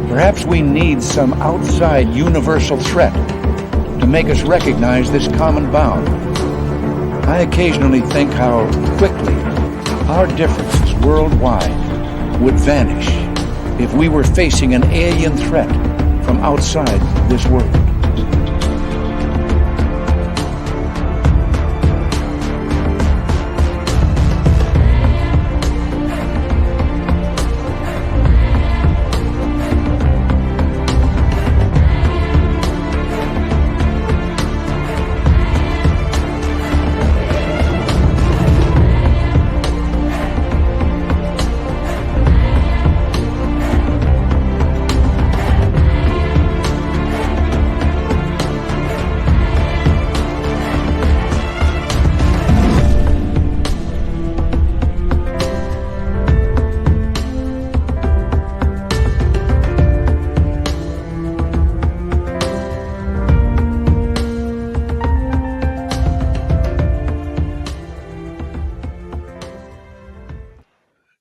Perhaps we need some outside universal threat to make us recognize this common bound. I occasionally think how quickly our differences worldwide would vanish if we were facing an alien threat from outside this world.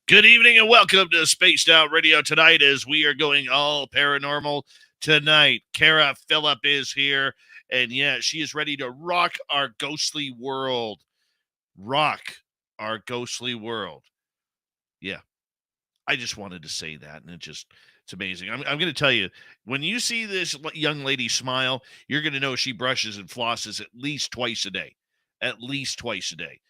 Good evening and welcome to Spaced Out Radio tonight as we are going all paranormal tonight. Kara Phillip is here, and yeah, she is ready to rock our ghostly world. Rock our ghostly world. Yeah, I just wanted to say that, and it's amazing. I'm going to tell you, when you see this young lady smile, you're going to know she brushes and flosses at least twice a day. At least twice a day.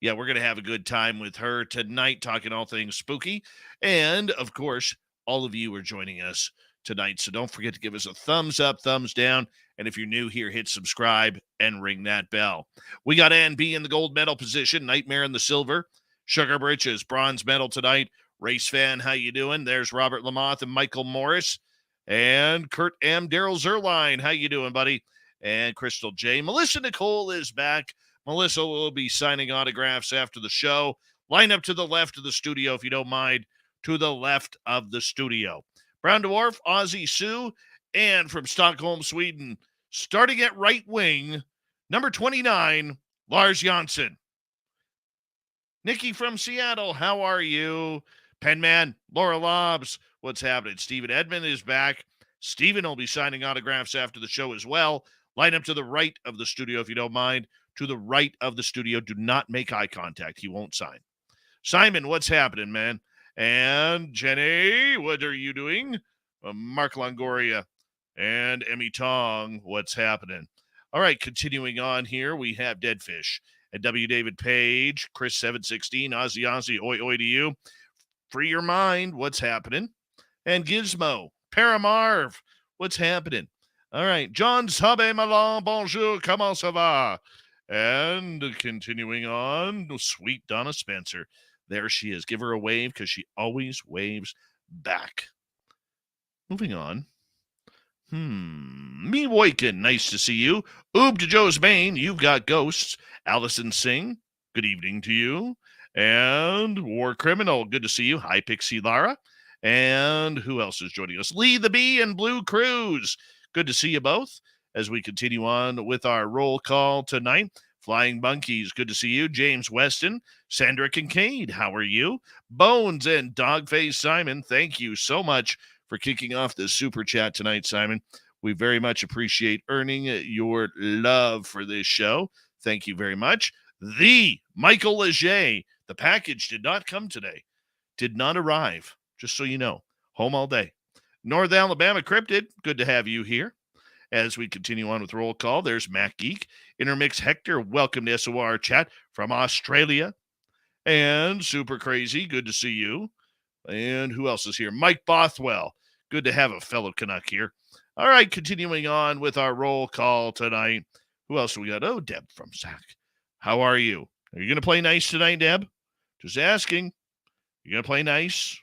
Yeah, we're going to have a good time with her tonight, talking all things spooky. And, of course, all of you are joining us tonight. So don't forget to give us a thumbs up, thumbs down. And if you're new here, hit subscribe and ring that bell. We got Ann B in the gold medal position, Nightmare in the silver, Sugar Britches, bronze medal tonight. Race Fan, how you doing? There's Robert Lamoth and Michael Morris. And Kurt M. Daryl Zerline, how you doing, buddy? And Crystal J. Melissa Nicole is back. Melissa will be signing autographs after the show. Line up to the left of the studio, if you don't mind, to the left of the studio. Brown Dwarf, Ozzy Sue, and from Stockholm, Sweden, starting at right wing, number 29, Lars Janssen. Nikki from Seattle, how are you? Penman, Laura Lobbs, what's happening? Stephen Edmond is back. Stephen will be signing autographs after the show as well. Line up to the right of the studio, if you don't mind. To the right of the studio. Do not make eye contact. He won't sign. Simon, what's happening, man? And Jenny, what are you doing? Mark Longoria and Emmy Tong, what's happening? All right, continuing on here, we have Deadfish and W. David Page, Chris 716, Ozzy, oi oi to you. Free your mind, what's happening? And Gizmo, Paramarv, what's happening? All right, John Sabe Malon, bonjour, comment ça va? And continuing on, sweet Donna Spencer. There she is. Give her a wave because she always waves back. Moving on. Me Woikin, nice to see you. Oob to Joe's Maine, you've got ghosts. Allison Singh, good evening to you. And War Criminal, good to see you. Hi, Pixie Lara. And who else is joining us? Lee the Bee and Blue Cruise. Good to see you both as we continue on with our roll call tonight. Flying Monkeys, good to see you. James Weston, Sandra Kincaid, how are you? Bones and Dogface Simon, thank you so much for kicking off this super chat tonight, Simon. We very much appreciate earning your love for this show. Thank you very much. The Michael Leger, the package did not come today. Did not arrive, just so you know. Home all day. North Alabama Cryptid, good to have you here. As we continue on with roll call, there's Mac Geek. Intermix Hector, welcome to SOR chat from Australia. And Super Crazy, good to see you. And who else is here? Mike Bothwell, good to have a fellow Canuck here. All right, continuing on with our roll call tonight. Who else do we got? Oh, Deb from SAC. How are you? Are you going to play nice tonight, Deb? Just asking. You going to play nice?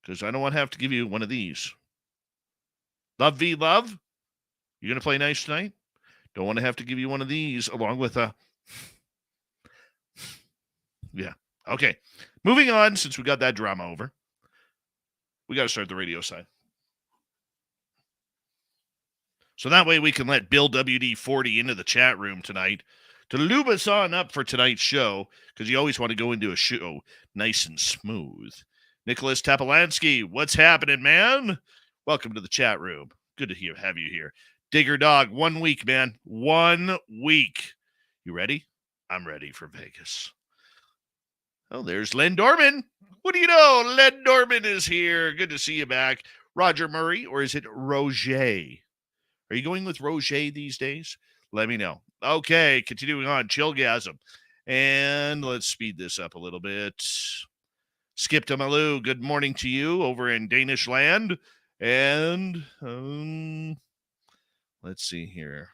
Because I don't want to have to give you one of these. Love V Love. You going to play nice tonight? Don't want to have to give you one of these along with a... Yeah. Okay. Moving on, since we got that drama over. We got to start the radio side. So that way we can let Bill WD40 into the chat room tonight to lube us on up for tonight's show, because you always want to go into a show nice and smooth. Nicholas Tapolansky, what's happening, man? Welcome to the chat room. Good to have you here. Digger Dog, 1 week, man. 1 week. You ready? I'm ready for Vegas. Oh, there's Len Dorman. What do you know? Len Dorman is here. Good to see you back. Roger Murray, or is it Roger? Are you going with Roger these days? Let me know. Okay, continuing on. Chillgasm. And let's speed this up a little bit. Skip to Malou, good morning to you over in Danish land. And let's see here.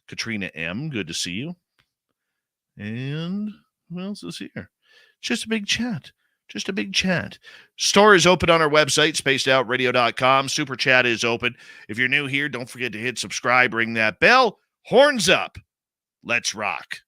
Katrina M., good to see you. And who else is here? Just a big chat. Just a big chat. Store is open on our website, spacedoutradio.com. Super chat is open. If you're new here, don't forget to hit subscribe, ring that bell. Horns up. Let's rock.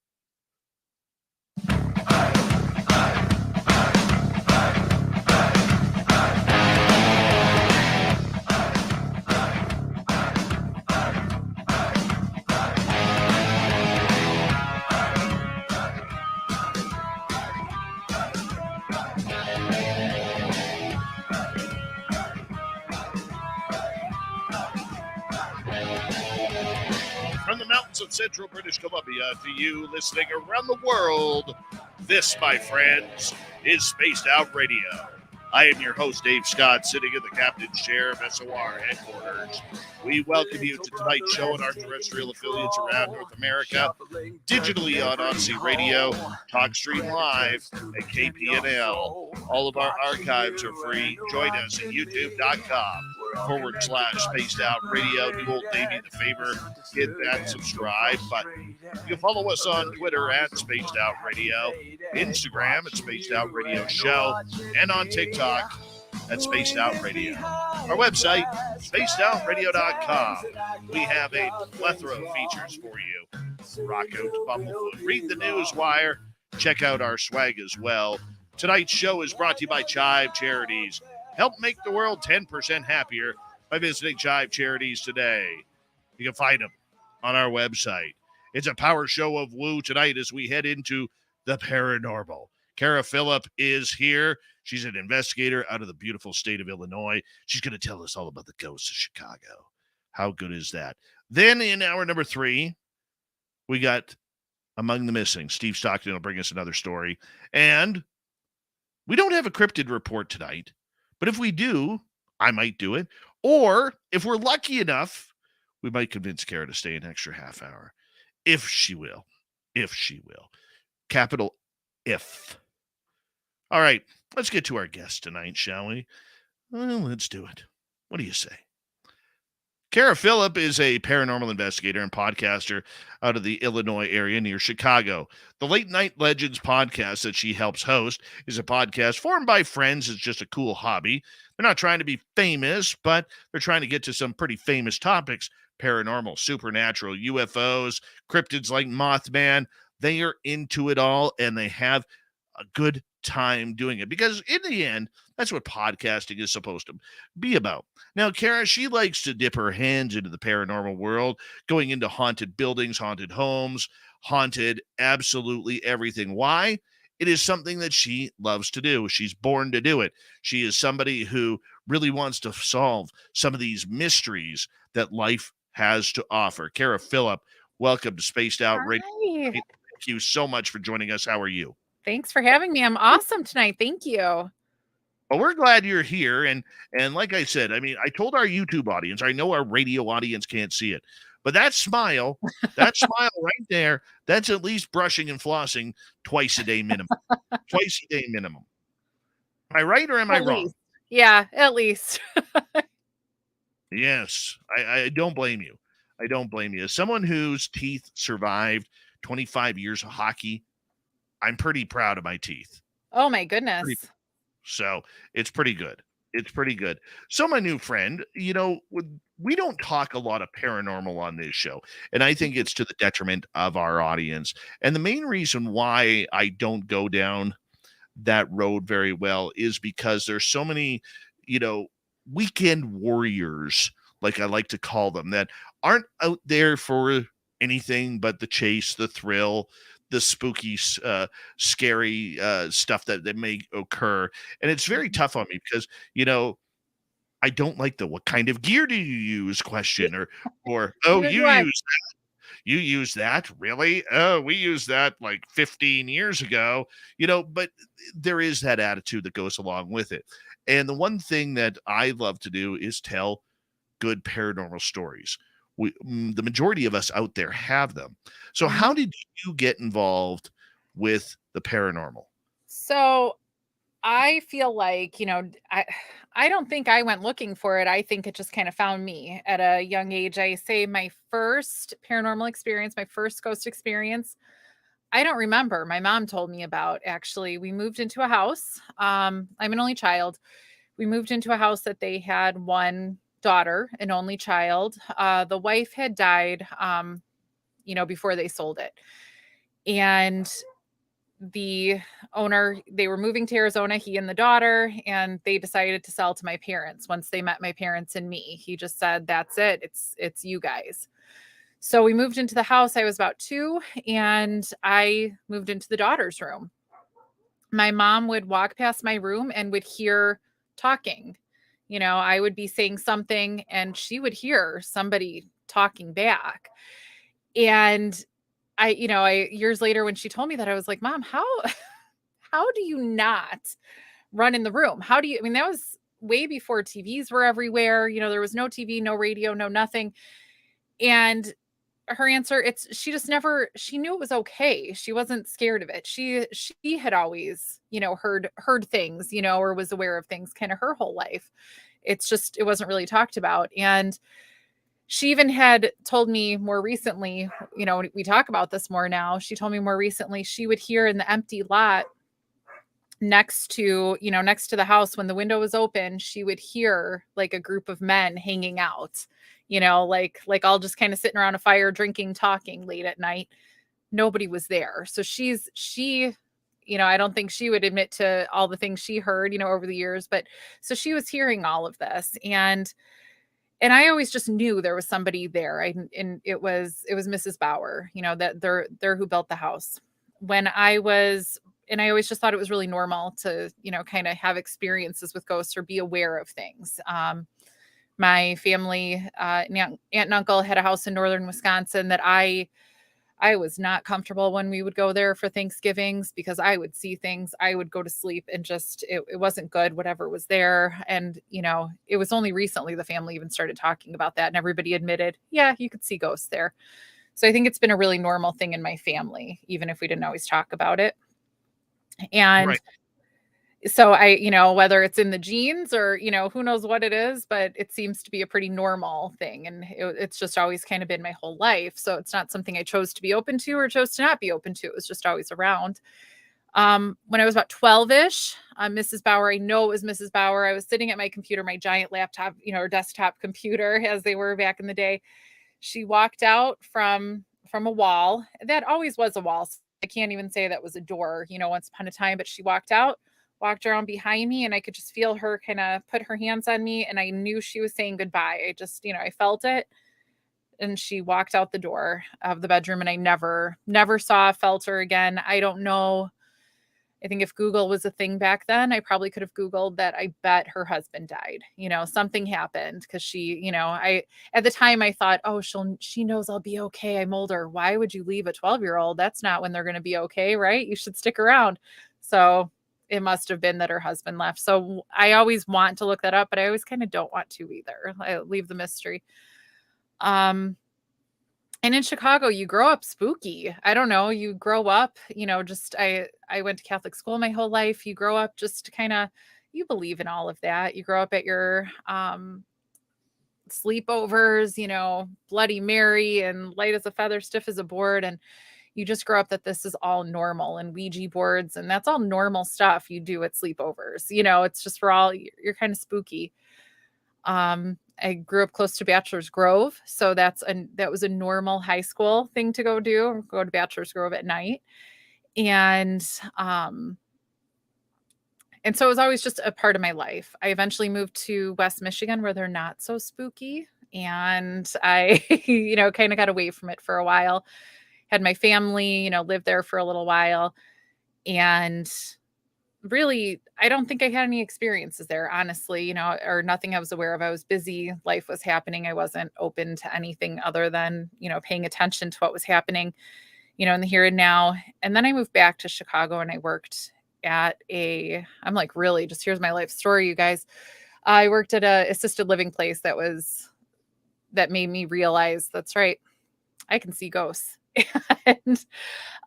From the mountains of central British Columbia to you listening around the world, this, my friends, is Spaced Out Radio. I am your host, Dave Scott, sitting in the captain's chair of SOR headquarters. We welcome you to tonight's show on our terrestrial affiliates around North America, digitally on Odyssey Radio, TalkStream Live, and KPNL. All of our archives are free. Join us at youtube.com/Spaced Out Radio. Do old Davey the favor, hit that subscribe button. You can follow us on Twitter at Spaced Out Radio, Instagram at Spaced Out Radio Show, and on TikTok at Spaced Out Radio. Our website, spacedoutradio.com. We have a plethora of features for you. Rock out to Bumblefoot. Read the news wire. Check out our swag as well. Tonight's show is brought to you by Chive Charities. Help make the world 10% happier by visiting Chive Charities today. You can find them on our website. It's a power show of woo tonight as we head into the paranormal. Kara Phillip is here. She's an investigator out of the beautiful state of Illinois. She's going to tell us all about the ghosts of Chicago. How good is that? Then in hour number 3, we got Among the Missing. Steve Stockton will bring us another story. And we don't have a cryptid report tonight, but if we do, I might do it. Or if we're lucky enough, we might convince Kara to stay an extra half hour. If she will. If she will. Capital if. All right, let's get to our guest tonight, shall we? Well, let's do it. What do you say? Kara Phillip is a paranormal investigator and podcaster out of the Illinois area near Chicago. The Late Night Legends podcast that she helps host is a podcast formed by friends. It's just a cool hobby. They're not trying to be famous, but they're trying to get to some pretty famous topics. Paranormal, supernatural, UFOs, cryptids like Mothman. They are into it all, and they have a good time doing it, because in the end, that's what podcasting is supposed to be about. Now, Kara, she likes to dip her hands into the paranormal world, going into haunted buildings, haunted homes, haunted absolutely everything. Why? It is something that she loves to do. She's born to do it. She is somebody who really wants to solve some of these mysteries that life has to offer. Kara Phillip, welcome to Spaced Out Radio. Thank you so much for joining us. How are you? Thanks for having me. I'm awesome tonight. Thank you. Well, we're glad you're here. And like I said, I mean, I told our YouTube audience, I know our radio audience can't see it, but that smile right there, that's at least brushing and flossing twice a day minimum. Twice a day minimum. Am I right or am I wrong? Yeah, at least. Yes, I don't blame you. I don't blame you. As someone whose teeth survived 25 years of hockey, I'm pretty proud of my teeth. Oh, my goodness. So it's pretty good. It's pretty good. So my new friend, you know, we don't talk a lot of paranormal on this show, and I think it's to the detriment of our audience. And the main reason why I don't go down that road very well is because there's so many, you know, weekend warriors, like I like to call them, that aren't out there for anything but the chase, the thrill, the spooky, scary stuff that may occur. And it's very tough on me because, I don't like the "what kind of gear do you use" question, or "Oh, Neither do I. you use that? Really? Oh, we used that like 15 years ago." But there is that attitude that goes along with it. And the one thing that I love to do is tell good paranormal stories. The majority of us out there have them. So how Mhm. did you get involved with the paranormal? So I feel like, I don't think I went looking for it. I think it just kind of found me at a young age. I say my first paranormal experience, my first ghost experience, I don't remember. My mom told me about actually. We moved into a house. I'm an only child. We moved into a house that they had one daughter, an only child. The wife had died, before they sold it. And the owner, they were moving to Arizona, he and the daughter, and they decided to sell to my parents. Once they met my parents and me, he just said, "That's it. It's you guys." So we moved into the house. I was about 2, and I moved into the daughter's room. My mom would walk past my room and would hear talking. I would be saying something and she would hear somebody talking back. And I years later when she told me that, I was like, "Mom, how how do you not run in the room? How do you?" I mean, that was way before TVs were everywhere. There was no TV, no radio, no nothing. And her answer, she just never, she knew it was okay. She wasn't scared of it. She had always, heard things, or was aware of things kind of her whole life. It's just it wasn't really talked about. And she even had told me more recently, we talk about this more now. She told me more recently she would hear in the empty lot next to the house, when the window was open, she would hear like a group of men hanging out, like all just kind of sitting around a fire, drinking, talking late at night. Nobody was there. So I don't think she would admit to all the things she heard, over the years, but so she was hearing all of this. And I always just knew there was somebody there. And it was Mrs. Bauer, that they're who built the house. When I was And I always just thought it was really normal to, kind of have experiences with ghosts or be aware of things. My family, aunt and uncle had a house in northern Wisconsin that I was not comfortable when we would go there for Thanksgivings, because I would see things. I would go to sleep and just, it wasn't good, whatever was there. And, it was only recently the family even started talking about that. And everybody admitted, yeah, you could see ghosts there. So I think it's been a really normal thing in my family, even if we didn't always talk about it. And Right. so whether it's in the genes or, who knows what it is, but it seems to be a pretty normal thing. And it's just always kind of been my whole life. So it's not something I chose to be open to or chose to not be open to. It was just always around. When I was about 12-ish, Mrs. Bauer, I know it was Mrs. Bauer. I was sitting at my computer, my giant laptop, or desktop computer as they were back in the day. She walked out from a wall. That always was a wall. I can't even say that was a door, once upon a time, but she walked out, walked around behind me, and I could just feel her kind of put her hands on me, and I knew she was saying goodbye. I just, I felt it. And she walked out the door of the bedroom, and I never saw, felt her again. I don't know. I think if Google was a thing back then, I probably could have Googled that. I bet her husband died. Something happened, because at the time I thought, oh, she knows I'll be okay. I'm older. Why would you leave a 12-year-old? That's not when they're going to be okay, right? You should stick around. So it must have been that her husband left. So I always want to look that up, but I always kind of don't want to either. I leave the mystery. And in Chicago, you grow up spooky. I don't know. You grow up, just I went to Catholic school my whole life. You grow up just kind of, you believe in all of that. You grow up at your sleepovers, Bloody Mary and light as a feather, stiff as a board, and you just grow up that this is all normal, and Ouija boards, and that's all normal stuff you do at sleepovers. It's just you're kind of spooky. I grew up close to Bachelor's Grove, so that was a normal high school thing to go to Bachelor's Grove at night. And so it was always just a part of my life. I eventually moved to West Michigan, where they're not so spooky. and I, kind of got away from it for a while. Had my family, lived there for a little while, and really, I don't think I had any experiences there, honestly, or nothing I was aware of. I was busy, life was happening. I wasn't open to anything other than, paying attention to what was happening, in the here and now. And then I moved back to Chicago and I worked at I'm like, really, just here's my life story, you guys. I worked at a assisted living place that made me realize that's right. I can see ghosts. and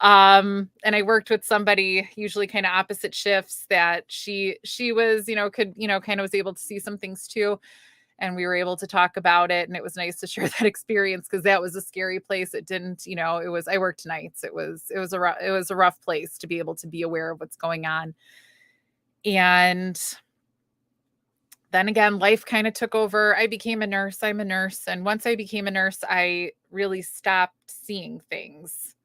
and I worked with somebody, usually kind of opposite shifts, that she was, could, kind of was able to see some things too. And we were able to talk about it. And it was nice to share that experience, because that was a scary place. It didn't, I worked nights. It was a rough place to be able to be aware of what's going on. And then again, life kind of took over. I became a nurse. I'm a nurse. And once I became a nurse, I really stopped seeing things,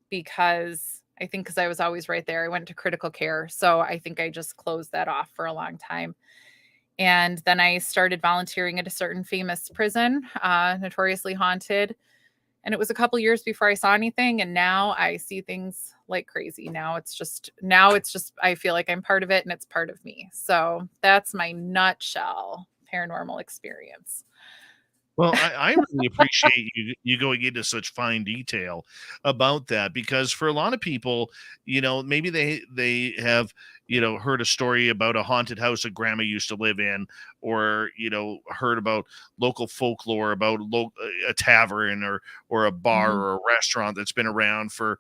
because I was always right there. I went to critical care. So I think I just closed that off for a long time. And then I started volunteering at a certain famous prison, notoriously haunted. And it was a couple years before I saw anything. And now I see things like crazy. Now it's just, I feel like I'm part of it and it's part of me. So that's my nutshell paranormal experience. Well, I really appreciate you going into such fine detail about that, because for a lot of people, maybe they have, heard a story about a haunted house that grandma used to live in, or, heard about local folklore about a tavern or a bar Mhm. or a restaurant that's been around for,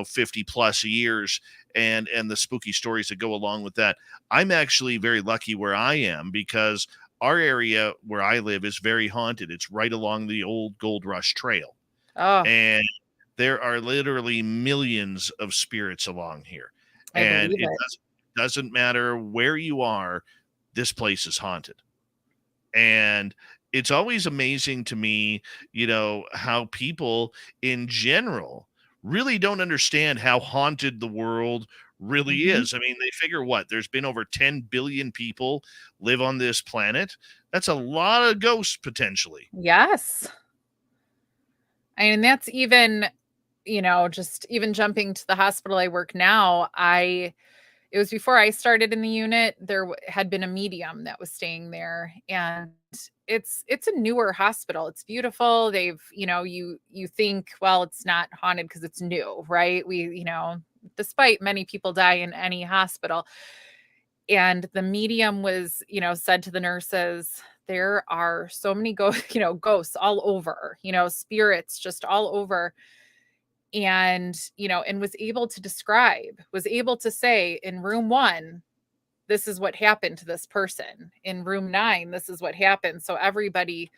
50 plus years, and the spooky stories that go along with that. I'm actually very lucky where I am, because our area where I live is very haunted. It's right along the old Gold Rush Trail. Oh, And there are literally millions of spirits along here. I And believe it it. doesn't matter where you are, this place is haunted. And it's always amazing to me, how people in general really don't understand how haunted the world really Mhm. is. I mean, they figure what? There's been over 10 billion people live on this planet. That's a lot of ghosts potentially. Yes. And that's even, just even jumping to the hospital I work now. It was before I started in the unit. There had been a medium that was staying there, and it's a newer hospital. It's beautiful. They've, you think, well, it's not haunted because it's new, right? Despite many people die in any hospital. And the medium was, said to the nurses, there are so many ghosts all over, spirits just all over. And, and was able to say, in room 1, this is what happened to this person. In room 9, this is what happened. So everybody,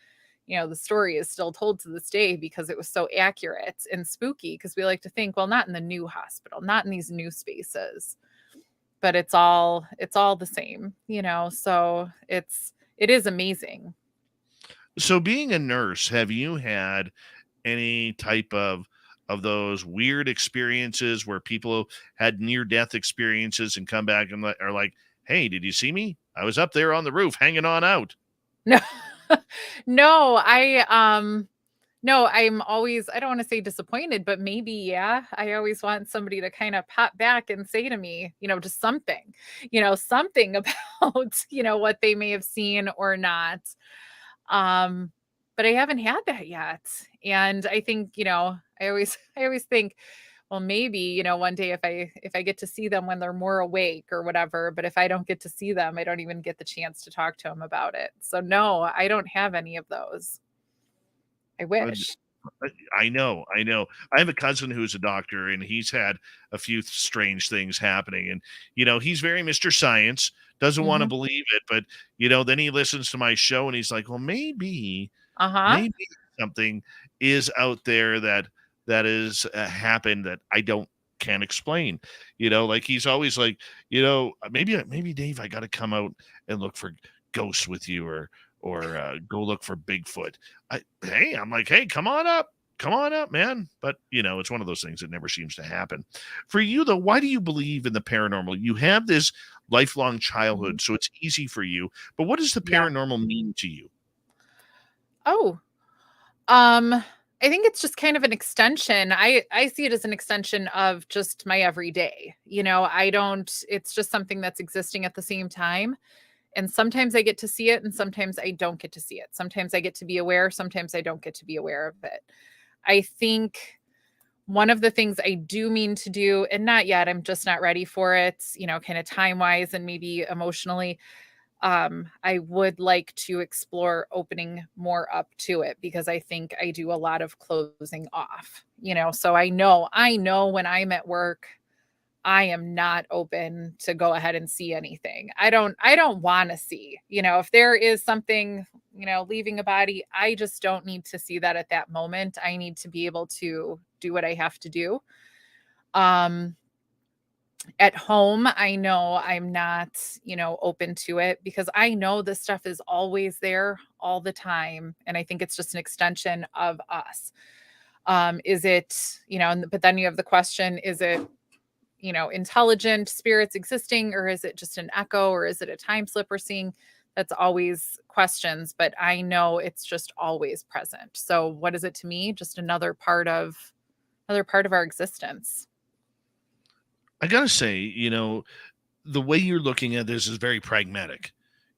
the story is still told to this day, because it was so accurate and spooky, because we like to think, well, not in the new hospital, not in these new spaces, but it's all the same, so it is amazing. So being a nurse, have you had any type of those weird experiences where people had near death experiences and come back and are like, "Hey, did you see me? I was up there on the roof hanging on out." No, no, no, I'm always, I don't want to say disappointed, but maybe, yeah, I always want somebody to kind of pop back and say to me, just something about, what they may have seen or not. Um, but I haven't had that yet. And I think, I always think, well, maybe, one day if I get to see them when they're more awake or whatever, but if I don't get to see them, I don't even get the chance to talk to them about it. So no, I don't have any of those. I Uh, wish. I know, I know. I have a cousin who's a doctor, and he's had a few strange things happening. And he's very Mr. Science, doesn't want to Mhm. believe it, but then he listens to my show and he's like, "Well, Uh-huh. maybe something is out there that is happened that I can't explain." Like he's always like, maybe Dave, I got to come out and look for ghosts with you, or go look for Bigfoot. I'm like, hey, come on up, man. But it's one of those things that never seems to happen. For you though, why do you believe in the paranormal? You have this lifelong Mhm. childhood, so it's easy for you. But what does the Yeah. paranormal mean to you? Oh, I think it's just kind of an extension. I see it as an extension of just my everyday. I don't it's just something that's existing at the same time. And sometimes I get to see it and sometimes I don't get to see it. Sometimes I get to be aware, sometimes I don't get to be aware of it. I think one of the things I do mean to do, and not yet, I'm just not ready for it, kind of time-wise and maybe emotionally. I would like to explore opening more up to it because I think I do a lot of closing off, so I know when I'm at work, I am not open to go ahead and see anything. I don't want to see, if there is something, leaving a body, I just don't need to see that at that moment. I need to be able to do what I have to do. Um, at home, I know I'm not, open to it because I know this stuff is always there all the time. And I think it's just an extension of us. Is it, but then you have the question, is it, intelligent spirits existing, or is it just an echo, or is it a time slip we're seeing? That's always questions, but I know it's just always present. So what is it to me? Just another part of our existence. I gotta say, the way you're looking at this is very pragmatic.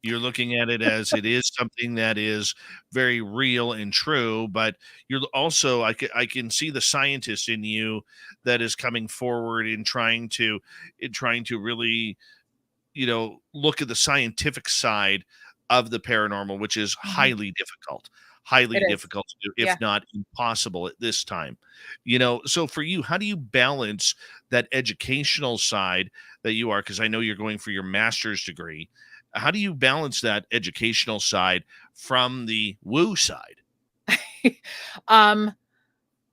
You're looking at it as it is something that is very real and true, but you're also I can see the scientist in you that is coming forward in trying to really, look at the scientific side of the paranormal, which is Mhm. highly It is. difficult to do, if Yeah. not impossible at this time. So for you, how do you balance that educational side that you are? Because I know you're going for your master's degree. How do you balance that educational side from the woo side? um,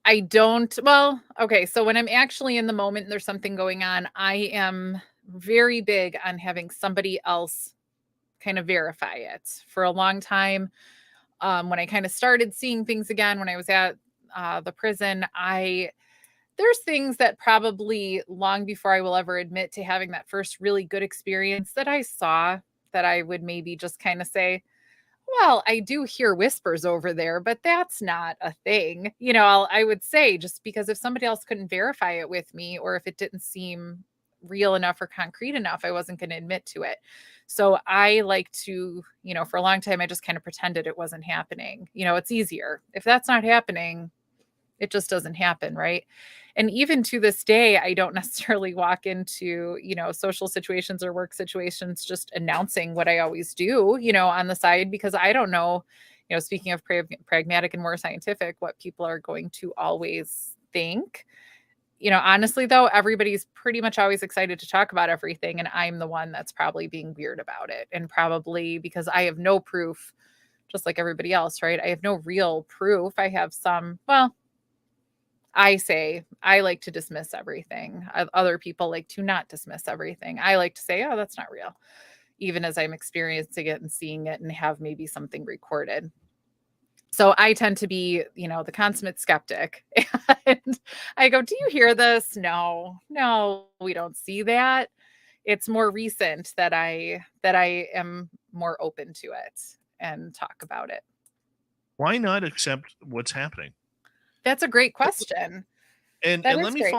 I don't, well, okay. So when I'm actually in the moment and there's something going on, I am very big on having somebody else kind of verify it. For a long time, when I kind of started seeing things again, when I was at the prison, there's things that probably long before I will ever admit to having that first really good experience that I saw, that I would maybe just kind of say, well, I do hear whispers over there, but that's not a thing. I would say, just because if somebody else couldn't verify it with me, or if it didn't seem real enough or concrete enough, I wasn't going to admit to it. So I like to, for a long time, I just kind of pretended it wasn't happening. It's easier. If that's not happening, it just doesn't happen, right? And even to this day, I don't necessarily walk into, social situations or work situations just announcing what I always do, on the side, because I don't know, speaking of pragmatic and more scientific, what people are going to always think. Honestly, though, everybody's pretty much always excited to talk about everything. And I'm the one that's probably being weird about it. And probably because I have no proof, just like everybody else, right? I have no real proof. I have some, well, I say I like to dismiss everything. Other people like to not dismiss everything. I like to say, oh, that's not real, even as I'm experiencing it and seeing it and have maybe something recorded. So I tend to be, the consummate skeptic. And I go, do you hear this? No, no, we don't see that. It's more recent that I am more open to it and talk about it. Why not accept what's happening? That's a great question. And That and is great.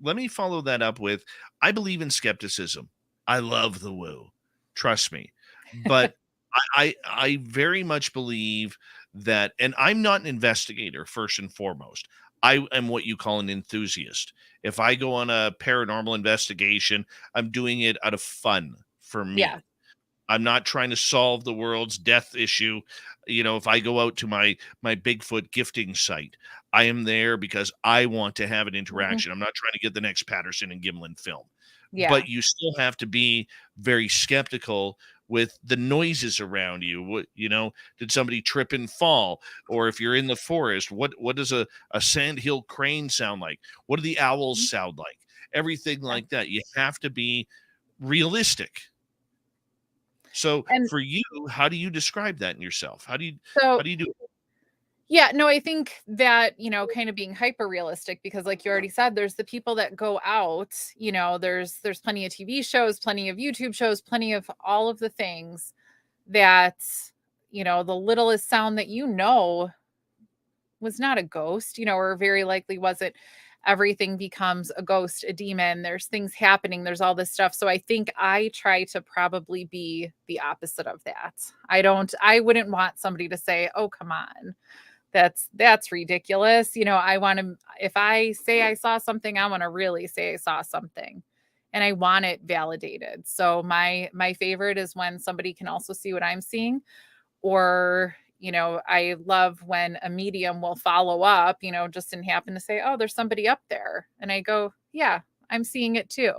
let me follow that up with, I believe in skepticism. I love the woo. Trust me. But I very much believe that, and I'm not an investigator first and foremost. I am what you call an enthusiast. If I go on a paranormal investigation, I'm doing it out of fun for Yeah. me. I'm not trying to solve the world's death issue. If I go out to my Bigfoot gifting site, I am there because I want to have an Mhm. interaction. I'm not trying to get the next Patterson and Gimlin film. Yeah. But you still have to be very skeptical with the noises around you. Did somebody trip and fall? Or if you're in the forest, what does a sandhill crane sound like? What do the owls Mhm. sound like? Everything Yeah. like that. You have to be realistic. So And for you, how do you describe that in yourself? How so, do you do it? yeah, no, I think that, kind of being hyper realistic, because like you already said, there's the people that go out, there's plenty of TV shows, plenty of YouTube shows, plenty of all of the things that the littlest sound that was not a ghost, or very likely wasn't, everything becomes a ghost, a demon. There's things happening. There's all this stuff. So I think I try to probably be the opposite of that. I wouldn't want somebody to say, oh, come on. That's ridiculous. I want to, if I say I saw something, I want to really say I saw something and I want it validated. So my favorite is when somebody can also see what I'm seeing, or I love when a medium will follow up, just and happen to say, oh, there's somebody up there. And I go, yeah, I'm seeing it too.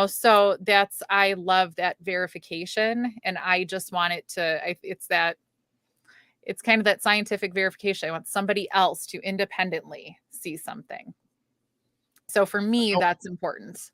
So I love that verification. And I just want it to, it's kind of that scientific verification. I want somebody else to independently see something. So for me, that's important.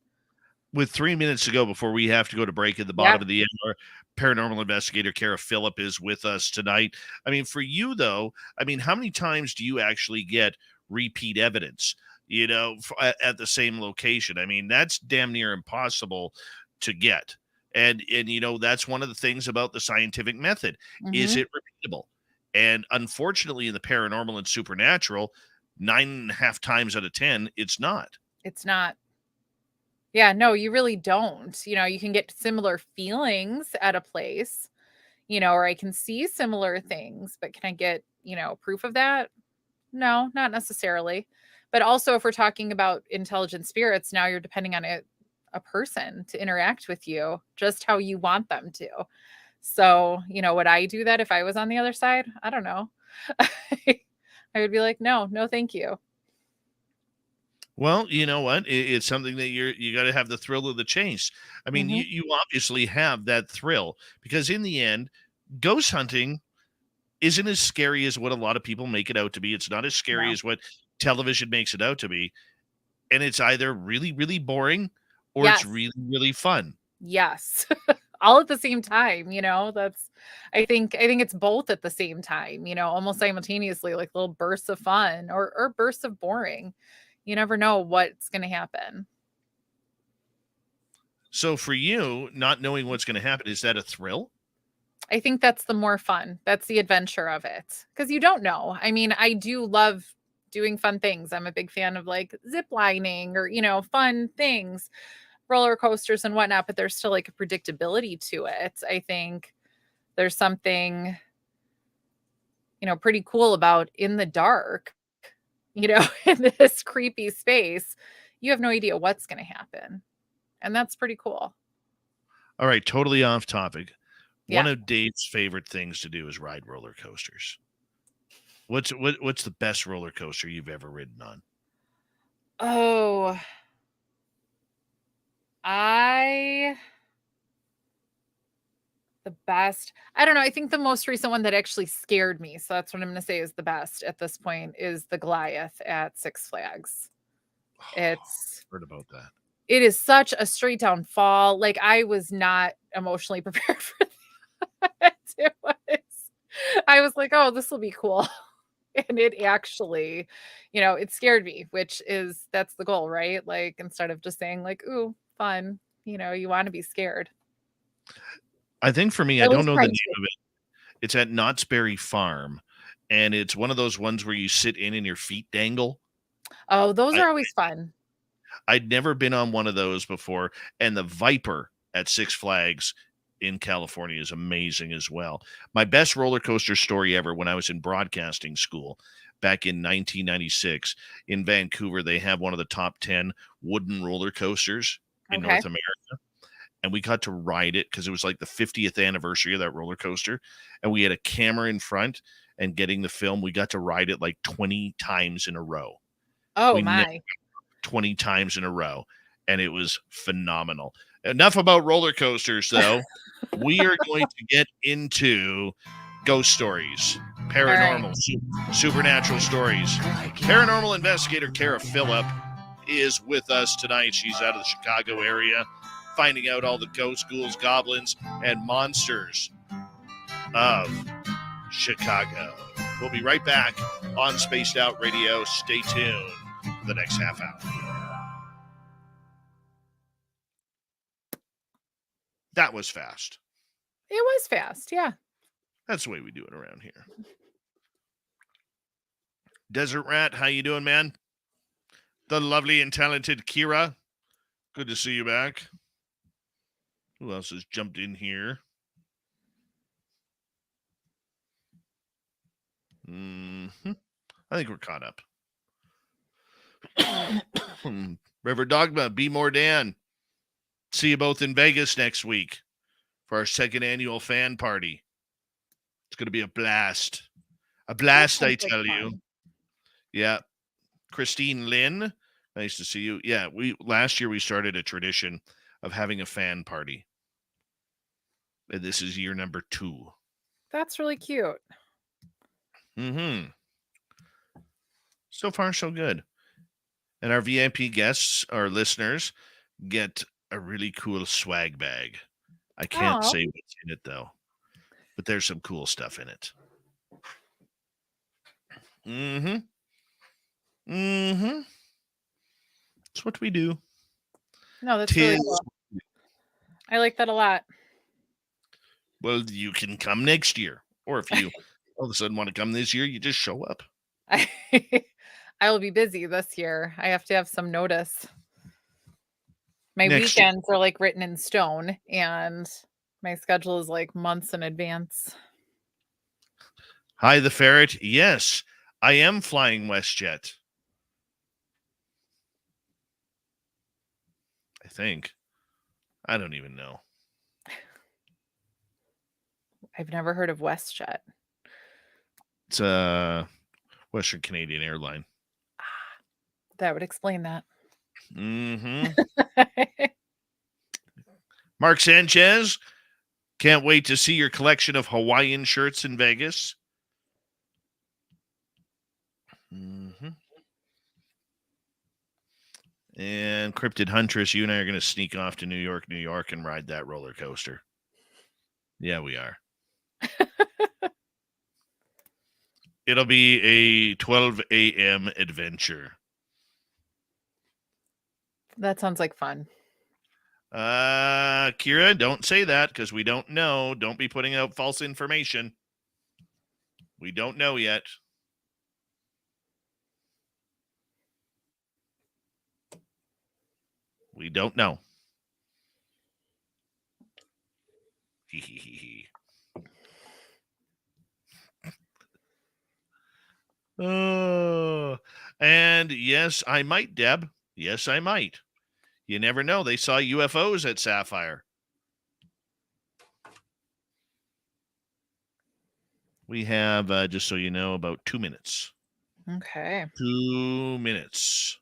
With 3 minutes to go before we have to go to break at the bottom of the hour, paranormal investigator Kara Phillip is with us tonight. I mean, for you, though, how many times do you actually get repeat evidence, at the same location? I mean, that's damn near impossible to get. And that's one of the things about the scientific method. Is it repeatable? And unfortunately, in the paranormal and supernatural, 9.5 times out of 10, it's not. It's not. Yeah, no, you really don't. You can get similar feelings at a place, or I can see similar things, but can I get, proof of that? No, not necessarily. But also, if we're talking about intelligent spirits, now you're depending on a person to interact with you just how you want them to. So, would I do that if I was on the other side? I don't know. I would be like, no, thank you. Well, you know what? It's something that you got to have the thrill of the chase. I mean, you obviously have that thrill because in the end, ghost hunting isn't as scary as what a lot of people make it out to be. It's not as scary as what television makes it out to be. And it's either really, really boring or it's really, really fun. Yes. All at the same time, I think it's both at the same time, almost simultaneously, like little bursts of fun or bursts of boring. You never know what's going to happen. So for you, not knowing what's going to happen, is that a thrill? I think that's the more fun. That's the adventure of it. Because you don't know. I mean, I do love doing fun things. I'm a big fan of like zip lining or, fun things, roller coasters and whatnot, but there's still like a predictability to it. I think there's something, pretty cool about in the dark, in this creepy space. You have no idea what's going to happen. And that's pretty cool. All right, totally off topic. Yeah. One of Dave's favorite things to do is ride roller coasters. What's the best roller coaster you've ever ridden on? Oh, the best. I don't know. I think the most recent one that actually scared me, so that's what I'm going to say is the best at this point, is the Goliath at Six Flags. It's heard about that. It is such a straight down fall. Like I was not emotionally prepared for that. I was like, oh, this will be cool. And it actually, it scared me, that's the goal, right? Like instead of just saying like, ooh, fun, you want to be scared. I think for me, I don't know the name of it. It's at Knott's Berry Farm, and it's one of those ones where you sit in and your feet dangle. Oh, those are always fun. I'd never been on one of those before, and the Viper at Six Flags in California is amazing as well. My best roller coaster story ever, when I was in broadcasting school back in 1996 in Vancouver, they have one of the top 10 wooden roller coasters in North America. And we got to ride it because it was like the 50th anniversary of that roller coaster. And we had a camera in front and getting the film. We got to ride it like 20 times in a row. Oh, my. 20 times in a row. And it was phenomenal. Enough about roller coasters, though. We are going to get into ghost stories, paranormal, supernatural stories. Paranormal investigator Kara Phillip is with us tonight. She's out of the Chicago area, finding out all the ghosts, ghouls, goblins, and monsters of Chicago. We'll be right back on Spaced Out Radio. Stay tuned for the next half hour. That was fast. It was fast, yeah. That's the way we do it around here. Desert Rat, how you doing, man? The lovely and talented Kira. Good to see you back. Who else has jumped in here? I think we're caught up. River Dogma, Be More Dan. See you both in Vegas next week for our second annual fan party. It's going to be a blast. A blast, I tell you. Yeah. Christine Lynn, nice to see you. Yeah, last year we started a tradition of having a fan party. And this is year number 2. That's really cute. So far, so good. And our VIP guests, our listeners, get a really cool swag bag. I can't say what's in it, though. But there's some cool stuff in it. That's what we do. No, that's really cool. I like that a lot. Well, you can come next year. Or if you all of a sudden want to come this year, you just show up. I will be busy this year. I have to have some notice. My weekends are like written in stone, and my schedule is like months in advance. Hi, the Ferret. Yes, I am flying WestJet. I think. I don't even know. I've never heard of WestJet. It's a Western Canadian airline. That would explain that. Mark Sanchez, can't wait to see your collection of Hawaiian shirts in Vegas. And Cryptid Huntress, you and I are going to sneak off to New York, and ride that roller coaster. Yeah, we are. It'll be a 12 a.m. adventure. That sounds like fun. Kira, don't say that because we don't know. Don't be putting out false information. We don't know yet. We don't know. Oh, and yes, I might, Deb. Yes, I might. You never know. They saw UFOs at Sapphire. We have, just so you know, about 2 minutes. Okay. 2 minutes.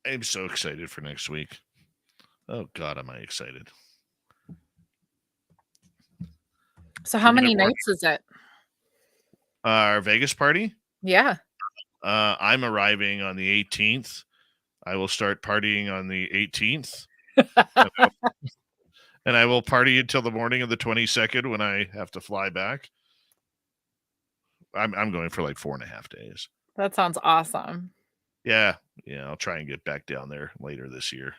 I'm so excited for next week. Oh, God, am I excited. So how many nights is it? Our Vegas party? Yeah. I'm arriving on the 18th. I will start partying on the 18th. And I will party until the morning of the 22nd when I have to fly back. I'm going for like 4.5 days. That sounds awesome. Yeah, I'll try and get back down there later this year.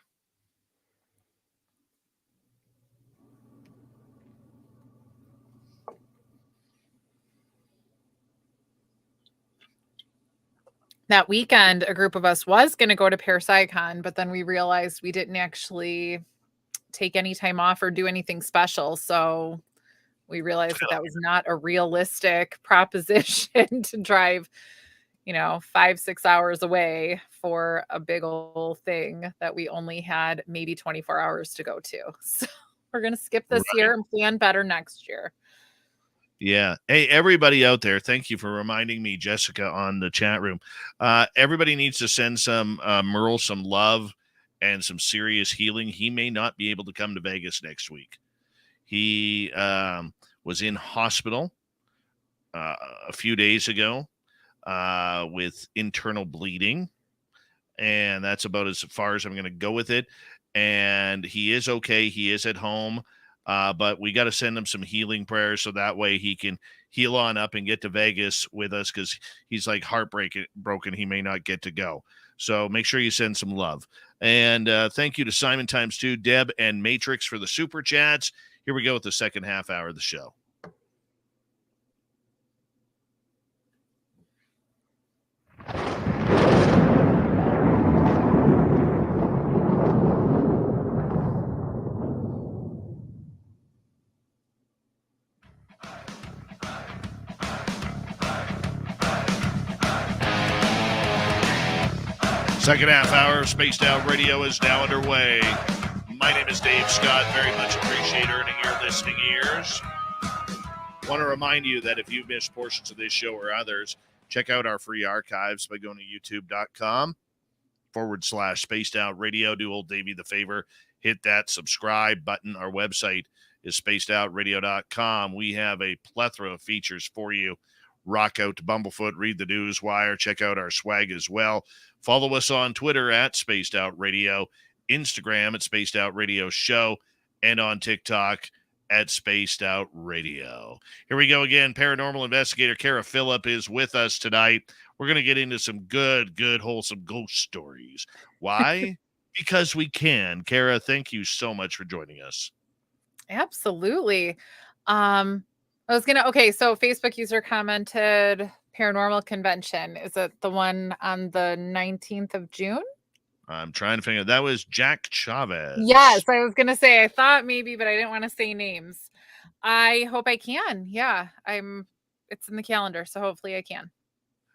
That weekend, a group of us was going to go to Parapsychon, but then we realized we didn't actually take any time off or do anything special. So we realized that was not a realistic proposition to drive, 5-6 hours away for a big old thing that we only had maybe 24 hours to go to. So we're going to skip this year and plan better next year. Yeah. Hey, everybody out there, thank you for reminding me, Jessica, on the chat room. Everybody needs to send some Merle some love and some serious healing. He may not be able to come to Vegas next week. He was in hospital a few days ago. with internal bleeding. And that's about as far as I'm going to go with it. And he is okay. He is at home. But we got to send him some healing prayers so that way he can heal on up and get to Vegas with us, because he's like broken. He may not get to go. So make sure you send some love. And thank you to Simon Times2, Deb, and Matrix for the super chats. Here we go with the second half hour of the show. Second half hour of Spaced Out Radio is now underway. My name is Dave Scott. Very much appreciate earning your listening ears. Want to remind you that if you missed portions of this show or others, check out our free archives by going to youtube.com/Spaced Out Radio. Do old Davey the favor. Hit that subscribe button. Our website is spacedoutradio.com. We have a plethora of features for you. Rock out to Bumblefoot, read the news wire, check out our swag as well. Follow us on Twitter at Spaced Out Radio, Instagram at Spaced Out Radio Show, and on TikTok at Spaced Out Radio. Here we go again. Paranormal investigator Kara Phillip is with us tonight. We're going to get into some good, wholesome ghost stories. Why? Because we can. Kara, thank you so much for joining us. Absolutely. So Facebook user commented Paranormal Convention. Is it the one on the 19th of June? I'm trying to figure out. That was Jack Chavez. Yes, I was going to say, I thought maybe, but I didn't want to say names. I hope I can. Yeah, it's in the calendar, so hopefully I can.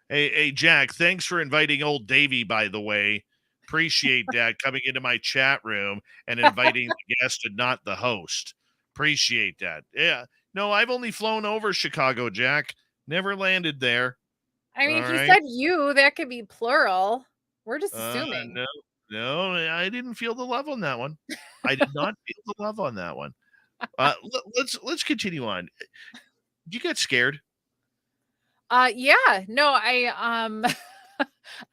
Hey, Jack, thanks for inviting old Davey, by the way. Appreciate that, coming into my chat room and inviting the guest and not the host. Appreciate that. Yeah. No, I've only flown over Chicago, Jack. Never landed there. I mean, he said you. That could be plural. We're just assuming. No, I didn't feel the love on that one. I did not feel the love on that one. Let's continue on. You get scared? Yeah. No,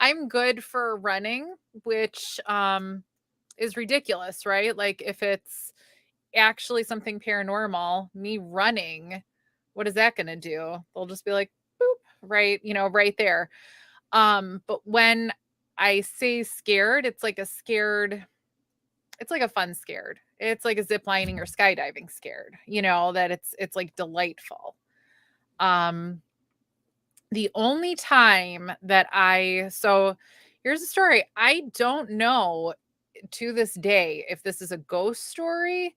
I'm good for running, which is ridiculous, right? Like if it's actually something paranormal, me running, what is that going to do? They'll just be like, boop, right, right there. But when I say scared, it's like a fun scared. It's like a zip lining or skydiving scared, that it's like delightful. The only time that so here's a story. I don't know to this day if this is a ghost story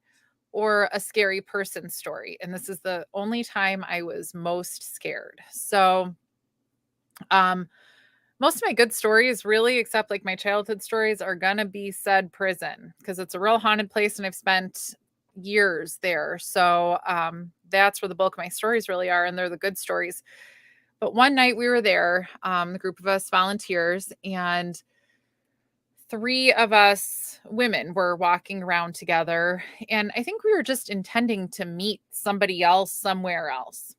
or a scary person story. And this is the only time I was most scared. So, most of my good stories, really, except like my childhood stories, are going to be said prison because it's a real haunted place and I've spent years there. So, that's where the bulk of my stories really are. And they're the good stories. But one night we were there, the group of us volunteers, and 3 of us women were walking around together. And I think we were just intending to meet somebody else somewhere else.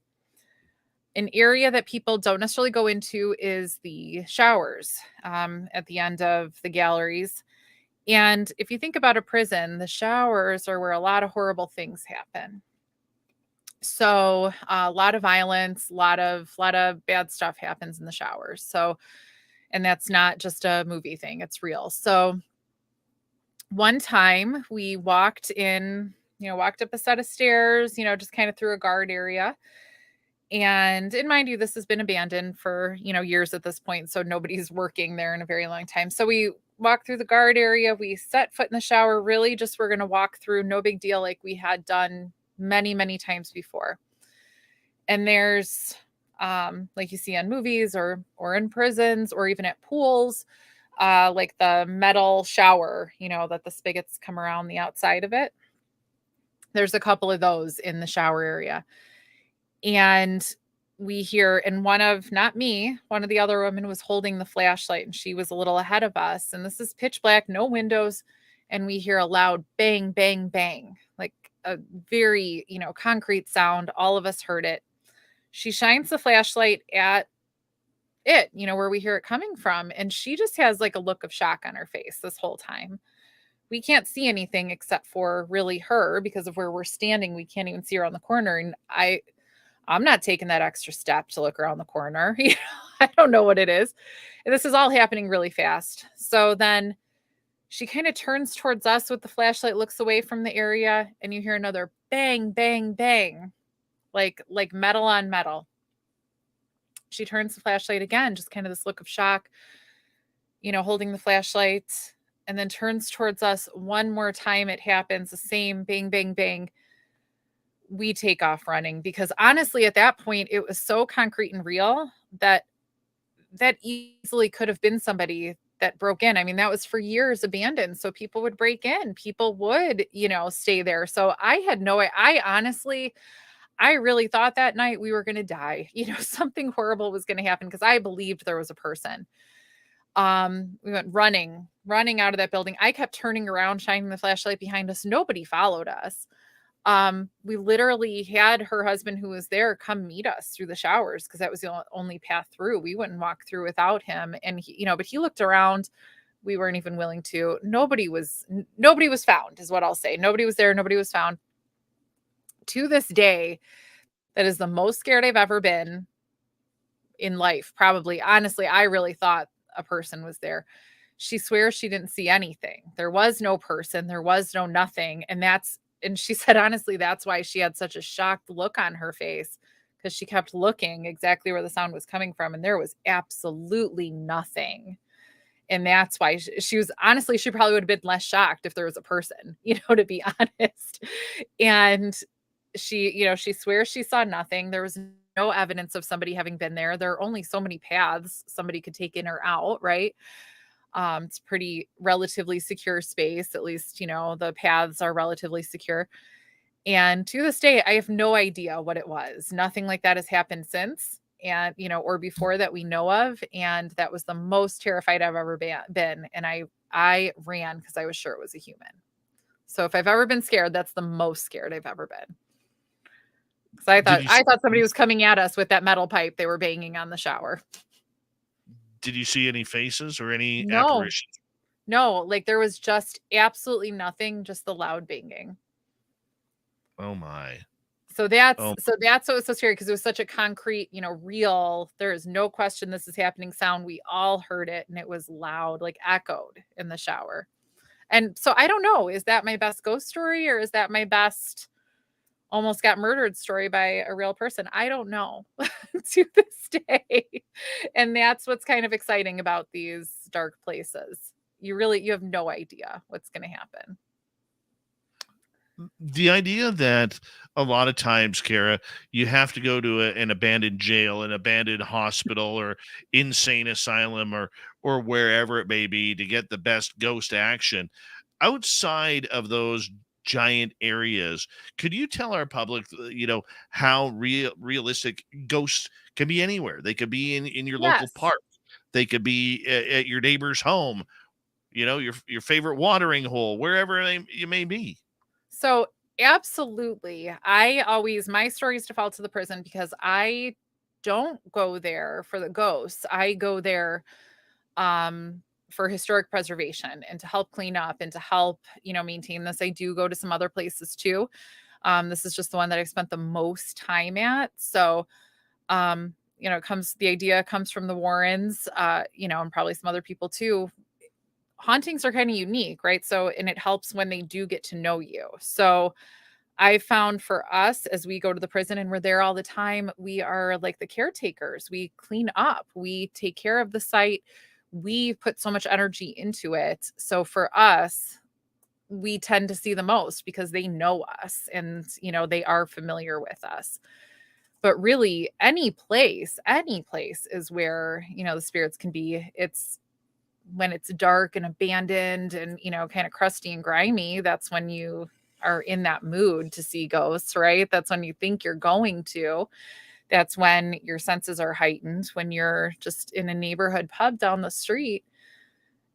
An area that people don't necessarily go into is the showers at the end of the galleries. And if you think about a prison, the showers are where a lot of horrible things happen. So a lot of violence, a lot of bad stuff happens in the showers. So, and that's not just a movie thing, it's real. So one time we walked up a set of stairs, just kind of through a guard area. And mind you, this has been abandoned for, years at this point. So nobody's working there in a very long time. So we walked through the guard area. We set foot in the shower, really just we're going to walk through, no big deal, like we had done many, many times before. And there's, like you see on movies or in prisons or even at pools, like the metal shower, that the spigots come around the outside of it. There's a couple of those in the shower area. And we hear, and not me, one of the other women was holding the flashlight and she was a little ahead of us. And this is pitch black, no windows. And we hear a loud bang, bang, bang, like a very, concrete sound. All of us heard it. She shines the flashlight at it, where we hear it coming from. And she just has like a look of shock on her face this whole time. We can't see anything except for really her because of where we're standing. We can't even see around the corner. And I'm not taking that extra step to look around the corner. I don't know what it is. And this is all happening really fast. So then she kind of turns towards us with the flashlight, looks away from the area, and you hear another bang, bang, bang, like metal on metal. She turns the flashlight again, just kind of this look of shock, holding the flashlight, and then turns towards us one more time. It happens, the same bang, bang, bang. We take off running because honestly, at that point, it was so concrete and real that easily could have been somebody that broke in. I mean, that was for years abandoned. So people would break in, people would, stay there. So I honestly, I really thought that night we were going to die. Something horrible was going to happen because I believed there was a person. We went running out of that building. I kept turning around, shining the flashlight behind us. Nobody followed us. We literally had her husband who was there come meet us through the showers because that was the only path through. We wouldn't walk through without him. And he, but he looked around. We weren't even willing to. Nobody was found, is what I'll say. Nobody was there. Nobody was found. To this day, that is the most scared I've ever been in life. Probably, honestly, I really thought a person was there. She swears she didn't see anything. There was no person. There was no nothing. And she said, honestly, that's why she had such a shocked look on her face, because she kept looking exactly where the sound was coming from. And there was absolutely nothing. And that's why she was, honestly, she probably would have been less shocked if there was a person, to be honest. And she swears she saw nothing. There was no evidence of somebody having been there. There are only so many paths somebody could take in or out, right? It's pretty relatively secure space. At least, the paths are relatively secure. And to this day, I have no idea what it was. Nothing like that has happened since, and, or before that we know of. And that was the most terrified I've ever been. And I ran because I was sure it was a human. So if I've ever been scared, that's the most scared I've ever been. Because I thought somebody was coming at us with that metal pipe they were banging on the shower. Did you see any faces or any apparitions? No, like there was just absolutely nothing, just the loud banging. Oh my. So that's what was so scary, because it was such a concrete, real, there is no question this is happening sound. We all heard it, and it was loud, like echoed in the shower. And so I don't know, is that my best ghost story, or is that my best almost got murdered story by a real person? I don't know to this day. And that's what's kind of exciting about these dark places. You have no idea what's going to happen. The idea that a lot of times, Kara, you have to go to an abandoned jail, an abandoned hospital, or insane asylum, or wherever it may be, to get the best ghost action outside of those giant areas. Could you tell our public, how realistic ghosts can be anywhere? They could be in your local park. They could be at your neighbor's home, your favorite watering hole, wherever you may be. So absolutely. My stories default to the prison because I don't go there for the ghosts. I go there for historic preservation and to help clean up and to help, maintain this. I do go to some other places too. This is just the one that I've spent the most time at. So, the idea comes from the Warrens, and probably some other people too. Hauntings are kind of unique, right? So, and it helps when they do get to know you. So I found for us, as we go to the prison and we're there all the time, we are like the caretakers. We clean up, we take care of the site. We put so much energy into it. So for us, we tend to see the most because they know us and, they are familiar with us. But really any place is where, the spirits can be. It's when it's dark and abandoned and, kind of crusty and grimy, that's when you are in that mood to see ghosts, right? That's when you think you're going to. That's when your senses are heightened, when you're just in a neighborhood pub down the street.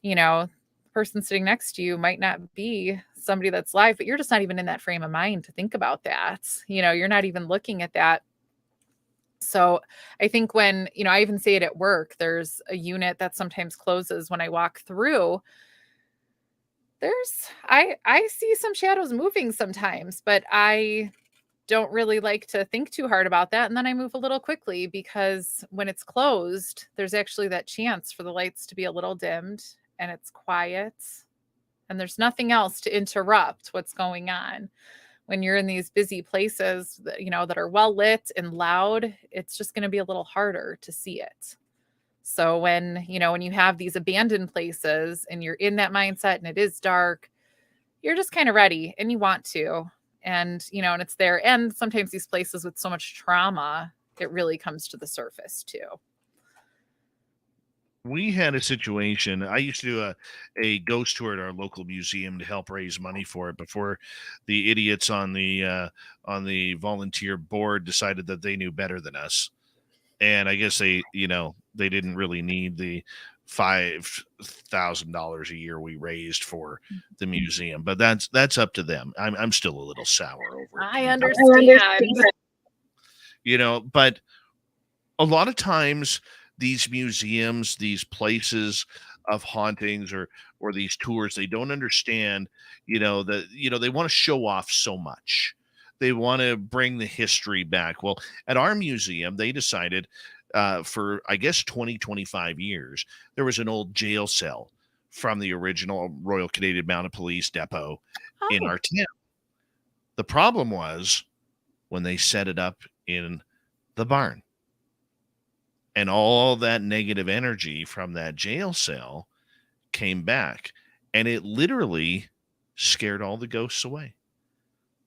The person sitting next to you might not be somebody that's live, but you're just not even in that frame of mind to think about that. You're not even looking at that So I think when, I even say it at work, there's a unit that sometimes closes when I walk through. I see some shadows moving sometimes, but I don't really like to think too hard about that. And then I move a little quickly because when it's closed, there's actually that chance for the lights to be a little dimmed and it's quiet and there's nothing else to interrupt what's going on. When you're in these busy places that are well lit and loud, it's just going to be a little harder to see it. So when you have these abandoned places and you're in that mindset and it is dark, you're just kind of ready and you want to. And it's there. And sometimes these places with so much trauma, it really comes to the surface too. We had a situation. I used to do a ghost tour at our local museum to help raise money for it before the idiots on the volunteer board decided that they knew better than us. And I guess they didn't really need the $5,000 a year we raised for the museum, but that's up to them. I'm still a little sour over it. I understand. But a lot of times these museums, these places of hauntings or these tours, they don't understand, that, they want to show off so much. They want to bring the history back. Well, at our museum, they decided for, I guess, 25 years, there was an old jail cell from the original Royal Canadian Mounted Police depot in our town. The problem was when they set it up in the barn. And all that negative energy from that jail cell came back. And it literally scared all the ghosts away.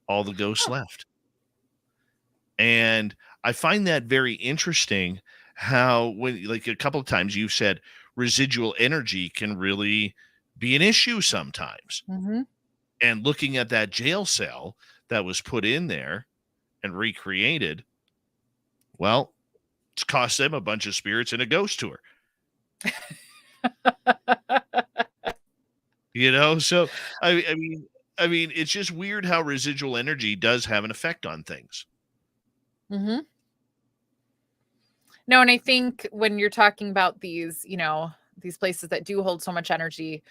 All the ghosts left. And I find that very interesting how, when, like a couple of times you've said residual energy can really be an issue sometimes. Mm-hmm. And looking at that jail cell that was put in there and recreated, well, it's cost them a bunch of spirits and a ghost tour. So I mean, it's just weird how residual energy does have an effect on things. Mm-hmm. No, and I think when you're talking about these places that do hold so much energy,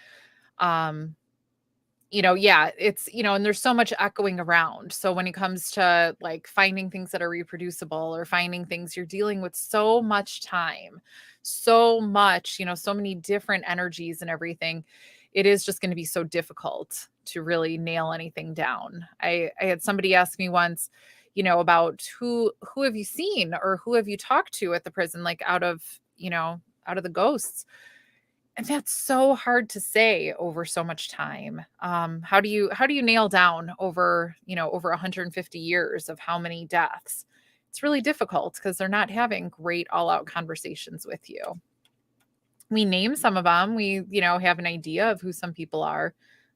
it's, and there's so much echoing around. So when it comes to like finding things that are reproducible or finding things, you're dealing with so much time, so much, so many different energies and everything. It is just going to be so difficult to really nail anything down. I had somebody ask me once, about who have you seen or who have you talked to at the prison, like out of the ghosts. And that's so hard to say over so much time. How do you nail down over 150 years of how many deaths? It's really difficult because they're not having great all out conversations with you. We name some of them. We, have an idea of who some people are,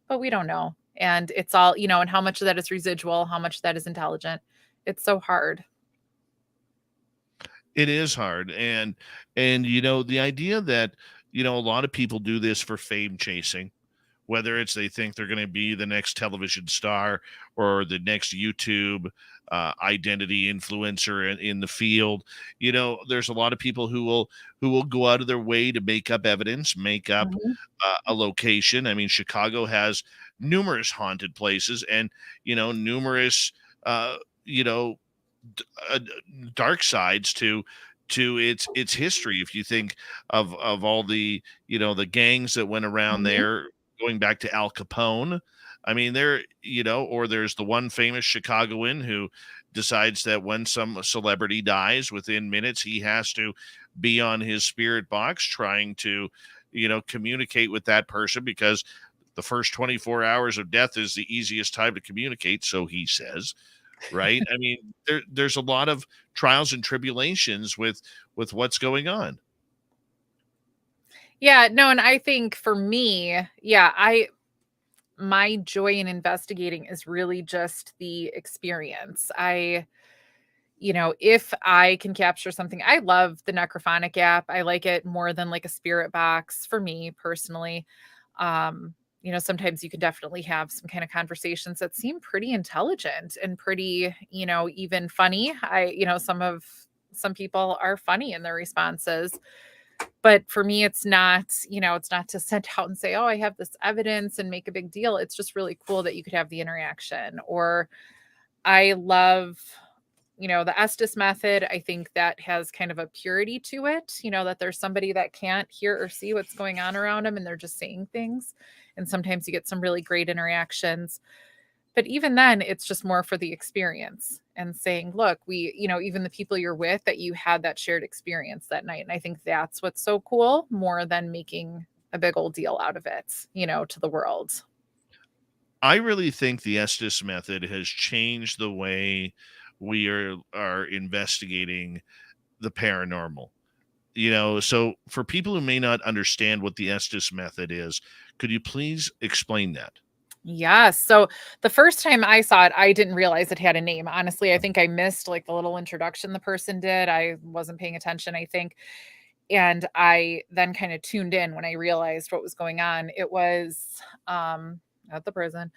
but we don't know. And it's all, and how much of that is residual, how much of that is intelligent. It's so hard. It is hard. And the idea that, a lot of people do this for fame chasing, whether it's they think they're going to be the next television star or the next YouTube identity influencer in the field. There's a lot of people who will go out of their way to make up evidence, make up a location. I mean, Chicago has numerous haunted places and, numerous, dark sides to its history. If you think of all the the gangs that went around there, going back to Al Capone, I mean, or there's the one famous Chicagoan who decides that when some celebrity dies, within minutes he has to be on his spirit box trying to communicate with that person because the first 24 hours of death is the easiest time to communicate, so he says. Right. I mean, there's a lot of trials and tribulations with what's going on. Yeah, no, and I think for me, my joy in investigating is really just the experience. If I can capture something, I love the Necrophonic app. I like it more than like a spirit box for me personally. Sometimes you can definitely have some kind of conversations that seem pretty intelligent and pretty, even funny. Some some people are funny in their responses. But for me, it's not, it's not to send out and say, oh, I have this evidence and make a big deal. It's just really cool that you could have the interaction. Or I love, the Estes method. I think that has kind of a purity to it, that there's somebody that can't hear or see what's going on around them and they're just saying things. And sometimes you get some really great interactions. But even then, it's just more for the experience and saying, look, even the people you're with, that you had that shared experience that night. And I think that's what's so cool, more than making a big old deal out of it, to the world. I really think the Estes method has changed the way we are investigating the paranormal. So for people who may not understand what the Estes method is, could you please explain that? Yes. So the first time I saw it, I didn't realize it had a name. Honestly, I think I missed like the little introduction the person did. I wasn't paying attention, I think. And I then kind of tuned in when I realized what was going on. It was at the prison,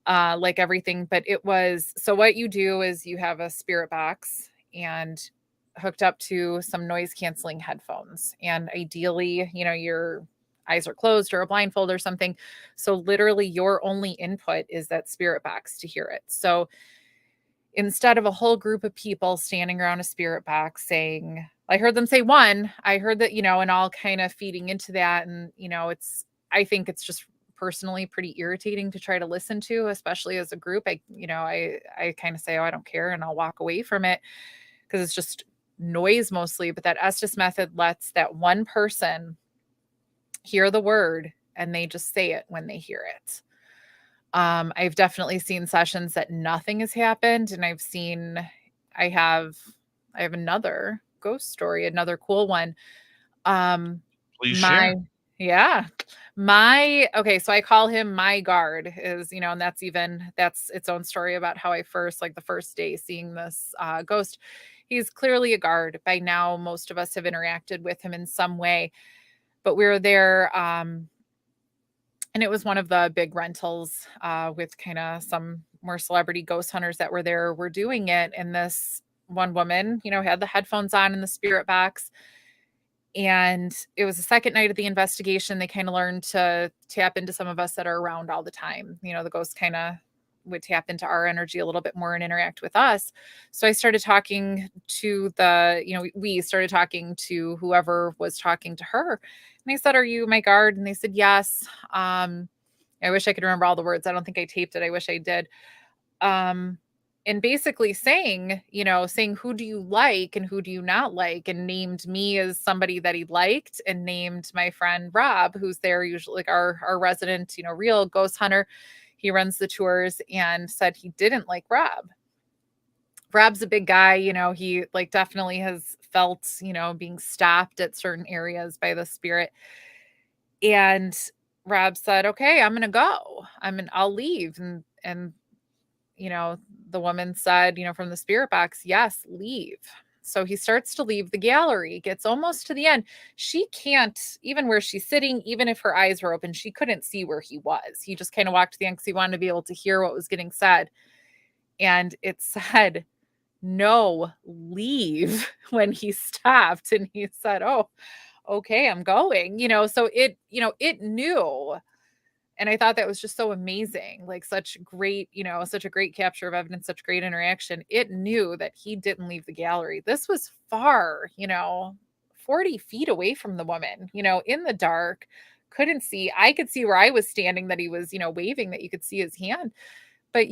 like everything, but it was, so what you do is you have a spirit box and hooked up to some noise canceling headphones. And ideally, your eyes are closed or a blindfold or something. So literally your only input is that spirit box to hear it. So instead of a whole group of people standing around a spirit box saying, I heard them say one, I heard that, and all kind of feeding into that. And, I think it's just personally pretty irritating to try to listen to, especially as a group. I kind of say, oh, I don't care. And I'll walk away from it because it's just noise mostly. But that Estes method lets that one person hear the word and they just say it when they hear it. I've definitely seen sessions that nothing has happened. And I have another ghost story, another cool one. Please share. Okay, so I call him my guard, is, and that's its own story about how I first, like the first day seeing this ghost. He's clearly a guard. By now, most of us have interacted with him in some way, but we were there, and it was one of the big rentals with kind of some more celebrity ghost hunters that were there, were doing it. And this one woman, had the headphones on in the spirit box. And it was the second night of the investigation. They kind of learned to tap into some of us that are around all the time. The ghosts kind of would tap into our energy a little bit more and interact with us. So I started talking to we started talking to whoever was talking to her. And I said, are you my guard? And they said, yes. I wish I could remember all the words. I don't think I taped it. I wish I did. And basically saying, who do you like and who do you not like, and named me as somebody that he liked, and named my friend Rob, who's there usually, like our resident, real ghost hunter. He runs the tours, and said he didn't like Rob. Rob's a big guy, he like definitely has felt, being stopped at certain areas by the spirit. And Rob said, okay, I'm going to go. I'll leave. And the woman said, from the spirit box, yes, leave. So he starts to leave the gallery, gets almost to the end. She can't, even where she's sitting, even if her eyes were open, she couldn't see where he was. He just kind of walked to the end because he wanted to be able to hear what was getting said. And it said, no, leave, when he stopped. And he said, oh, okay, I'm going, so it knew. And I thought that was just so amazing, like such a great capture of evidence, such great interaction. It knew that he didn't leave the gallery. This was far, 40 feet away from the woman, in the dark, couldn't see. I could see where I was standing that he was, waving, that you could see his hand, but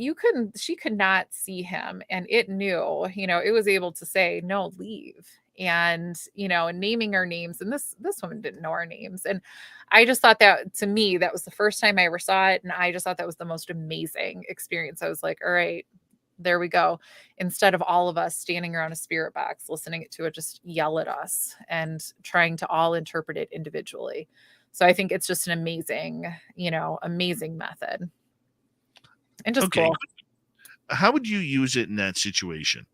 she could not see him. And it knew, it was able to say, no, leave. And, and naming our names. And this woman didn't know our names. And I just thought that, to me, that was the first time I ever saw it. And I just thought that was the most amazing experience. I was like, all right, there we go. Instead of all of us standing around a spirit box, listening to it just yell at us and trying to all interpret it individually. So I think it's just an amazing, amazing method. And just cool. How would you use it in that situation?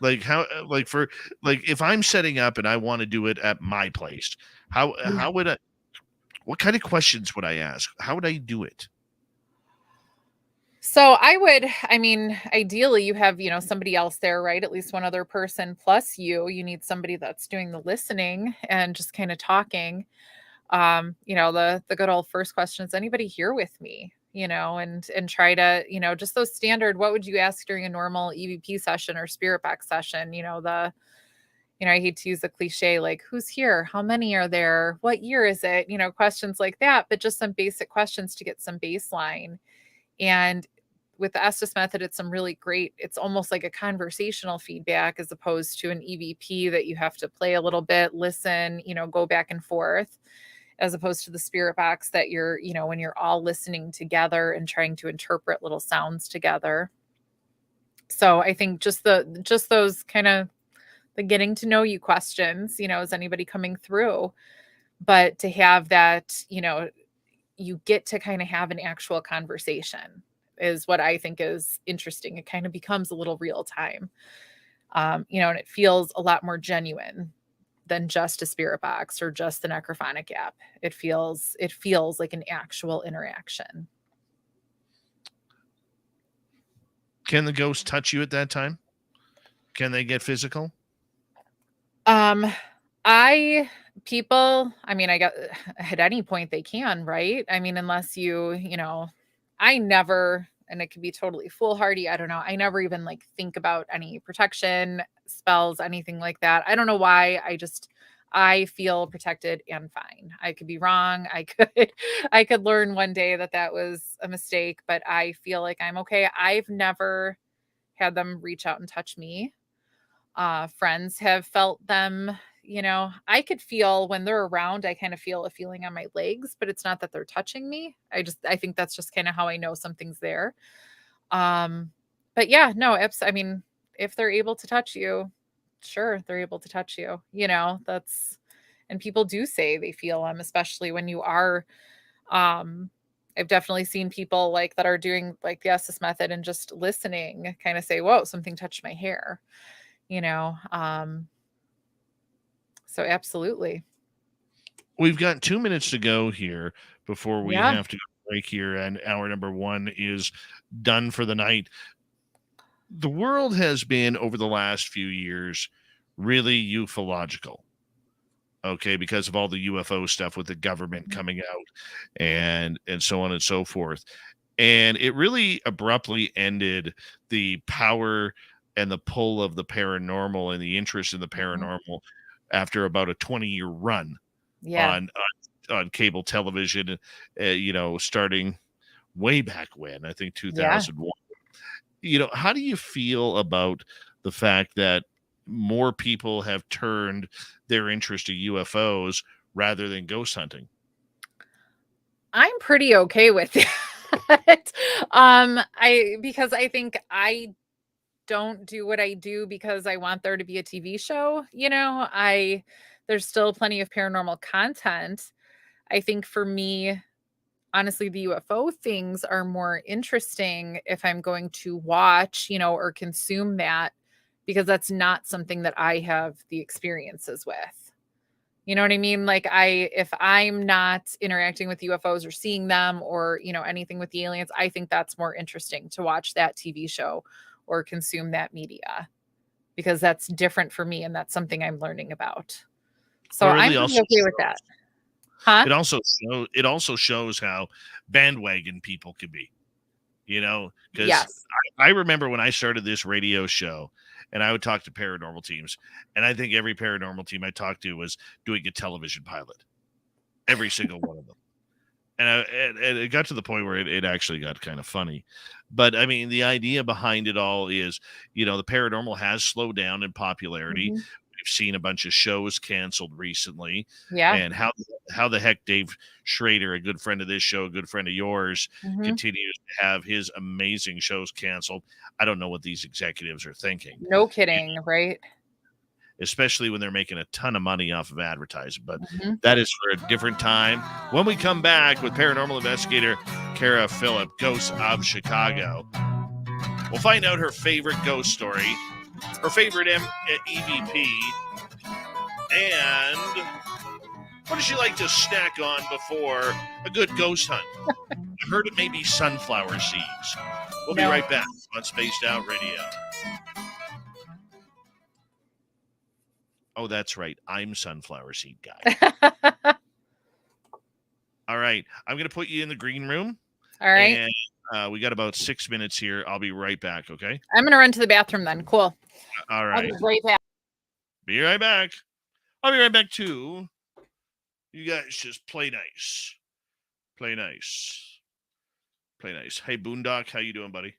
Like if I'm setting up and I want to do it at my place, how would I, what kind of questions would I ask? How would I do it? So I mean, ideally you have, somebody else there, right? At least one other person plus you. You need somebody that's doing the listening and just kind of talking. The good old first question is anybody here with me? And try to, just those standard, what would you ask during a normal EVP session or spirit box session? I hate to use the cliche like who's here? How many are there? What year is it? Questions like that, but just some basic questions to get some baseline. And with the Estes method, it's some really great, it's almost like a conversational feedback as opposed to an EVP that you have to play a little bit, listen, go back and forth, as opposed to the spirit box that you're, when you're all listening together and trying to interpret little sounds together. So I think just those kind of the getting to know you questions, is anybody coming through? But to have that, you get to kind of have an actual conversation is what I think is interesting. It kind of becomes a little real time, and it feels a lot more genuine than just a spirit box or just the necrophonic app. It feels like an actual interaction. Can the ghost touch you at that time? Can they get physical? I got at any point they can, right? I mean, unless I never, and it could be totally foolhardy. I don't know. I never even think about any protection spells, anything like that. I don't know why. I feel protected and fine. I could be wrong. I could learn one day that was a mistake, but I feel like I'm okay. I've never had them reach out and touch me. Friends have felt them, I could feel when they're around, I kind of feel a feeling on my legs, but it's not that they're touching me. I think that's just kind of how I know something's there. But yeah, no, if they're able to touch you, sure, they're able to touch you, and people do say they feel them, especially when you are, I've definitely seen people that are doing the Estes method and just listening kind of say, whoa, something touched my hair. So absolutely. We've got 2 minutes to go here before we Yeah. have to go break here, and hour number 1 is done for the night. The world has been, over the last few years, really ufological. Okay, because of all the UFO stuff with the government coming out and so on and so forth. And it really abruptly ended the power and the pull of the paranormal and the interest in the paranormal after about a 20-year run Yeah. on cable television, starting way back when, I think 2001. How do you feel about the fact that more people have turned their interest to UFOs rather than ghost hunting? I'm pretty okay with it. Because I think I don't do what I do because I want there to be a TV show, there's still plenty of paranormal content. I think for me, honestly, the UFO things are more interesting if I'm going to watch, or consume that, because that's not something that I have the experiences with. You know what I mean? If I'm not interacting with UFOs or seeing them or, anything with the aliens, I think that's more interesting to watch that TV show or consume that media, because that's different for me and that's something I'm learning about. So I'm pretty okay with that. Huh? It also shows how bandwagon people can be, because Yes. I remember when I started this radio show and I would talk to paranormal teams, and I think every paranormal team I talked to was doing a television pilot, every single one of them. And it got to the point where it actually got kind of funny. But I mean, the idea behind it all is, the paranormal has slowed down in popularity. Mhm. We've seen a bunch of shows canceled recently. Yeah. And how the heck Dave Schrader, a good friend of this show, a good friend of yours, Mhm. continues to have his amazing shows canceled. I don't know what these executives are thinking. No kidding, right? Especially when they're making a ton of money off of advertising. But Mhm. that is for a different time. When we come back with paranormal investigator Kara Phillip, Ghosts of Chicago, we'll find out her favorite ghost story, her favorite EVP, and what does she like to snack on before a good ghost hunt? I heard it may be sunflower seeds. We'll be right back on Spaced Out Radio. Oh, that's right. I'm Sunflower Seed Guy. All right. I'm going to put you in the green room. All right. And we got about 6 minutes here. I'll be right back, okay? I'm going to run to the bathroom then. Cool. All right. I'll be right back. Be right back. I'll be right back, too. You guys just play nice. Play nice. Play nice. Hey, Boondock, how you doing, buddy?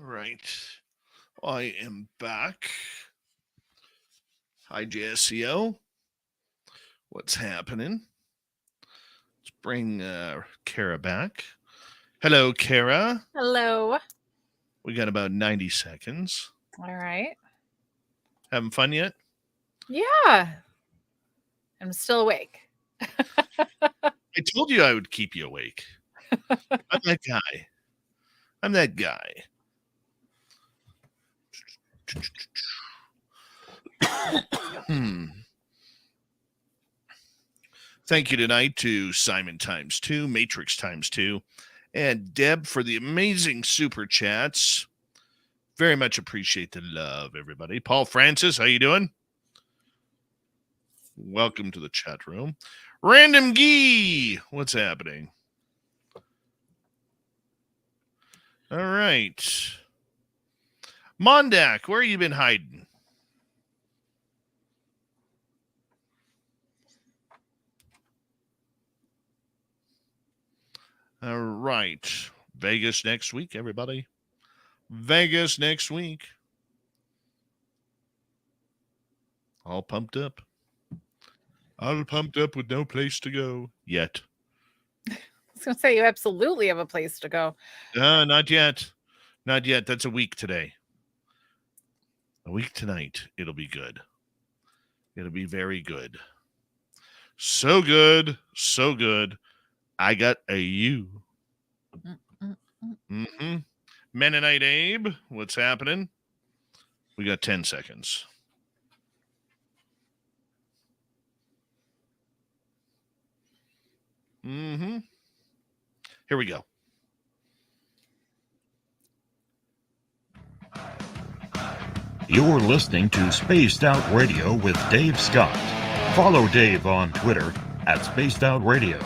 All right. I am back. Hi, JSCO. What's happening? Let's bring Kara back. Hello, Kara. Hello. We got about 90 seconds. All right. Having fun yet? Yeah. I'm still awake. I told you I would keep you awake. I'm that guy. I'm that guy. Thank you tonight to Simon times 2, Matrix times 2, and Deb for the amazing super chats. Very much appreciate the love, everybody. Paul Francis, how you doing? Welcome to the chat room. Random Gee, what's happening? All right. Mondak, where you been hiding? All right. Vegas next week, everybody. Vegas next week. All pumped up. All pumped up with no place to go yet. I was going to say, you absolutely have a place to go. Not yet. Not yet. That's a week today. A week tonight. It'll be good. It'll be very good. So good. So good. I got a U. Mm-hmm. Mennonite Abe, what's happening? We got 10 seconds. Mm-hmm. Here we go. You're listening to Spaced Out Radio with Dave Scott. Follow Dave on Twitter at Spaced Out Radio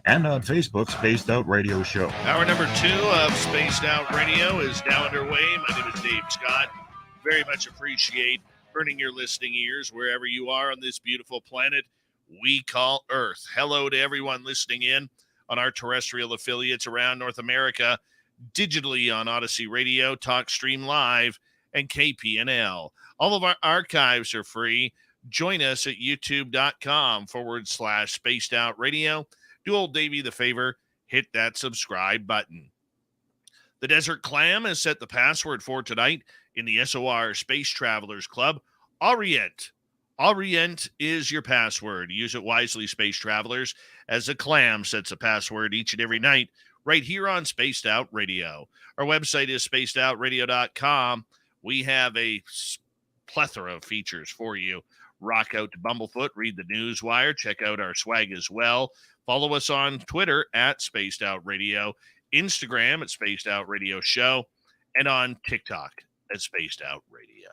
and on Facebook, Spaced Out Radio Show. Hour number 2 of Spaced Out Radio is now underway. My name is Dave Scott. Very much appreciate burning your listening ears wherever you are on this beautiful planet we call Earth. Hello to everyone listening in on our terrestrial affiliates around North America, digitally on Odyssey Radio, TalkStream Live, and KPNL. All of our archives are free. Join us at youtube.com/Spaced Out Radio. Do old Davey the favor, hit that subscribe button. The Desert Clam has set the password for tonight in the SOR Space Travelers Club. Orient. Orient is your password. Use it wisely, Space Travelers, as the Clam sets a password each and every night right here on Spaced Out Radio. Our website is spacedoutradio.com. We have a plethora of features for you. Rock out to Bumblefoot, read the Newswire, check out our swag as well. Follow us on Twitter at Spaced Out Radio, Instagram at Spaced Out Radio Show, and on TikTok at Spaced Out Radio.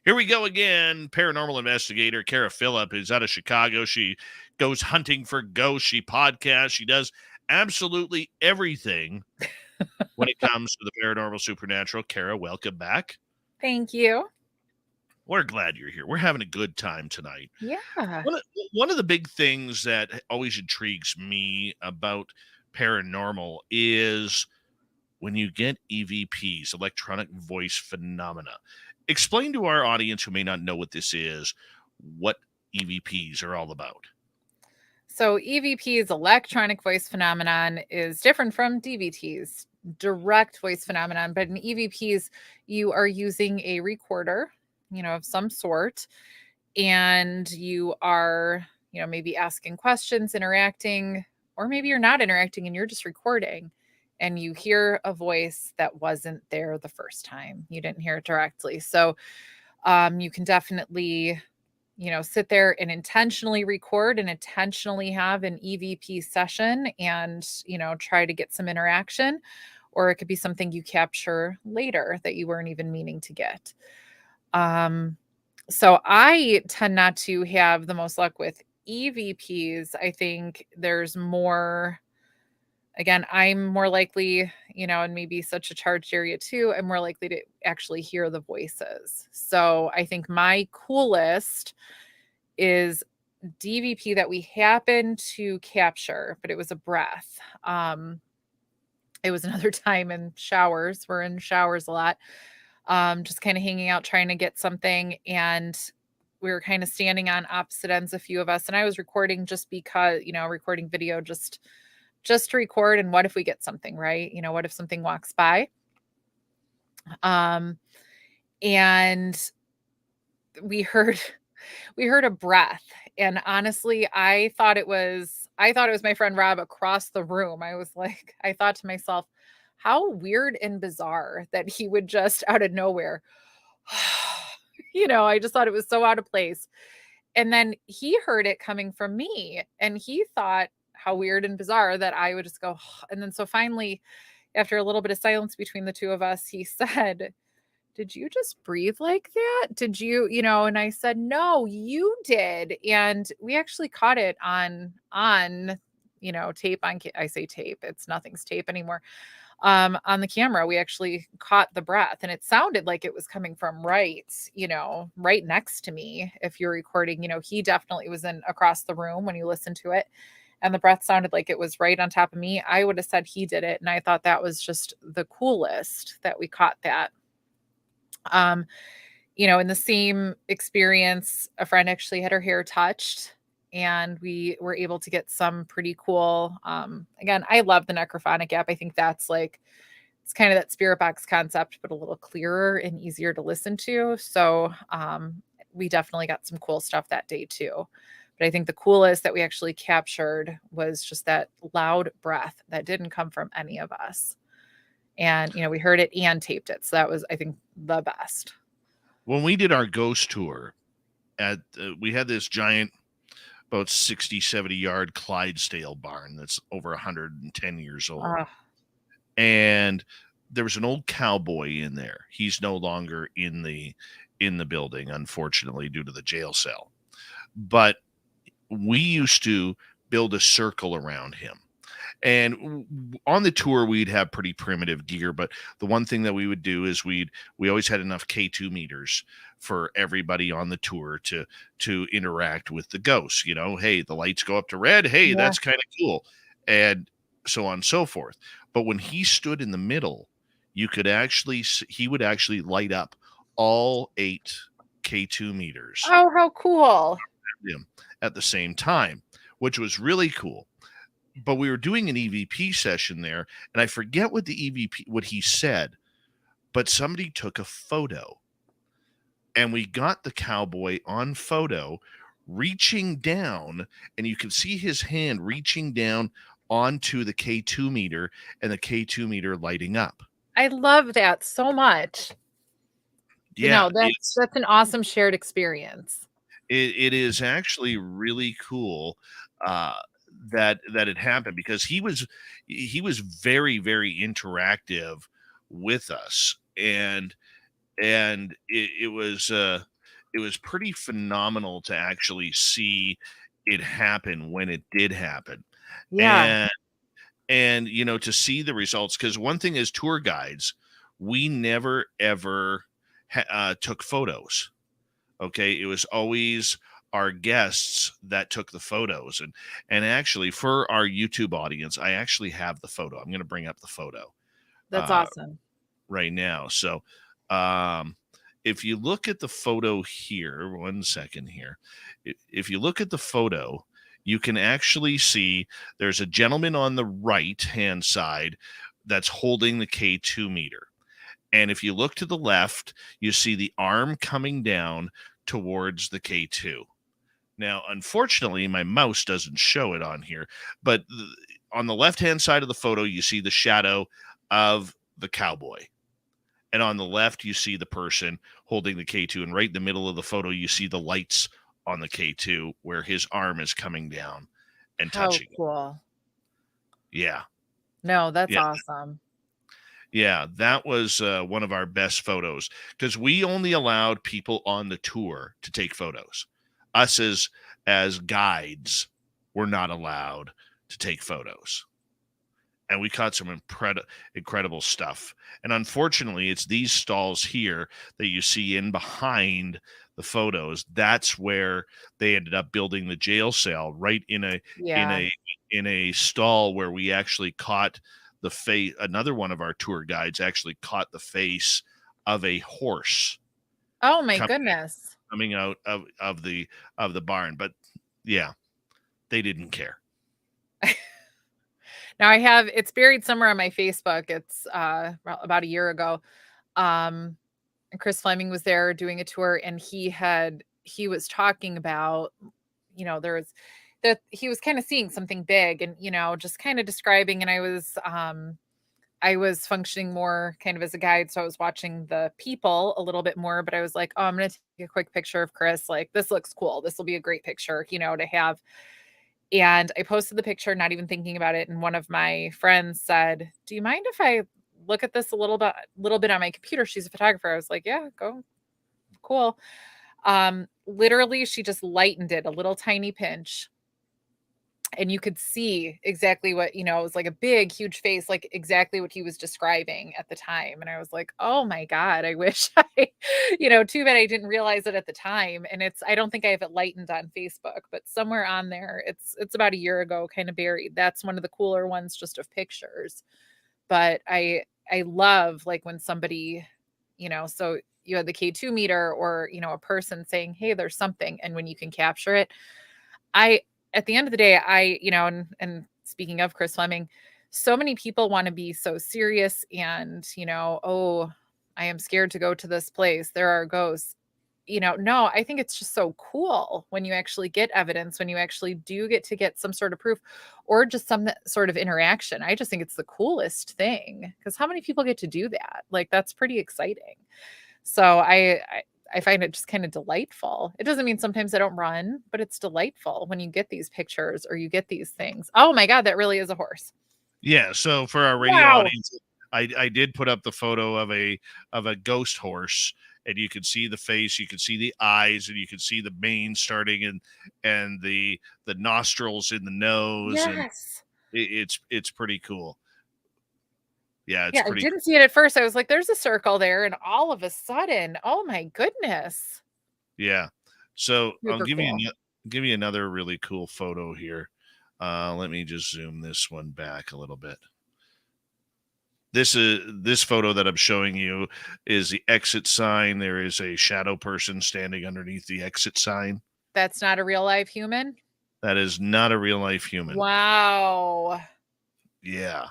Here we go again. Paranormal investigator Kara Phillip is out of Chicago. She goes hunting for ghosts. She podcasts. She does absolutely everything when it comes to the paranormal supernatural. Kara, welcome back. Thank you. We're glad you're here. We're having a good time tonight. Yeah. One of the big things that always intrigues me about paranormal is when you get EVPs, electronic voice phenomena. Explain to our audience who may not know what this is, what EVPs are all about. So EVPs, electronic voice phenomenon, is different from DVTs, direct voice phenomenon. But in EVPs, you are using a recorder, of some sort, and you are, maybe asking questions, interacting, or maybe you're not interacting and you're just recording and you hear a voice that wasn't there the first time. You didn't hear it directly. So you can definitely, sit there and intentionally record and intentionally have an EVP session and, try to get some interaction, or it could be something you capture later that you weren't even meaning to get. So I tend not to have the most luck with EVPs. I think there's more, again, I'm more likely, and maybe such a charged area too, I'm more likely to actually hear the voices. So I think my coolest is DVP that we happened to capture, but it was a breath. It was another time in showers. We're in showers a lot. Just kind of hanging out, trying to get something. And we were kind of standing on opposite ends, a few of us. And I was recording just because, recording video just to record. And what if we get something, right? What if something walks by? And we heard a breath. And honestly, I thought it was my friend Rob across the room. I thought to myself, how weird and bizarre that he would just out of nowhere, I just thought it was so out of place. And then he heard it coming from me and he thought how weird and bizarre that I would just go. And then so finally, after a little bit of silence between the two of us, he said, did you just breathe like that? Did you, and I said, no, you did. And we actually caught it on, tape I say tape, nothing's tape anymore. On the camera, we actually caught the breath and it sounded like it was coming from right next to me. If you're recording, he definitely was in across the room when you listen to it. And the breath sounded like it was right on top of me. I would have said he did it. And I thought that was just the coolest that we caught that. In the same experience, a friend actually had her hair touched and we were able to get some pretty cool, again, I love the necrophonic app. I think that's it's kind of that spirit box concept, but a little clearer and easier to listen to. So, we definitely got some cool stuff that day too. But I think the coolest that we actually captured was just that loud breath that didn't come from any of us. And, we heard it and taped it. So that was, I think, the best. When we did our ghost tour we had this giant, about 60, 70 yard Clydesdale barn that's over 110 years old. And there was an old cowboy in there. He's no longer in the building, unfortunately, due to the jail cell. But we used to build a circle around him. And on the tour, we'd have pretty primitive gear, but the one thing that we would do is we always had enough K2 meters for everybody on the tour to interact with the ghosts. Hey, the lights go up to red. Hey, that's kind of cool. And so on and so forth. But when he stood in the middle, he would actually light up all 8 K2 meters. Oh, how cool. At the same time, which was really cool. But we were doing an EVP session there, and I forget what he said, but somebody took a photo, and we got the cowboy on photo reaching down, and you can see his hand reaching down onto the K2 meter and the K2 meter lighting up. I love that so much. Yeah, that's an awesome shared experience. It is actually really cool that it happened, because he was very, very interactive with us, and it was pretty phenomenal to actually see it happen when it did happen. Yeah. And to see the results, because one thing as tour guides, we never ever took photos. Okay, it was always our guests that took the photos. And actually, for our YouTube audience, I actually have the photo. I'm going to bring up the photo. That's awesome. Right now. So if you look at the photo here, 1 second here. If you look at the photo, you can actually see there's a gentleman on the right-hand side that's holding the K2 meter. And if you look to the left, you see the arm coming down towards the K2. Now, unfortunately, my mouse doesn't show it on here, but on the left-hand side of the photo, you see the shadow of the cowboy. And on the left, you see the person holding the K2. And right in the middle of the photo, you see the lights on the K2 where his arm is coming down and touching. How cool. Yeah. No, that's awesome. Yeah, that was one of our best photos, because we only allowed people on the tour to take photos. Us as guides were not allowed to take photos. And we caught some incredible stuff. And unfortunately, it's these stalls here that you see in behind the photos. That's where they ended up building the jail cell, right in a stall where we actually caught the face. Another one of our tour guides actually caught the face of a horse. Oh my goodness. Coming out of the barn. But yeah, they didn't care. Now it's buried somewhere on my Facebook. It's about a year ago. And Chris Fleming was there doing a tour, and he was talking about, there was that he was kind of seeing something big and, just kind of describing. And I was functioning more kind of as a guide. So I was watching the people a little bit more, but I was like, oh, I'm going to take a quick picture of Chris. Like, this looks cool. This will be a great picture, to have. And I posted the picture, not even thinking about it. And one of my friends said, do you mind if I look at this a little bit on my computer? She's a photographer. I was like, yeah, go. Cool. Literally, she just lightened it a little tiny pinch. And you could see exactly what, it was like a big, huge face, like exactly what he was describing at the time. And I was like, oh my God, I wish too bad I didn't realize it at the time. And I don't think I have it lightened on Facebook, but somewhere on there, it's about a year ago, kind of buried. That's one of the cooler ones just of pictures. But I love like when somebody, so you had the K2 meter or, a person saying, hey, there's something. And when you can capture it, at the end of the day, and speaking of Chris Fleming, so many people want to be so serious and, oh, I am scared to go to this place. There are ghosts. No, I think it's just so cool when you actually get evidence, when you actually do get to get some sort of proof or just some sort of interaction. I just think it's the coolest thing because how many people get to do that? Like, that's pretty exciting. So I find it just kind of delightful. It doesn't mean sometimes I don't run, but it's delightful when you get these pictures or you get these things. Oh my God, that really is a horse. Yeah. So for our radio audience, I did put up the photo of a ghost horse, and you can see the face, you can see the eyes, and you can see the mane starting and the nostrils in the nose. Yes. And it's pretty cool. Yeah, I didn't see it at first. I was like, there's a circle there. And all of a sudden, oh my goodness. Yeah. So I'll Super cool. give you another really cool photo here. Let me just zoom this one back a little bit. This photo that I'm showing you is the exit sign. There is a shadow person standing underneath the exit sign. That's not a real life human? That is not a real life human. Wow. Yeah.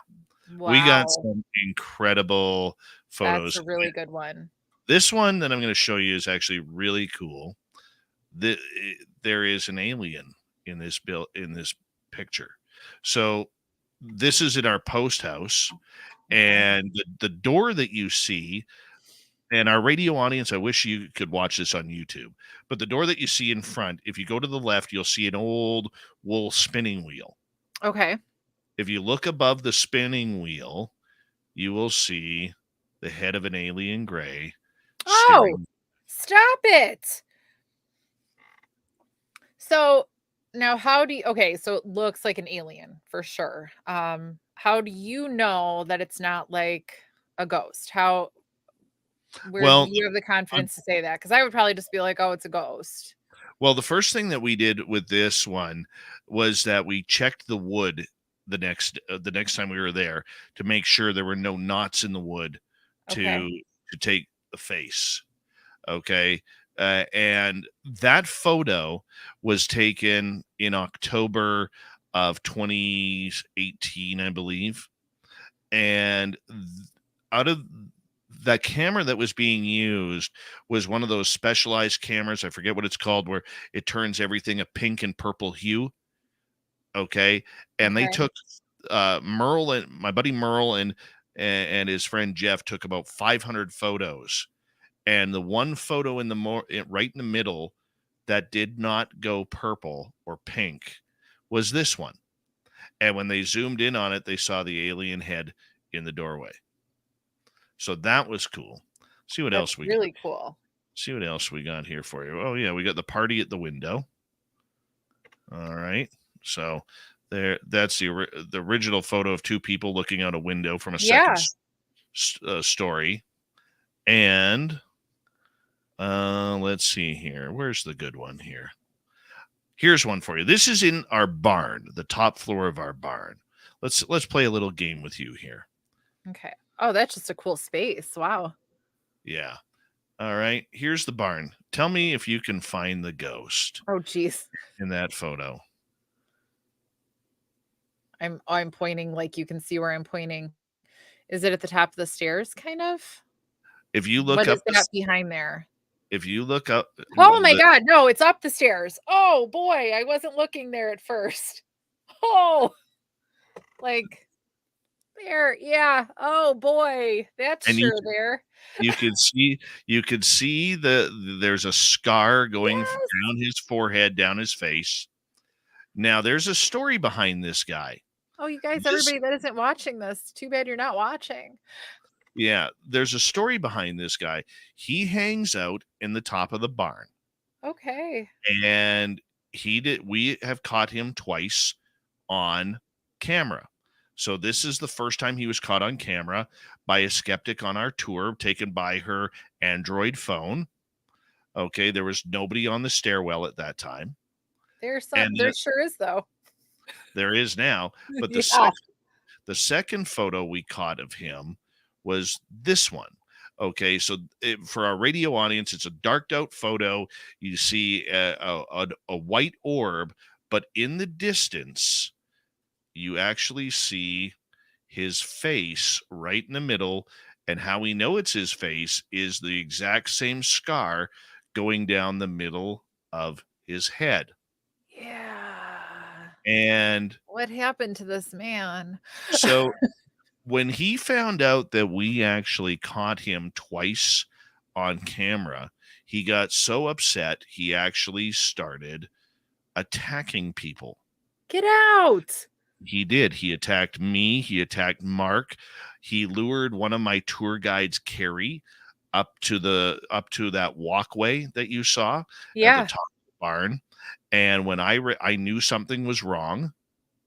Wow. We got some incredible photos. That's a really good one. This one that I'm going to show you is actually really cool. There is an alien in this picture. So this is in our post house, and the door that you see, and our radio audience, I wish you could watch this on YouTube, but the door that you see in front, if you go to the left, you'll see an old wool spinning wheel. Okay. If you look above the spinning wheel, you will see the head of an alien gray. Oh, stop it. So now okay, so it looks like an alien for sure. How do you know that it's not like a ghost? Where do you have the confidence to say that? Because I would probably just be like, oh, it's a ghost. Well, the first thing that we did with this one was that we checked the wood the next time we were there to make sure there were no knots in the wood to take the face. Okay. And that photo was taken in October of 2018, I believe. And out of that camera that was being used was one of those specialized cameras. I forget what it's called, where it turns everything a pink and purple hue. Okay. And they took Merle and my buddy Merle and his friend Jeff took about 500 photos. And the one photo in right in the middle that did not go purple or pink was this one. And when they zoomed in on it, they saw the alien head in the doorway. So that was cool. See what else we really cool. See what else we got here for you. Oh yeah, we got the party at the window. All right. So that's the original photo of two people looking out a window from a second story. And let's see here. Where's the good one here? Here's one for you. This is in our barn, the top floor of our barn. Let's play a little game with you here. Okay. Oh, that's just a cool space. Wow. Yeah. All right. Here's the barn. Tell me if you can find the ghost. Oh, geez. In that photo. I'm pointing, like you can see where I'm pointing. Is it at the top of the stairs, kind of? If you look what up, is that behind there? If you look up, Oh my God, no, it's up the stairs. Oh boy, I wasn't looking there at first. Oh, like there, yeah. Oh boy, that's and sure there. you could see there's a scar going Yes. down his forehead, down his face. Now there's a story behind this guy. Oh, you guys, This everybody that isn't watching this, too bad you're not watching. Yeah, there's a story behind this guy. He hangs out in the top of the barn, Okay. and we have caught him twice on camera. So this is the first time he was caught on camera by a skeptic on our tour, taken by her Android phone. Okay, there was nobody on the stairwell at that time. There's And there sure is though. there is now, but Yeah. the second photo we caught of him was this one. Okay, so for our radio audience, it's a darked out photo. You see a white orb, but in the distance, you actually see his face right in the middle. And how we know it's his face is the exact same scar going down the middle of his head. Yeah. And What happened to this man? so when he found out that we actually caught him twice on camera, he got so upset, he actually started attacking people. Get out. He did. He attacked me. He attacked Mark. He lured one of my tour guides, Carrie, up to that walkway that you saw at Yeah. the top of the barn. And when I knew something was wrong,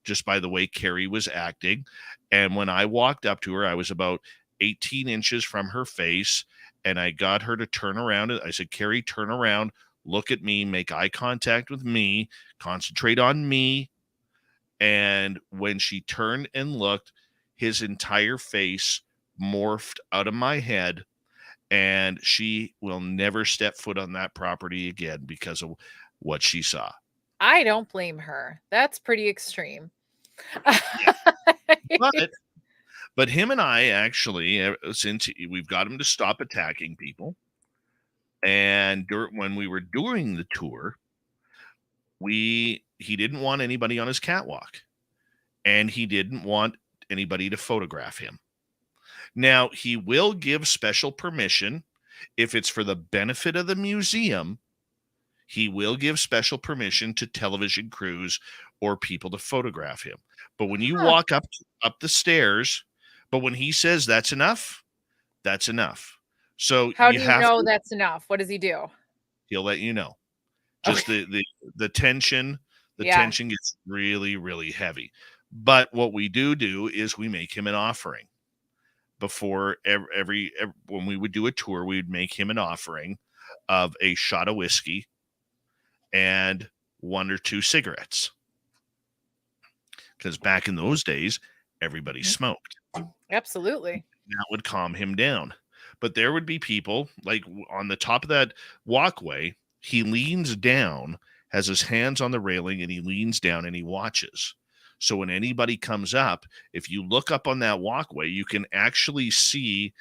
just by the way Carrie was acting. And when I walked up to her, I was about 18 inches from her face, and I got her to turn around. I said, Carrie, turn around, look at me, make eye contact with me, concentrate on me. And when she turned and looked, his entire face morphed out of my head, and she will never step foot on that property again because of what she saw. I don't blame her. That's pretty extreme. But him and I actually, since we've got him to stop attacking people, and when we were doing the tour, he didn't want anybody on his catwalk, and he didn't want anybody to photograph him. Now, he will give special permission if it's for the benefit of the museum. He will give special permission to television crews or people to photograph him. But when you walk up the stairs, but when he says that's enough, that's enough. So how do you know that's enough? What does he do? He'll let you know. Just the tension, tension gets really, really heavy. But what we do is we make him an offering. Before every when we would do a tour, we'd make him an offering of a shot of whiskey and 1 or 2 cigarettes. Because back in those days, everybody smoked. Absolutely. That would calm him down. But there would be people, like on the top of that walkway, he leans down, has his hands on the railing, and he leans down and he watches. So when anybody comes up, if you look up on that walkway, you can actually see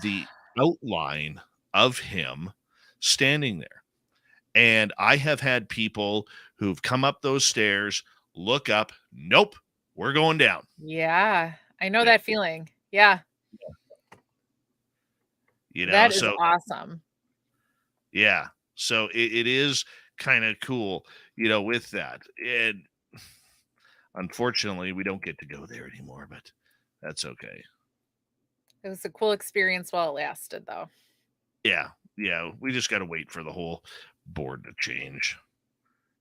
the outline of him standing there. And I have had people who've come up those stairs, look up, nope, we're going down. Yeah, I know that feeling. Yeah. You know, that is awesome. Yeah. So it is kind of cool, with that. And unfortunately, we don't get to go there anymore, but that's okay. It was a cool experience while it lasted, though. Yeah. Yeah. We just got to wait for the whole board to change.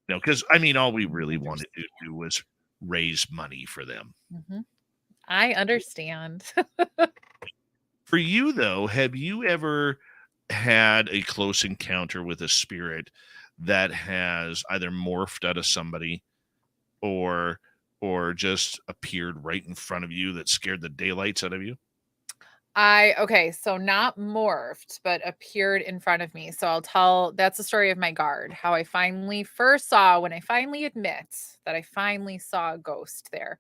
Because, I mean, all we really wanted to do was raise money for them. Mm-hmm. I understand. For you, though, have you ever had a close encounter with a spirit that has either morphed out of somebody or just appeared right in front of you that scared the daylights out of you? So not morphed, but appeared in front of me. So that's the story of my guard, how I finally first saw, when I finally admit that I finally saw a ghost there.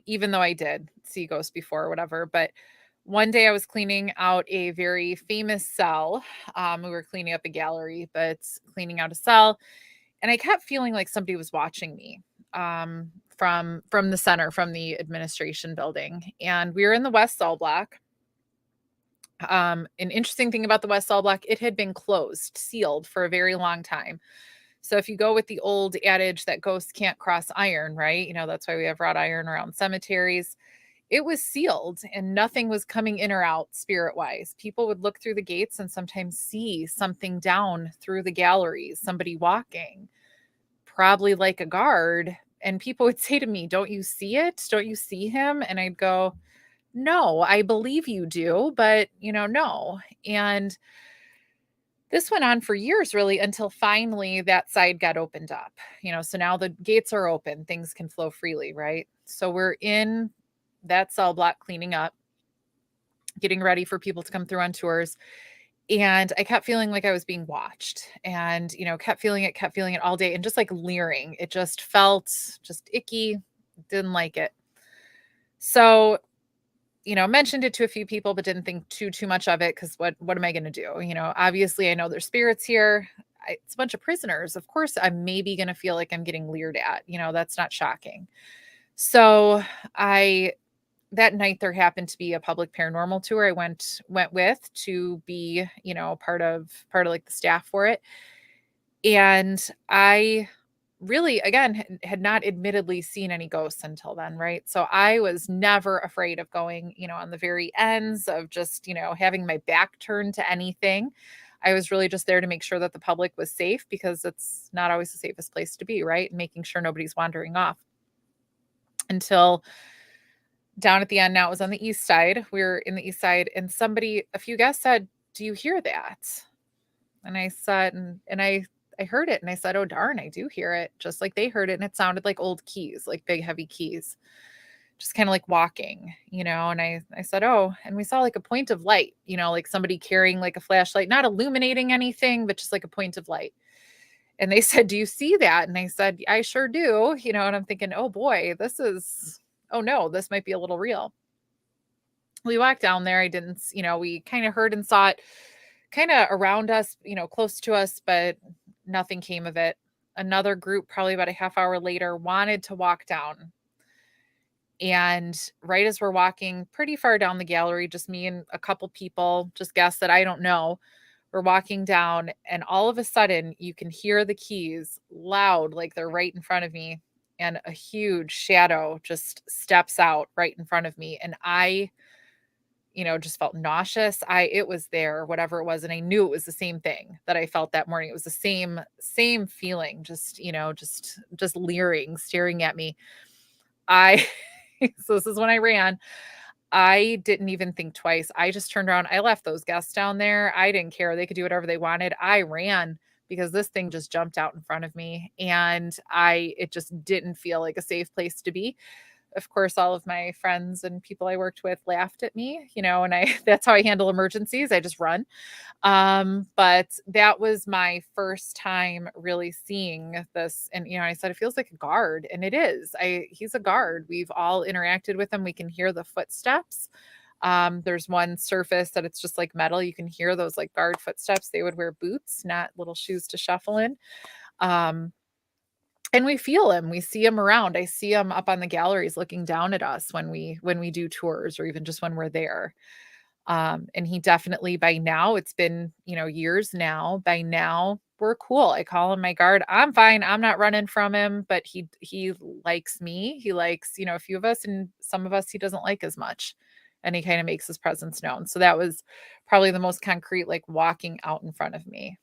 Even though I did see ghosts before or whatever, but one day I was cleaning out a very famous cell. We were cleaning up a gallery, but cleaning out a cell. And I kept feeling like somebody was watching me from the center, from the administration building. And we were in the West Cell block. An interesting thing about the West Cell block, it had been closed, sealed for a very long time. So if you go with the old adage that ghosts can't cross iron, right? That's why we have wrought iron around cemeteries. It was sealed and nothing was coming in or out spirit wise. People would look through the gates and sometimes see something down through the galleries, somebody walking, probably like a guard. And people would say to me, "Don't you see it? Don't you see him?" And I'd go, "No, I believe you do, but no." And this went on for years, really, until finally that side got opened up. So now the gates are open, things can flow freely, right? So we're in that cell block cleaning up, getting ready for people to come through on tours. And I kept feeling like I was being watched and, kept feeling it all day and just like leering. It just felt just icky, didn't like it. So, mentioned it to a few people, but didn't think too much of it because what am I going to do? Obviously I know there's spirits here. It's a bunch of prisoners. Of course, I'm maybe going to feel like I'm getting leered at. That's not shocking. So that night there happened to be a public paranormal tour I went with to be, part of like the staff for it. And I really, again, had not admittedly seen any ghosts until then, right? So I was never afraid of going, on the very ends of just, having my back turned to anything. I was really just there to make sure that the public was safe because it's not always the safest place to be, right? Making sure nobody's wandering off. Until down at the end, now it was on the east side. We were in the east side and a few guests said, "Do you hear that?" And I said, and I heard it and I said, "Oh, darn, I do hear it." Just like they heard it. And it sounded like old keys, like big, heavy keys, just kind of like walking, and I said, "Oh," and we saw like a point of light, like somebody carrying like a flashlight, not illuminating anything, but just like a point of light. And they said, "Do you see that?" And I said, "I sure do," and I'm thinking, oh boy, oh no, this might be a little real. We walked down there. I didn't, we kind of heard and saw it kind of around us, close to us, but nothing came of it. Another group, probably about a half hour later, wanted to walk down. And right as we're walking pretty far down the gallery, just me and a couple people, just guests that I don't know, we're walking down and all of a sudden you can hear the keys loud, like they're right in front of me. And a huge shadow just steps out right in front of me. And I, just felt nauseous. It was there, whatever it was. And I knew it was the same thing that I felt that morning. It was the same feeling, just, just leering, staring at me. So this is when I ran. I didn't even think twice. I just turned around. I left those guests down there. I didn't care. They could do whatever they wanted. I ran because this thing just jumped out in front of me and it just didn't feel like a safe place to be. Of course, all of my friends and people I worked with laughed at me, and that's how I handle emergencies. I just run. But that was my first time really seeing this. And, I said, it feels like a guard, and it is. He's a guard. We've all interacted with him. We can hear the footsteps. There's one surface that it's just like metal. You can hear those like guard footsteps. They would wear boots, not little shoes to shuffle in. And we feel him. We see him around. I see him up on the galleries looking down at us when we do tours or even just when we're there. And he definitely, by now, it's been, years now. By now, we're cool. I call him my guard. I'm fine. I'm not running from him, but he likes me. He likes, a few of us, and some of us he doesn't like as much. And he kind of makes his presence known. So that was probably the most concrete, like walking out in front of me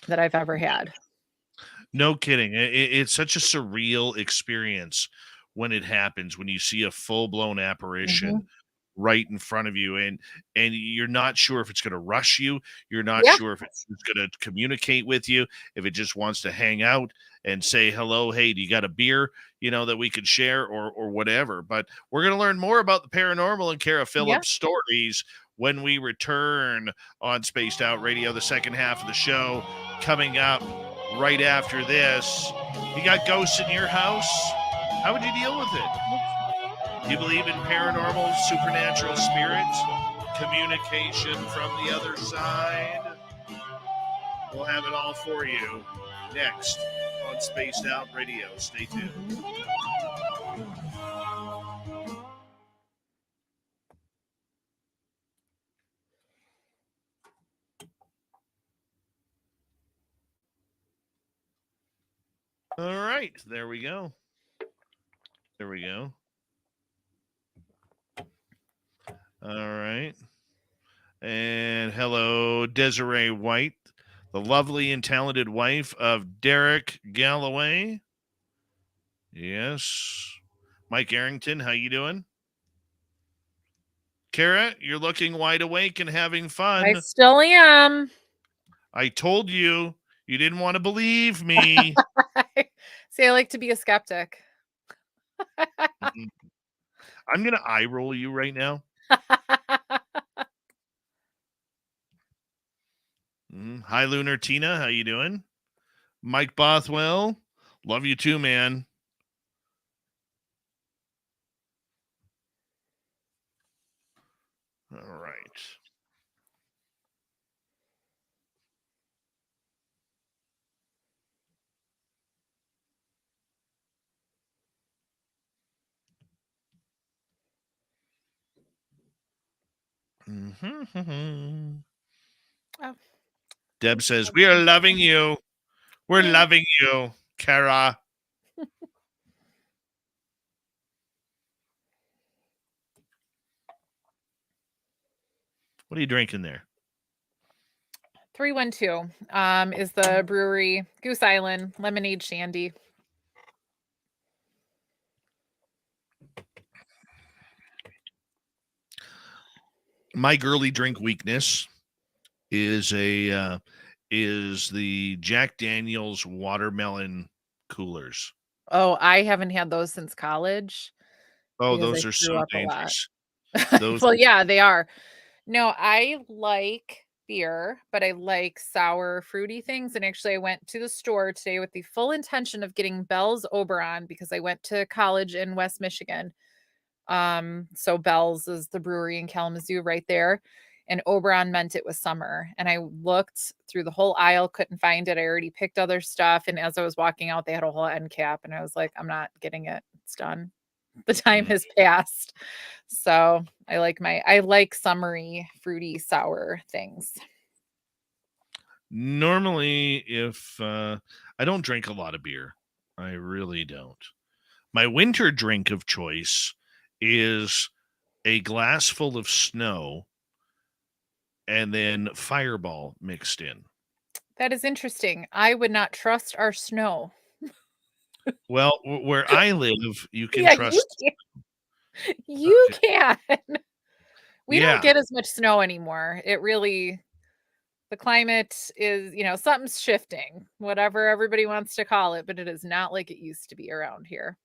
that I've ever had. No kidding. It's such a surreal experience when it happens, when you see a full-blown apparition right in front of you, and you're not sure if it's going to rush you. You're not sure if it's going to communicate with you, if it just wants to hang out and say hello. Hey, do you got a beer, that we could share or whatever? But we're going to learn more about the paranormal and Kara Phillips stories when we return on Spaced Out Radio, the second half of the show coming up right after this. You got ghosts in your house? How would you deal with it? Do you believe in paranormal, supernatural spirits, communication from the other side? We'll have it all for you next on Spaced Out Radio. Stay tuned. All right, there we go. There we go. All right. And hello, Desiree White, the lovely and talented wife of Derek Galloway. Yes. Mike Arrington, how you doing? Kara, you're looking wide awake and having fun. I still am. I told you, you didn't want to believe me. See, I like to be a skeptic. I'm going to eye roll you right now. Hi, Lunar Tina. How you doing? Mike Bothwell. Love you too, man. All right. Oh. Deb says, we are loving you. We're loving you, Kara. What are you drinking there? 312 is the brewery. Goose Island lemonade shandy. My girly drink weakness is the Jack Daniel's watermelon coolers. Oh, I haven't had those since college. Oh, because those I are threw so up a lot. dangerous. Those Well, yeah, they are. No, I like beer, but I like sour, fruity things. And actually, I went to the store today with the full intention of getting Bell's Oberon because I went to college in West Michigan. So Bell's is the brewery in Kalamazoo right there. And Oberon meant it was summer. And I looked through the whole aisle, couldn't find it. I already picked other stuff. And as I was walking out, they had a whole end cap. And I was like, I'm not getting it. It's done. The time has passed. So I like summery, fruity, sour things. normally, if I don't drink a lot of beer, I really don't. My winter drink of choice is a glass full of snow and then Fireball mixed in. That is interesting. I would not trust our snow. Well, where I live, you can Yeah, trust. you can. We Yeah. don't get as much snow anymore. The climate is, something's shifting, whatever everybody wants to call it, but it is not like it used to be around here.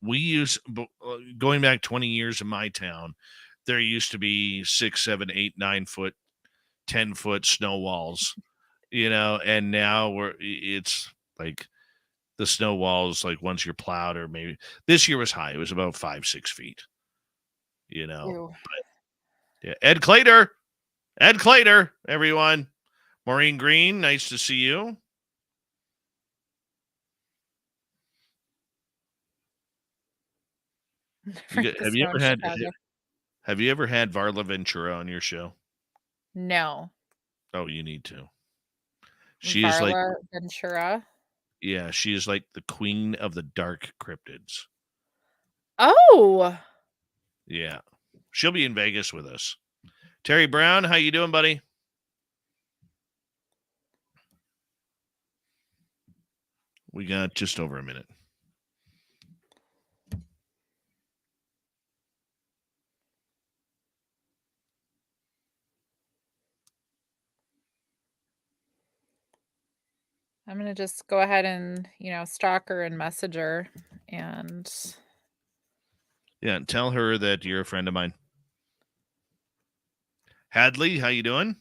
Going back 20 years in my town, there used to be 6, 7, 8, 9 foot, 10-foot snow walls, and now it's like the snow walls, like once you're plowed, or maybe this year was high. It was about 5, 6 feet, Ew. But, yeah. Ed Clater, everyone. Maureen Green, nice to see you. Have you ever had Varla Ventura on your show? No. Oh, you need to. She is like Varla Ventura. Yeah, she is like the queen of the dark cryptids. Oh. Yeah. She'll be in Vegas with us. Terry Brown, how you doing, buddy? We got just over a minute. I'm going to just go ahead and, stalk her and message her and. Yeah, tell her that you're a friend of mine. Hadley, how you doing?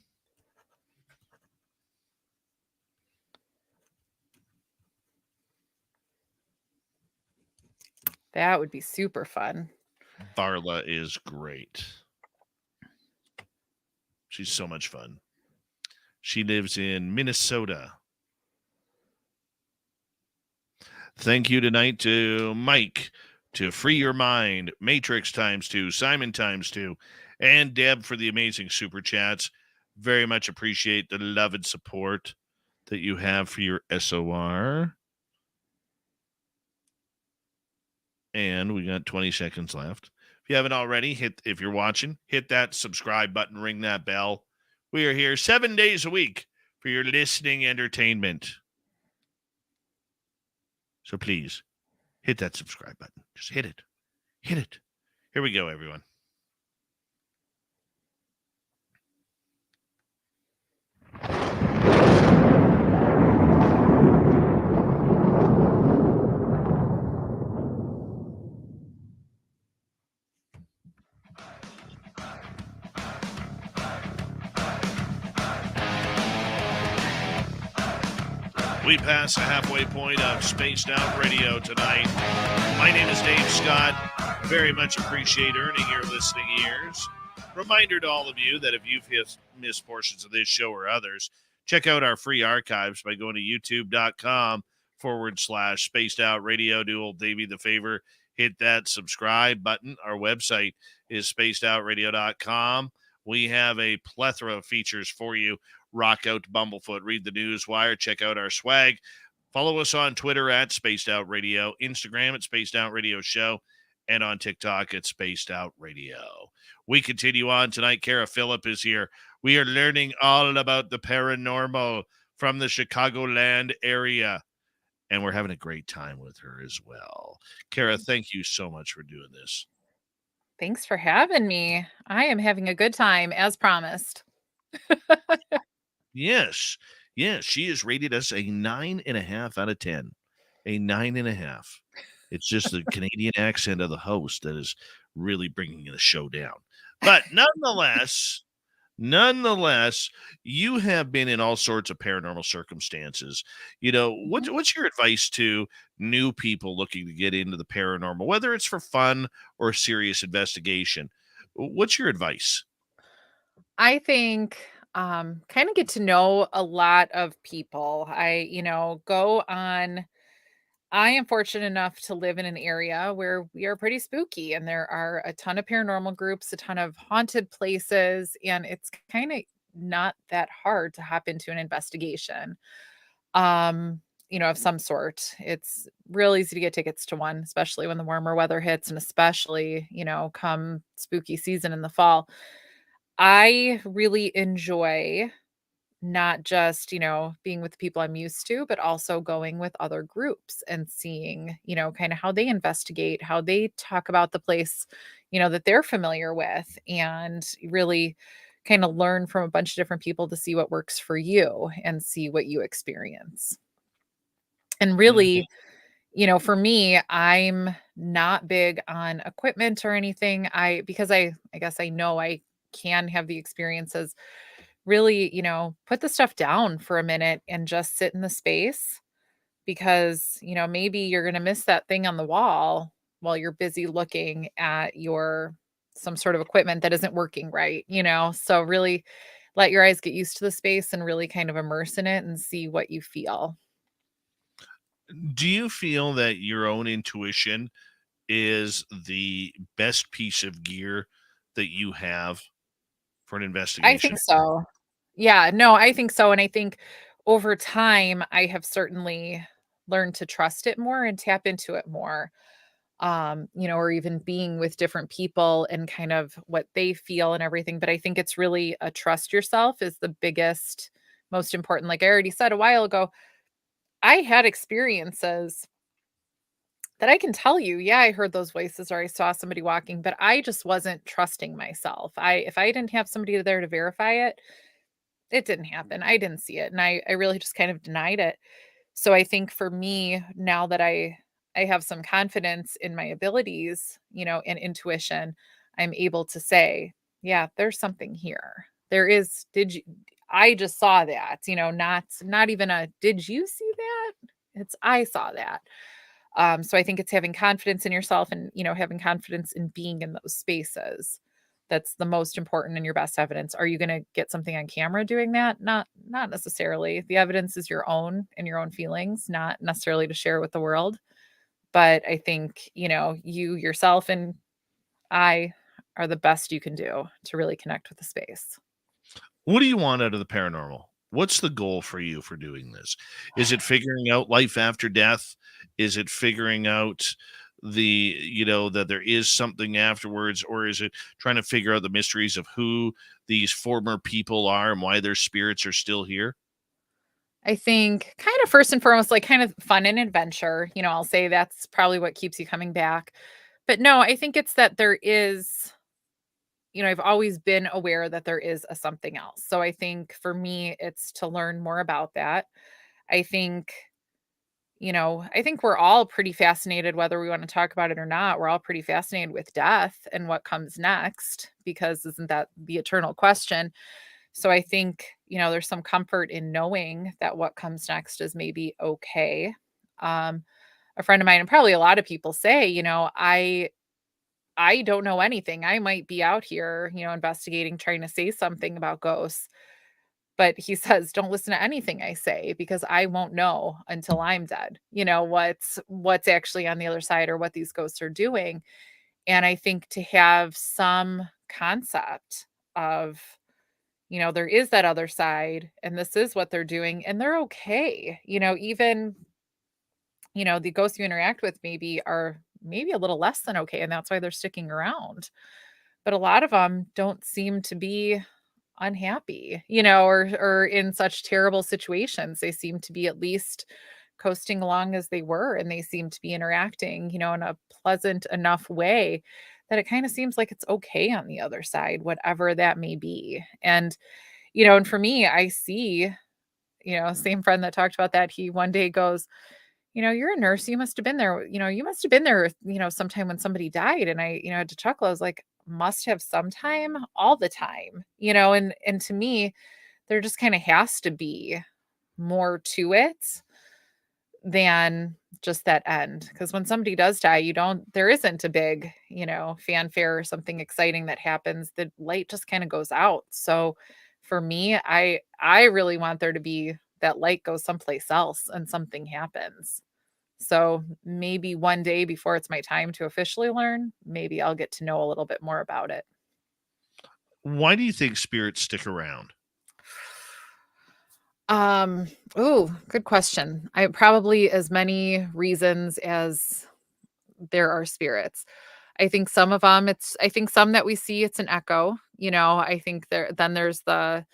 That would be super fun. Varla is great. She's so much fun. She lives in Minnesota. Thank you tonight to Mike, to Free Your Mind, Matrix ×2, Simon ×2, and Deb for the amazing super chats. Very much appreciate the love and support that you have for your SOR. And we got 20 seconds left. If you haven't already, if you're watching, hit that subscribe button, ring that bell. We are here 7 days a week for your listening entertainment. So please, hit that subscribe button. Just hit it. Hit it. Here we go, everyone. We pass the halfway point of Spaced Out Radio tonight. My name is Dave Scott. Very much appreciate earning your listening ears. Reminder to all of you that if you've missed portions of this show or others, check out our free archives by going to youtube.com/Spaced Out Radio. Do old Davey the favor, hit that subscribe button. Our website is spacedoutradio.com. We have a plethora of features for you. Rock out to Bumblefoot, read the news wire, check out our swag. Follow us on Twitter at Spaced Out Radio, Instagram at Spaced Out Radio Show, and on TikTok at Spaced Out Radio. We continue on tonight. Kara Phillip is here. We are learning all about the paranormal from the Chicagoland area, and we're having a great time with her as well. Kara, thank you so much for doing this. Thanks for having me. I am having a good time, as promised. Yes. Yes. She has rated us a 9.5 out of 10. A 9.5. It's just the Canadian accent of the host that is really bringing the show down. But nonetheless, you have been in all sorts of paranormal circumstances. You know, what's your advice to new people looking to get into the paranormal, whether it's for fun or serious investigation? What's your advice? I think kind of get to know a lot of people. I am fortunate enough to live in an area where we are pretty spooky, and there are a ton of paranormal groups, a ton of haunted places, and it's kind of not that hard to hop into an investigation. Of some sort. It's real easy to get tickets to one, especially when the warmer weather hits, and especially, come spooky season in the fall. I really enjoy not just, being with the people I'm used to, but also going with other groups and seeing, kind of how they investigate, how they talk about the place, that they're familiar with, and really kind of learn from a bunch of different people to see what works for you and see what you experience. And really, for me, I'm not big on equipment or anything. Because I guess I know I can have the experiences. Really, put the stuff down for a minute and just sit in the space, because, maybe you're going to miss that thing on the wall while you're busy looking at some sort of equipment that isn't working right, So really let your eyes get used to the space and really kind of immerse in it and see what you feel. Do you feel that your own intuition is the best piece of gear that you have for an investigation? I think so. Yeah, no, I think so. And I think over time, I have certainly learned to trust it more and tap into it more. Or even being with different people and kind of what they feel and everything. But I think it's really a trust yourself is the biggest, most important. Like I already said a while ago, I had experiences that I can tell you, yeah, I heard those voices or I saw somebody walking, but I just wasn't trusting myself. If I didn't have somebody there to verify it, it didn't happen. I didn't see it. And I really just kind of denied it. So I think for me, now that I have some confidence in my abilities, and intuition, I'm able to say, yeah, there's something here. There is, I just saw that, not even did you see that? It's, I saw that. So I think it's having confidence in yourself and, having confidence in being in those spaces. That's the most important and your best evidence. Are you going to get something on camera doing that? Not necessarily. The evidence is your own and your own feelings, not necessarily to share with the world. But I think, you yourself and I are the best you can do to really connect with the space. What do you want out of the paranormal? What's the goal for you for doing this? Is it figuring out life after death? Is it figuring out that there is something afterwards? Or is it trying to figure out the mysteries of who these former people are and why their spirits are still here? I think kind of first and foremost, like kind of fun and adventure. I'll say that's probably what keeps you coming back. But no, I think it's that there is, I've always been aware that there is a something else. So I think for me, it's to learn more about that. I think, I think we're all pretty fascinated, whether we want to talk about it or not. We're all pretty fascinated with death and what comes next, because isn't that the eternal question? So I think, there's some comfort in knowing that what comes next is maybe okay. Um, a friend of mine, and probably a lot of people say, I don't know anything. I might be out here, investigating, trying to say something about ghosts. But he says, don't listen to anything I say because I won't know until I'm dead, what's actually on the other side or what these ghosts are doing. And I think to have some concept of, there is that other side and this is what they're doing and they're okay. Even, the ghosts you interact with maybe are maybe a little less than okay. And that's why they're sticking around. But a lot of them don't seem to be unhappy, or in such terrible situations. They seem to be at least coasting along as they were, and they seem to be interacting, in a pleasant enough way that it kind of seems like it's okay on the other side, whatever that may be. And for me, I see, same friend that talked about that, he one day goes, you're a nurse. You must have been there. You must have been there, sometime when somebody died. And I, had to chuckle. I was like, must have sometime, all the time, and to me, there just kind of has to be more to it than just that end. Because when somebody does die, there isn't a big, fanfare or something exciting that happens. The light just kind of goes out. So for me, I really want there to be that light goes someplace else and something happens. So maybe one day before it's my time to officially learn, maybe I'll get to know a little bit more about it. Why do you think spirits stick around? Oh, good question. I probably as many reasons as there are spirits. I think some of them I think some that we see it's an echo, I think there's the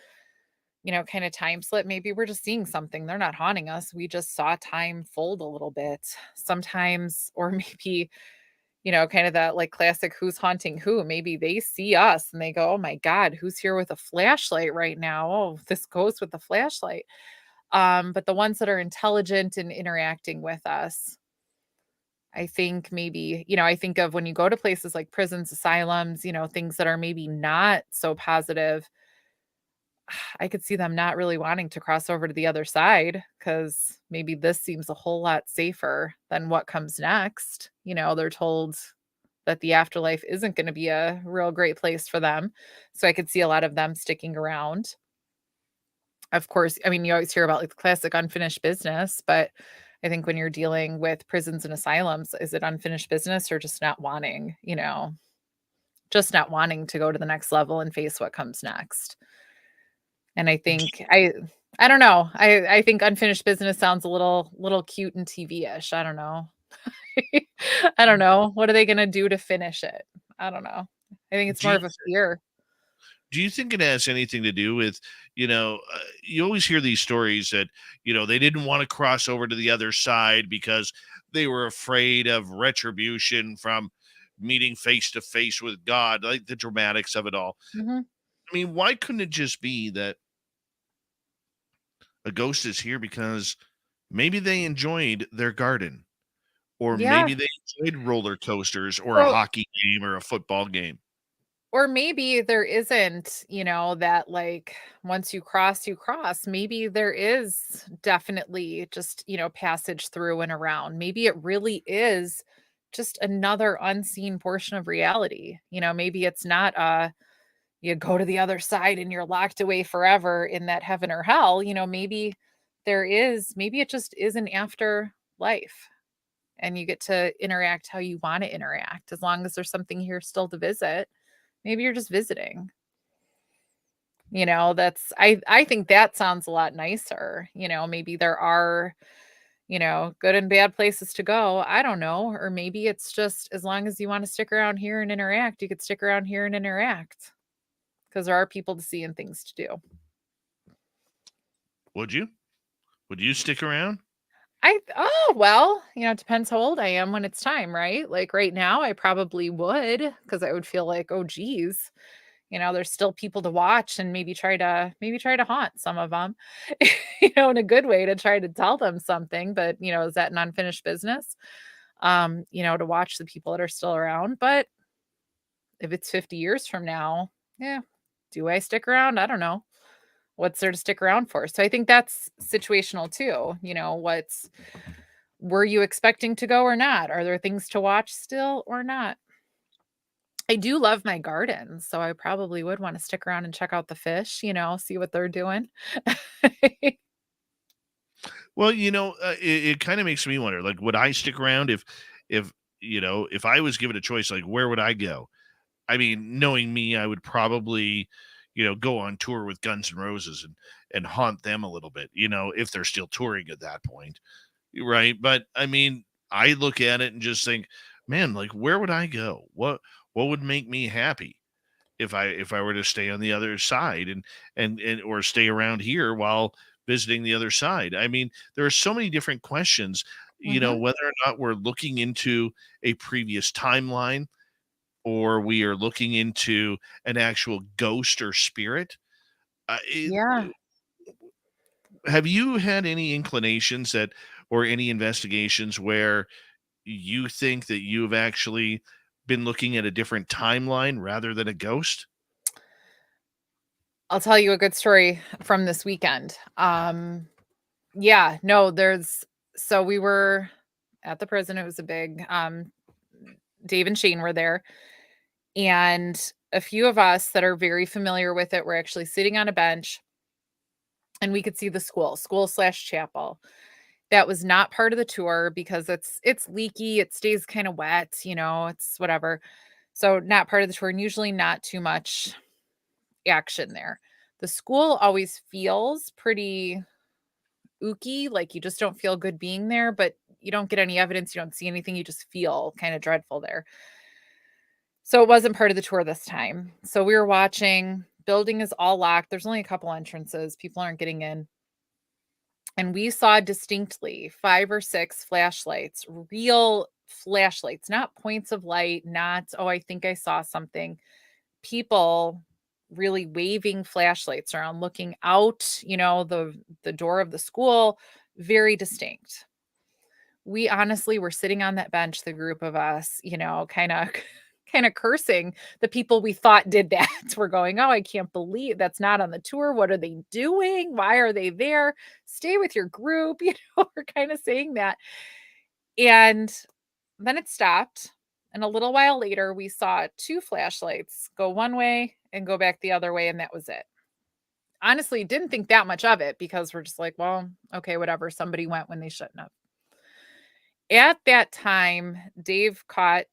kind of time slip. Maybe we're just seeing something. They're not haunting us. We just saw time fold a little bit sometimes, or maybe, kind of that like classic who's haunting who. Maybe they see us and they go, oh my God, who's here with a flashlight right now? Oh, this ghost with the flashlight. But the ones that are intelligent and interacting with us, I think maybe, I think of when you go to places like prisons, asylums, things that are maybe not so positive. I could see them not really wanting to cross over to the other side because maybe this seems a whole lot safer than what comes next. They're told that the afterlife isn't going to be a real great place for them. So I could see a lot of them sticking around. Of course, I mean, you always hear about like the classic unfinished business, but I think when you're dealing with prisons and asylums, is it unfinished business or just not wanting, just not wanting to go to the next level and face what comes next? And I think I don't know. I think unfinished business sounds a little cute and TV-ish. I don't know. I don't know. What are they gonna do to finish it? I don't know. I think it's Do more you, of a fear. do you think it has anything to do with, you always hear these stories that, they didn't want to cross over to the other side because they were afraid of retribution from meeting face to face with God, like the dramatics of it all. Mhm. I mean, why couldn't it just be that a ghost is here because maybe they enjoyed their garden, or Yeah. maybe they enjoyed roller coasters or a So hockey game or a football game? Or maybe there isn't, that like once you cross, you cross. Maybe there is definitely just, passage through and around. Maybe it really is just another unseen portion of reality. Maybe it's not you go to the other side and you're locked away forever in that heaven or hell. Maybe it just is an afterlife and you get to interact how you want to interact as long as there's something here still to visit. Maybe you're just visiting. I think that sounds a lot nicer. Maybe there are, good and bad places to go. I don't know. Or maybe it's just as long as you want to stick around here and interact, you could stick around here and interact. Because there are people to see and things to do. Would you? Would you stick around? Well, it depends how old I am when it's time, right? Like right now, I probably would because I would feel like, oh, geez, there's still people to watch and maybe try to haunt some of them, in a good way to try to tell them something. But, is that an unfinished business? To watch the people that are still around. But if it's 50 years from now, yeah, do I stick around? I don't know. What's there to stick around for? So I think that's situational too. Were you expecting to go or not? Are there things to watch still or not? I do love my gardens, so I probably would want to stick around and check out the fish, see what they're doing. Well, it kind of makes me wonder, like, would I stick around if I was given a choice, like, where would I go? I mean, knowing me, I would probably, go on tour with Guns N' Roses and haunt them a little bit, if they're still touring at that point. Right. But I mean, I look at it and just think, man, like, where would I go? What would make me happy if I were to stay on the other side and or stay around here while visiting the other side? I mean, there are so many different questions, Mhm. whether or not we're looking into a previous timeline or we are looking into an actual ghost or spirit. Yeah. Have you had any inclinations that or any investigations where you think that you've actually been looking at a different timeline rather than a ghost? I'll tell you a good story from this weekend. Yeah, no, so we were at the prison. It was a big, Dave and Shane were there. And a few of us that are very familiar with it were actually sitting on a bench and we could see the school/chapel. That was not part of the tour because it's leaky, it stays kind of wet, it's whatever. So not part of the tour and usually not too much action there. The school always feels pretty ooky, like you just don't feel good being there, but you don't get any evidence, you don't see anything, you just feel kind of dreadful there. So it wasn't part of the tour this time. So we were watching, building is all locked. There's only a couple entrances, people aren't getting in. And we saw distinctly 5 or 6 flashlights, real flashlights, not points of light, not, oh, I think I saw something. People really waving flashlights around, looking out, the door of the school, very distinct. We honestly were sitting on that bench, the group of us, kind of cursing the people we thought did that. We're going, "Oh, I can't believe that's not on the tour. What are they doing? Why are they there? Stay with your group." We're kind of saying that. And then it stopped. And a little while later, we saw 2 flashlights go one way and go back the other way, and that was it. Honestly, didn't think that much of it because we're just like, well, okay, whatever. Somebody went when they shouldn't have. At that time, Dave caught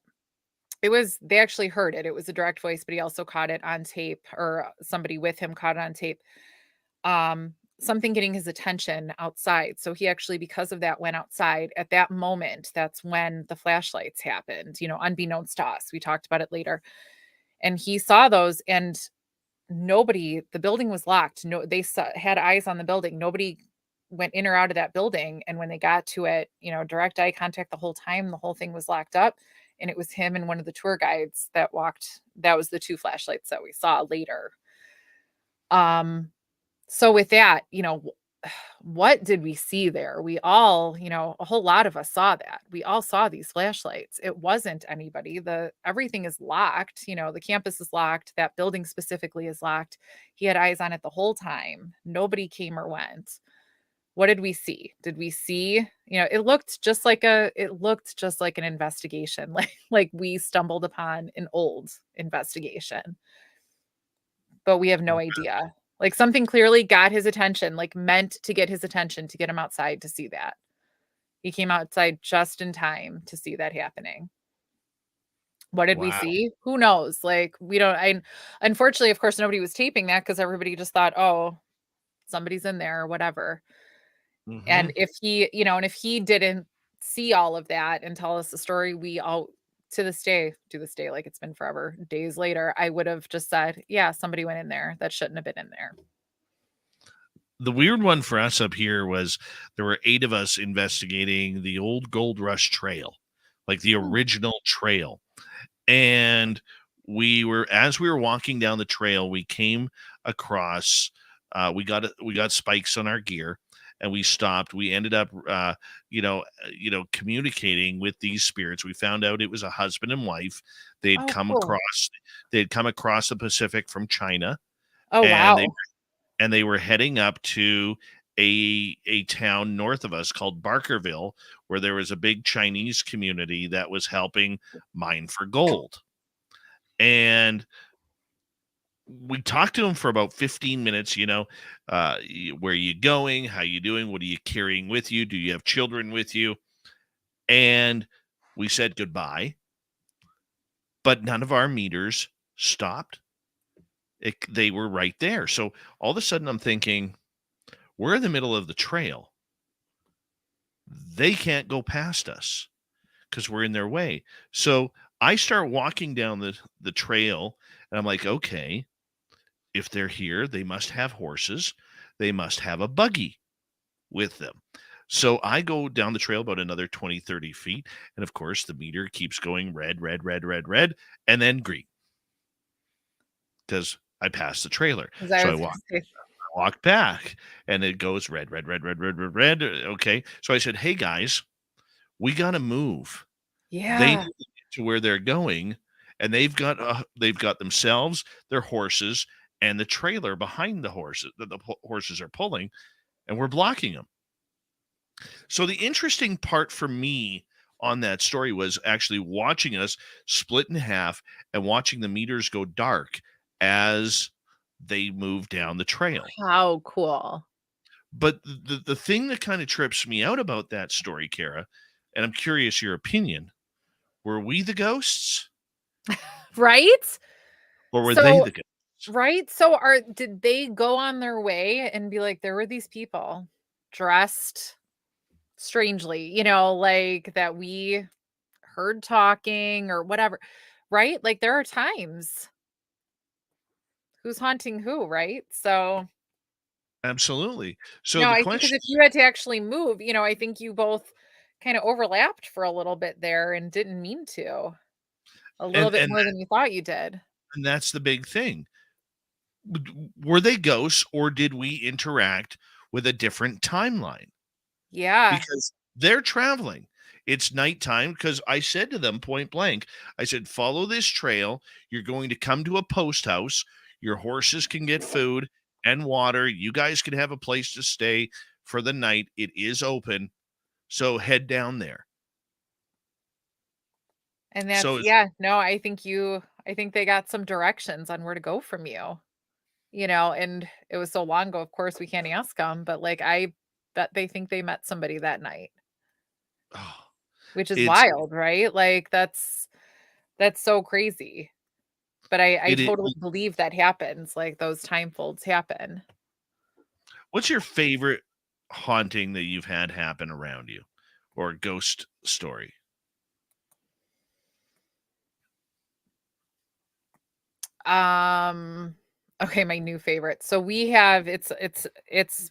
they actually heard it. It was a direct voice, but he also caught it on tape, or somebody with him caught it on tape. Something getting his attention outside. So he actually, because of that, went outside at that moment. That's when the flashlights happened, unbeknownst to us. We talked about it later. And he saw those and the building was locked. No, had eyes on the building. Nobody went in or out of that building. And when they got to it, direct eye contact the whole time, the whole thing was locked up. And it was him and one of the tour guides that walked. That was the 2 flashlights that we saw later. So with that, what did we see there? We all, a whole lot of us saw that. We all saw these flashlights. It wasn't anybody. Everything is locked. The campus is locked. That building specifically is locked. He had eyes on it the whole time. Nobody came or went. What did we see? Did we see, it looked just like an investigation, like we stumbled upon an old investigation, but we have no idea. Like something clearly got his attention, like meant to get his attention to get him outside to see that. He came outside just in time to see that happening. What did we Wow. see? Who knows? Like unfortunately, of course, nobody was taping that because everybody just thought, oh, somebody's in there or whatever. And if he didn't see all of that and tell us the story, we all to this day, like it's been forever, days later, I would have just said, yeah, somebody went in there that shouldn't have been in there. The weird one for us up here was there were 8 of us investigating the old Gold Rush Trail, like the original trail. And as we were walking down the trail, we came across, we got spikes on our gear, and we stopped. We ended up, communicating with these spirits. We found out it was a husband and wife. They'd Oh, come cool. across the Pacific from China. Oh, and wow. they were heading up to a town north of us called Barkerville, where there was a big Chinese community that was helping mine for gold. And we talked to him for about 15 minutes, where are you going? How you doing? What are you carrying with you? Do you have children with you? And we said goodbye, but none of our meters stopped. They were right there. So all of a sudden I'm thinking, we're in the middle of the trail. They can't go past us because we're in their way. So I start walking down the trail, and I'm like, okay, if they're here, they must have horses. They must have a buggy with them. So I go down the trail about another 20, 30 feet. And of course, the meter keeps going red, red, red, red, red, and then green. Because I passed the trailer. So I walk back, and it goes red, red, red, red, red, red, red. Okay. So I said, hey, guys, we got to move. Yeah. They need to get to where they're going, and they've got themselves, their horses, and the trailer behind the horses that the horses are pulling, and we're blocking them. So the interesting part for me on that story was actually watching us split in half and watching the meters go dark as they move down the trail. How cool. But the thing that kind of trips me out about that story, Kara, and I'm curious your opinion, were we the ghosts? Right? Or were they the ghosts? Right? So did they go on their way and be like, there were these people dressed strangely, like that we heard talking or whatever, right? Like there are times who's haunting who, right? So Absolutely. So no, the I think because question, if you had to actually move, I think you both kind of overlapped for a little bit there and didn't mean to. A little and bit and more than you thought you did. and that's the big thing. Were they ghosts, or did we interact with a different timeline? Yeah. Because they're traveling. It's nighttime, because I said to them point blank, I said, follow this trail. You're going to come to a post house. Your horses can get food and water. You guys can have a place to stay for the night. It is open. So head down there. And that's, So no, I think they got some directions on where to go from you, and it was so long ago, of course, we can't ask them, but like, I bet they think they met somebody that night, oh, which is it's wild, right? Like, that's so crazy. But I it. totally believe that happens. Like those time folds happen. What's your favorite haunting that you've had happen around you, or ghost story? Okay, my new favorite. So we have it's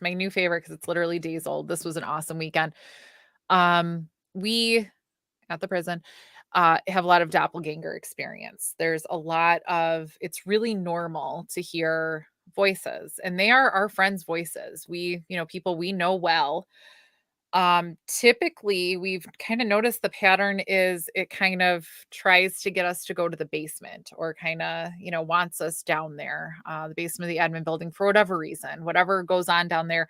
my new favorite because it's literally days old. This was an awesome weekend. We at the prison have a lot of doppelganger experience. There's a lot of, it's really normal to hear voices, and they are our friends' voices. We, people we know well. Typically we've kind of noticed the pattern is it kind of tries to get us to go to the basement, or kind of, wants us down there, the basement of the admin building for whatever reason, whatever goes on down there.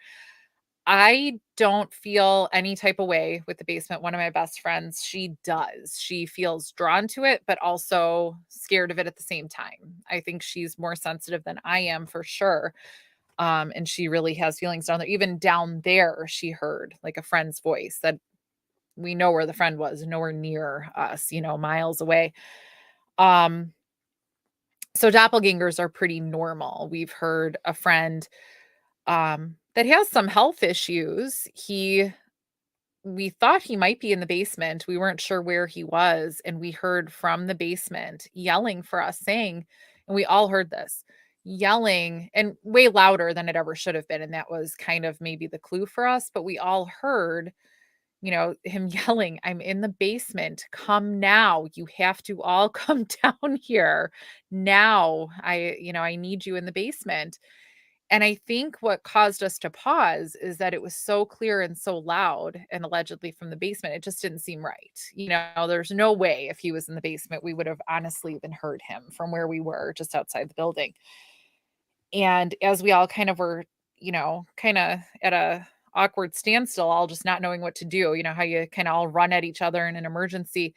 I don't feel any type of way with the basement. One of my best friends, she does. She feels drawn to it, but also scared of it at the same time. I think she's more sensitive than I am for sure. And she really has feelings down there. Even down there, she heard like a friend's voice that we know where the friend was, nowhere near us, miles away. So doppelgangers are pretty normal. We've heard a friend that has some health issues. We thought he might be in the basement. We weren't sure where he was, and we heard from the basement yelling for us, saying, and we all heard this, yelling, and way louder than it ever should have been, and that was kind of maybe the clue for us, but we all heard, him yelling, "I'm in the basement. Come now. You have to all come down here now. I need you in the basement." And I think what caused us to pause is that it was so clear and so loud, and allegedly from the basement, it just didn't seem right. There's no way if he was in the basement, we would have honestly even heard him from where we were just outside the building. And as we all kind of were, kind of at a awkward standstill, all just not knowing what to do, how you kind of all run at each other in an emergency.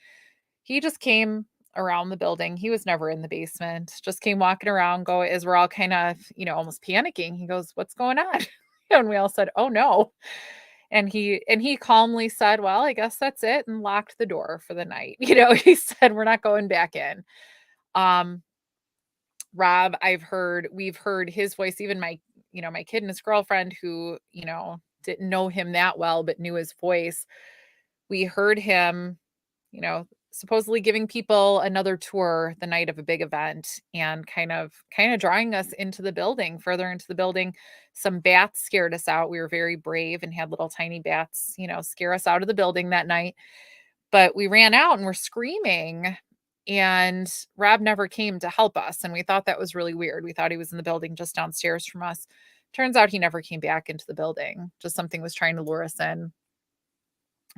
He just came around the building. He was never in the basement. Just came walking around, as we're all kind of, almost panicking. He goes, "What's going on?" And we all said, "Oh no." And he calmly said, "Well, I guess that's it," and locked the door for the night. He said, "We're not going back in." Um Rob, we've heard his voice, even my kid and his girlfriend who, didn't know him that well but knew his voice. We heard him, supposedly giving people another tour the night of a big event, and kind of drawing us into the building, further into the building. Some bats scared us out. We were very brave and had little tiny bats, scare us out of the building that night. But we ran out and were screaming, and Rob never came to help us, and we thought that was really weird. We thought he was in the building just downstairs from us. Turns out he never came back into the building. Just something was trying to lure us in.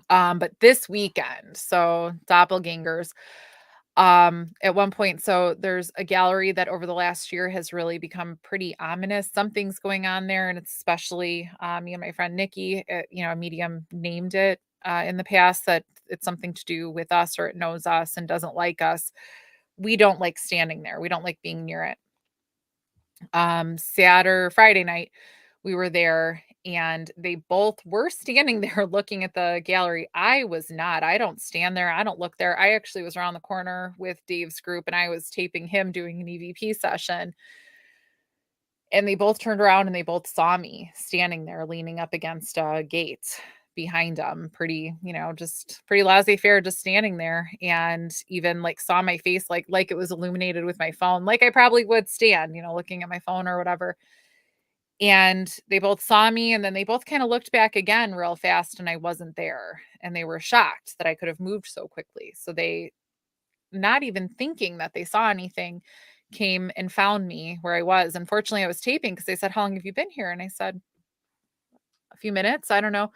But this weekend, so doppelgangers, at one point, so there's a gallery that over the last year has really become pretty ominous. Something's going on there, and it's especially me and my friend Nikki, a medium named it in the past that it's something to do with us, or it knows us and doesn't like us. We don't like standing there. We don't like being near it. Friday night, we were there, and they both were standing there looking at the gallery. I was not. I don't stand there. I don't look there. I actually was around the corner with Dave's group, and I was taping him doing an EVP session. And they both turned around and they both saw me standing there leaning up against a gate behind them. Pretty, just pretty laissez-faire, just standing there, and even like saw my face like it was illuminated with my phone, like I probably would stand, looking at my phone or whatever. And they both saw me, and then they both kind of looked back again real fast, and I wasn't there. And they were shocked that I could have moved so quickly. So they, not even thinking that they saw anything, came and found me where I was. Unfortunately, I was taping because they said, "How long have you been here?" And I said, "A few minutes. I don't know."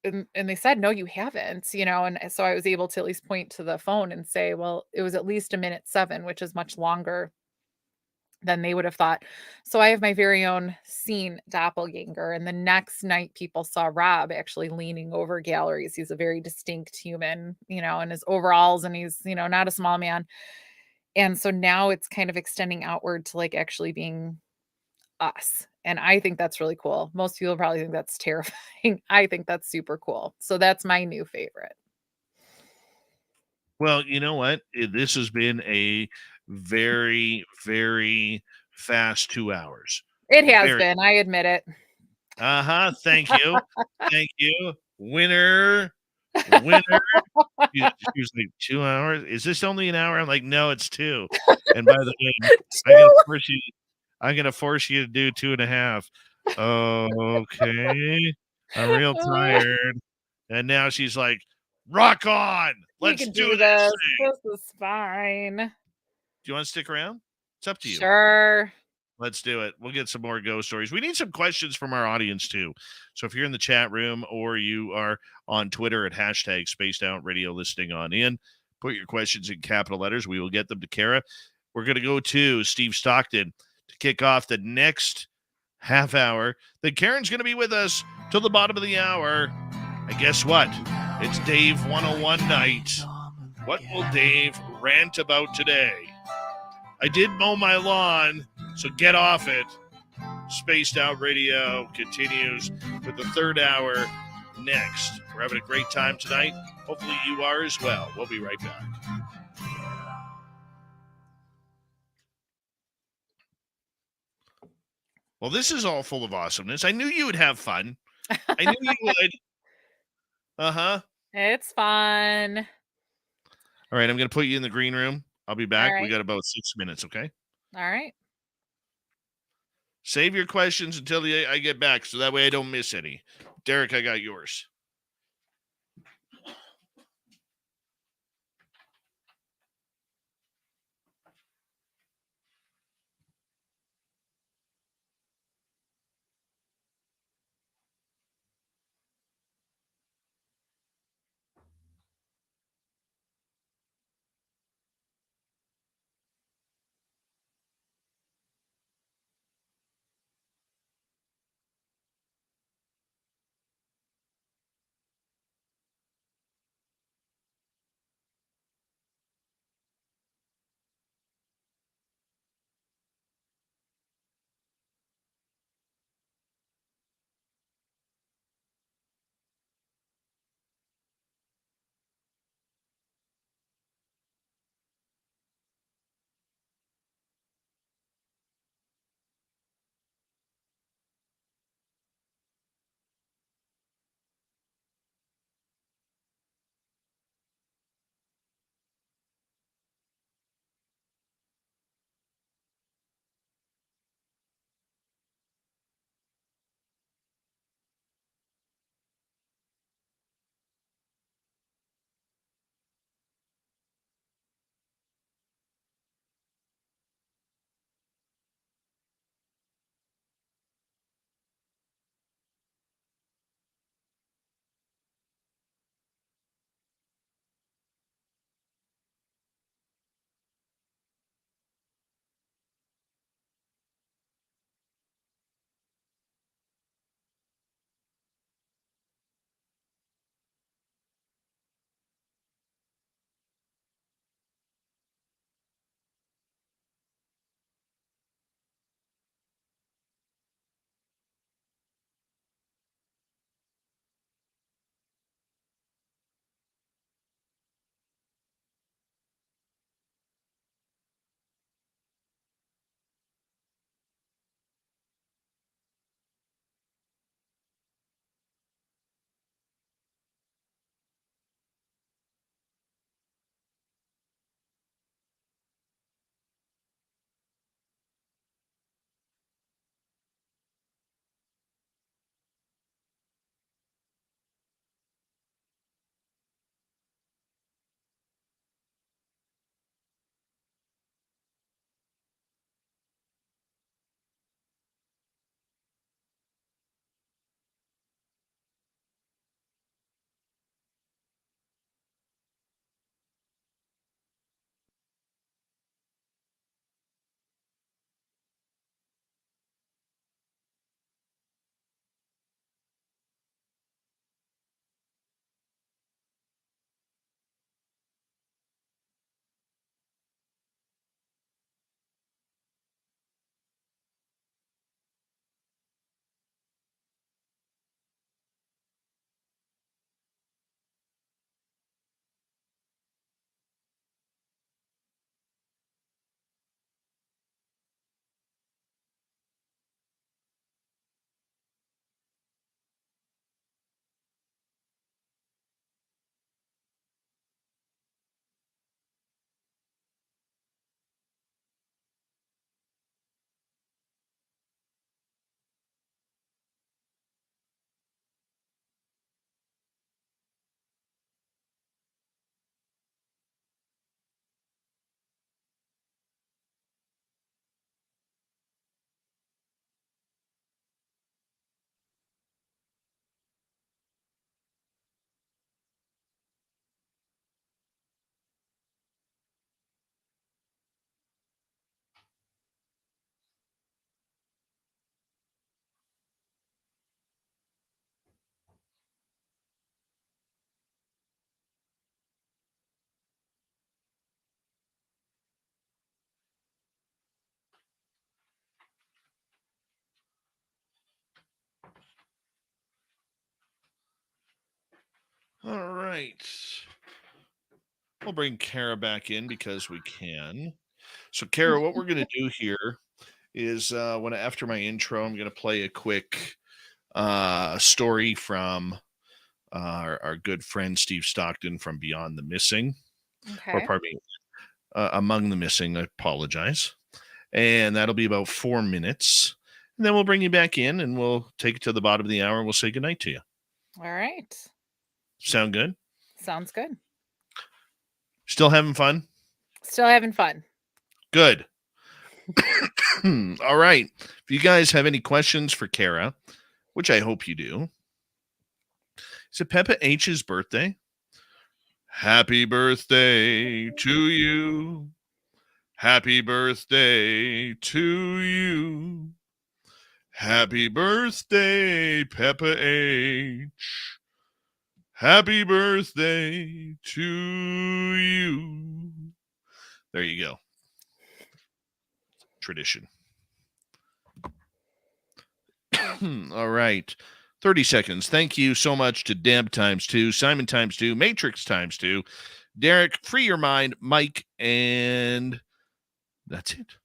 And they said, "No, you haven't," and so I was able to at least point to the phone and say, "Well, it was at least 1:07, which is much longer than they would have thought." So I have my very own seen doppelganger. And the next night, people saw Rob actually leaning over galleries. He's a very distinct human, in his overalls, and he's, not a small man. And so now it's kind of extending outward to like actually being us. And I think that's really cool. Most people probably think that's terrifying. I think that's super cool. So that's my new favorite. Well, you know what? This has been a very, very fast 2 hours. It has Very. been. I admit it. Thank you. Thank you. Winner. She was like, 2 hours? Is this only an hour? I'm like, no, it's 2. And by the way, I'm gonna force you to do 2.5. Okay. I'm real tired. And now she's like, rock on. Let's can do this. this. This is fine. Do you want to stick around? It's up to you. Sure. Let's do it. We'll get some more ghost stories. We need some questions from our audience too. So if you're in the chat room or you are on Twitter at hashtag Spaced Out Radio listening on in, put your questions in capital letters. We will get them to Kara. We're going to go to Steve Stockton to kick off the next half hour. Then Karen's going to be with us till the bottom of the hour. And guess what? It's Dave 101 night. What will Dave rant about today? I did mow my lawn, so get off it. Spaced Out Radio continues with the third hour next. We're having a great time tonight. Hopefully you are as well. We'll be right back. Well, this is all full of awesomeness. I knew you would have fun. I knew you would. Uh-huh. It's fun. All right, I'm going to put you in the green room. I'll be back. All We right. got about 6 minutes, okay? All right. Save your questions until I get back, so that way I don't miss any. Derek, I got yours. right. We'll bring Kara back in because we can. So, Kara, what we're going to do here is after my intro, I'm going to play a quick story from our good friend Steve Stockton from Beyond the Missing, or Okay. pardon me, Among the Missing. I apologize. And that'll be about 4 minutes. And then we'll bring you back in and we'll take it to the bottom of the hour and we'll say goodnight to you. All right. Sound good? Sounds good. Still having fun? Still having fun. Good. All right. If you guys have any questions for Kara, which I hope you do, is it Peppa H's birthday? Happy birthday to you. Happy birthday to you. Happy birthday, Peppa H. Happy birthday to you. There you go. Tradition. All right. 30 seconds. Thank you so much to Deb ×2, Simon ×2, Matrix ×2, Derek, Free Your Mind, Mike, and that's it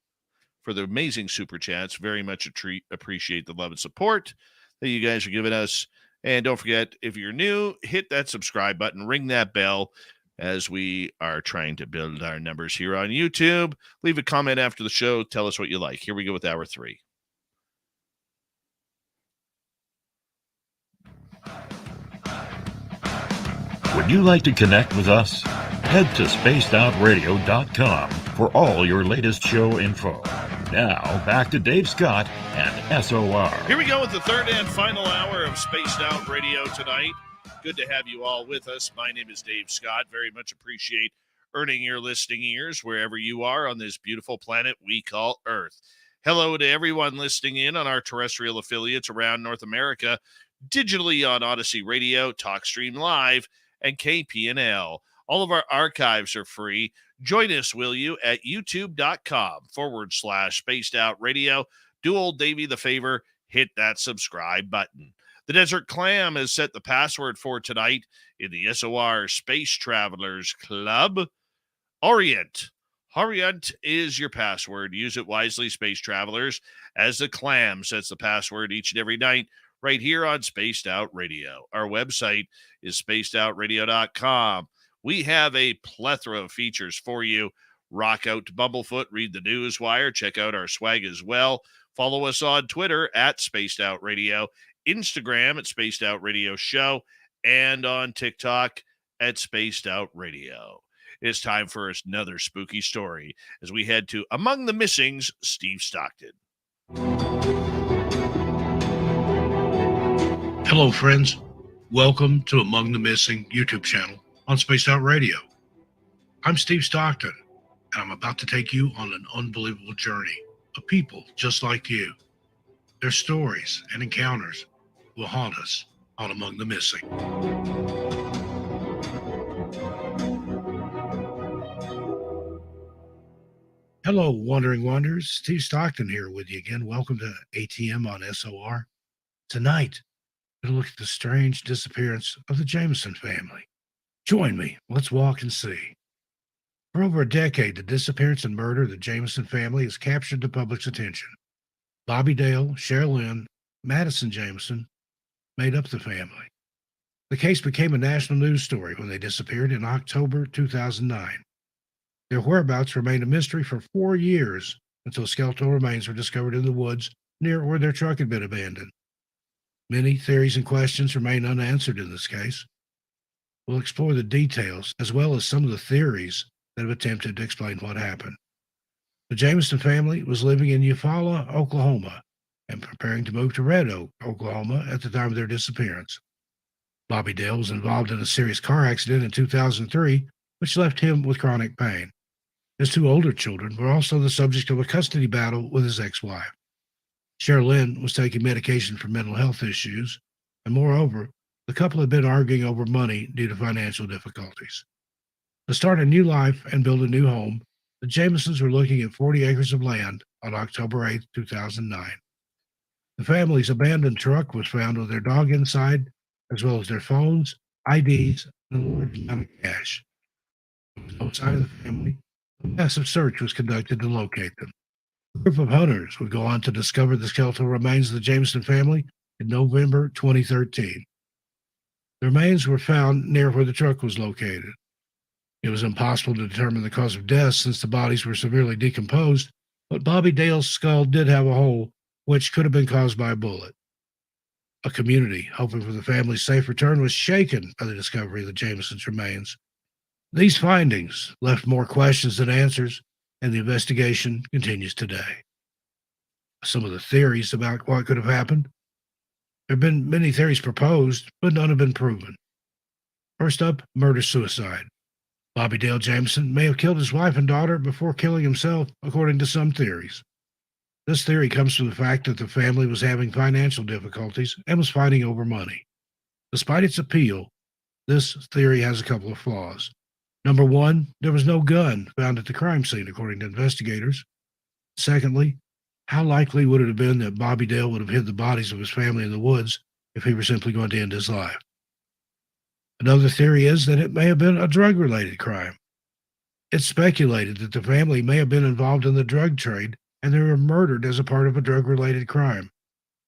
for the amazing super chats. Very much appreciate the love and support that you guys are giving us. And don't forget, if you're new, hit that subscribe button, ring that bell as we are trying to build our numbers here on YouTube. Leave a comment after the show. Tell us what you like. Here we go with hour 3. Would you like to connect with us? Head to spacedoutradio.com for all your latest show info. Now, back to Dave Scott and SOR. Here we go with the third and final hour of Spaced Out Radio tonight. Good to have you all with us. My name is Dave Scott. Very much appreciate earning your listening ears wherever you are on this beautiful planet we call Earth. Hello to everyone listening in on our terrestrial affiliates around North America, digitally on Odyssey Radio, TalkStream Live, and KPNL. All of our archives are free. Join us, will you, at youtube.com/Spaced Out Radio. Do old Davey the favor, hit that subscribe button. The Desert Clam has set the password for tonight in the SOR Space Travelers Club. Orient. Orient is your password. Use it wisely, Space Travelers, as the Clam sets the password each and every night right here on Spaced Out Radio. Our website is spacedoutradio.com. We have a plethora of features for you. Rock out to Bumblefoot, read the Newswire, check out our swag as well. Follow us on Twitter at Spaced Out Radio, Instagram at Spaced Out Radio Show, and on TikTok at Spaced Out Radio. It's time for another spooky story as we head to Among the Missing's Steve Stockton. Hello, friends. Welcome to Among the Missing YouTube channel on Spaced Out Radio. I'm Steve Stockton, and I'm about to take you on an unbelievable journey of people just like you. Their stories and encounters will haunt us on Among the Missing. Hello, Wandering Wanderers. Steve Stockton here with you again. Welcome to ATM on SOR. Tonight, we're going to look at the strange disappearance of the Jameson family. Join me. Let's walk and see. For over a decade, the disappearance and murder of the Jameson family has captured the public's attention. Bobby Dale, Cheryl Lynn, Madison Jameson made up the family. The case became a national news story when they disappeared in October 2009. Their whereabouts remained a mystery for 4 years until skeletal remains were discovered in the woods near where their truck had been abandoned. Many theories and questions remain unanswered in this case. We'll explore the details as well as some of the theories that have attempted to explain what happened. The Jameson family was living in Eufaula, Oklahoma, and preparing to move to Red Oak, Oklahoma at the time of their disappearance. Bobby Dale was involved in a serious car accident in 2003, which left him with chronic pain. His 2 older children were also the subject of a custody battle with his ex-wife. Cheryl Lynn was taking medication for mental health issues, and moreover, the couple had been arguing over money due to financial difficulties. To start a new life and build a new home, the Jamesons were looking at 40 acres of land on October 8, 2009. The family's abandoned truck was found with their dog inside, as well as their phones, IDs, and a large amount of cash. Outside of the family, a massive search was conducted to locate them. A group of hunters would go on to discover the skeletal remains of the Jameson family in November 2013. The remains were found near where the truck was located. It was impossible to determine the cause of death since the bodies were severely decomposed, but Bobby Dale's skull did have a hole, which could have been caused by a bullet. A community, hoping for the family's safe return, was shaken by the discovery of the Jamesons' remains. These findings left more questions than answers, and the investigation continues today. Some of the theories about what could have happened. There have been many theories proposed, but none have been proven. First up, murder-suicide. Bobby Dale Jameson may have killed his wife and daughter before killing himself, according to some theories. This theory comes from the fact that the family was having financial difficulties and was fighting over money. Despite its appeal, this theory has a couple of flaws. Number one, there was no gun found at the crime scene, according to investigators. Secondly, how likely would it have been that Bobby Dale would have hid the bodies of his family in the woods if he were simply going to end his life? Another theory is that it may have been a drug-related crime. It's speculated that the family may have been involved in the drug trade and they were murdered as a part of a drug-related crime.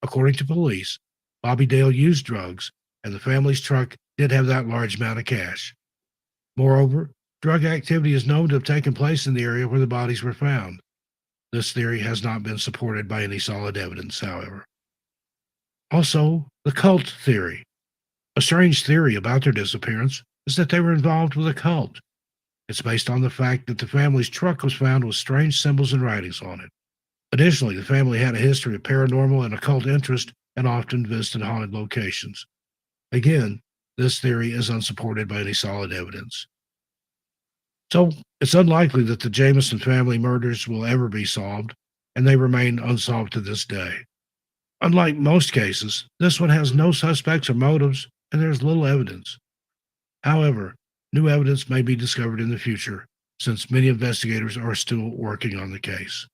According to police, Bobby Dale used drugs, and the family's truck did have that large amount of cash. Moreover, drug activity is known to have taken place in the area where the bodies were found. This theory has not been supported by any solid evidence, however. Also, the cult theory. A strange theory about their disappearance is that they were involved with a cult. It's based on the fact that the family's truck was found with strange symbols and writings on it. Additionally, the family had a history of paranormal and occult interest and often visited haunted locations. Again, this theory is unsupported by any solid evidence. So, it's unlikely that the Jameson family murders will ever be solved, and they remain unsolved to this day. Unlike most cases, this one has no suspects or motives, and there's little evidence. However, new evidence may be discovered in the future, since many investigators are still working on the case.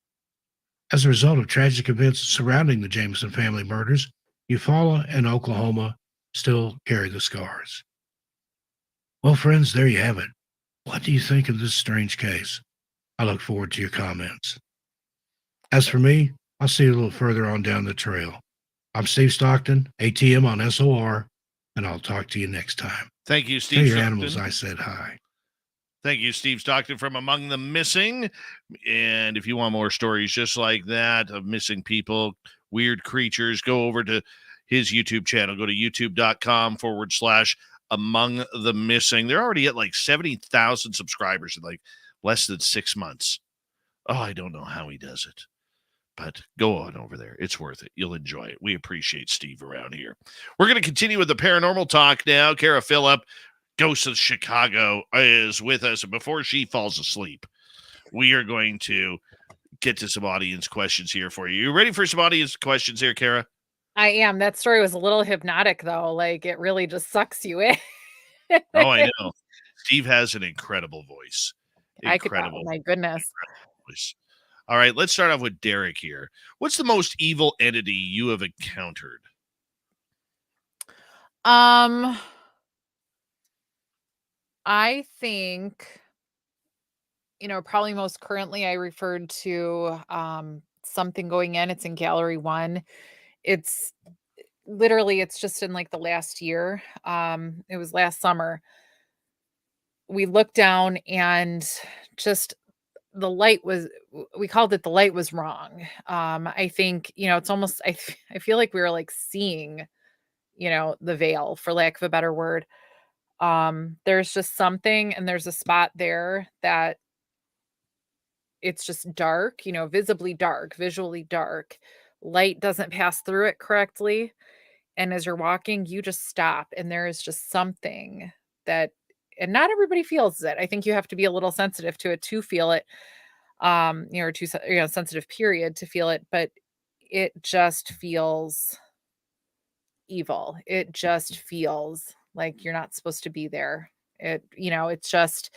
As a result of tragic events surrounding the Jameson family murders, Eufaula and Oklahoma still carry the scars. Well, friends, there you have it. What do you think of this strange case? I look forward to your comments. As for me, I'll see you a little further on down the trail. I'm Steve Stockton, ATM on SOR, and I'll talk to you next time. Thank you, Tell Steve your Stockton. animals I said hi. Thank you, Steve Stockton from Among the Missing. And if you want more stories just like that of missing people, weird creatures, go over to his YouTube channel. Go to youtube.com/Among the Missing. They're already at like 70,000 subscribers in like less than 6 months. Oh, I don't know how he does it. But go on over there. It's worth it. You'll enjoy it. We appreciate Steve around here. We're going to continue with the paranormal talk now. Kara Phillip, Ghost of Chicago, is with us. And before she falls asleep, we are going to get to some audience questions here for you. You ready for some audience questions here, Kara? I am. That story was a little hypnotic, though. Like, it really just sucks you in. Oh, I know. Steve has an incredible voice. Oh my goodness. Incredible voice. All right, let's start off with Derek here. What's the most evil entity you have encountered? I think, probably most currently I referred to something going in. It's in Gallery 1. It's literally, it's just in like the last year. It was last summer. We looked down and just the light was, we called it the light was wrong. I think, it's almost, I feel like we were like seeing, the veil, for lack of a better word. There's just something, and there's a spot there that it's just dark, visibly dark, visually dark. Light doesn't pass through it correctly. And as you're walking, you just stop, and there is just something that, and not everybody feels it. I think you have to be a little sensitive to it to feel it, or too, sensitive period to feel it, but it just feels evil. It just feels like you're not supposed to be there. It's just,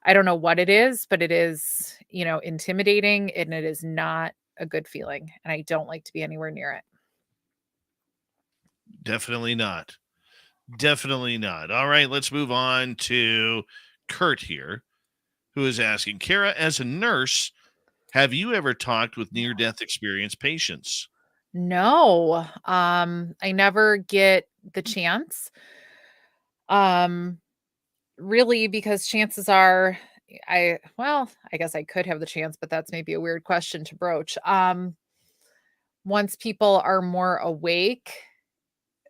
I don't know what it is, but it is, intimidating, and it is not a good feeling. And I don't like to be anywhere near it. Definitely not. Definitely not. All right, let's move on to Kurt here, who is asking, Kara, as a nurse, have you ever talked with near-death experience patients? No, I never get the chance. Really, because chances are I guess I could have the chance, but that's maybe a weird question to broach. Once people are more awake,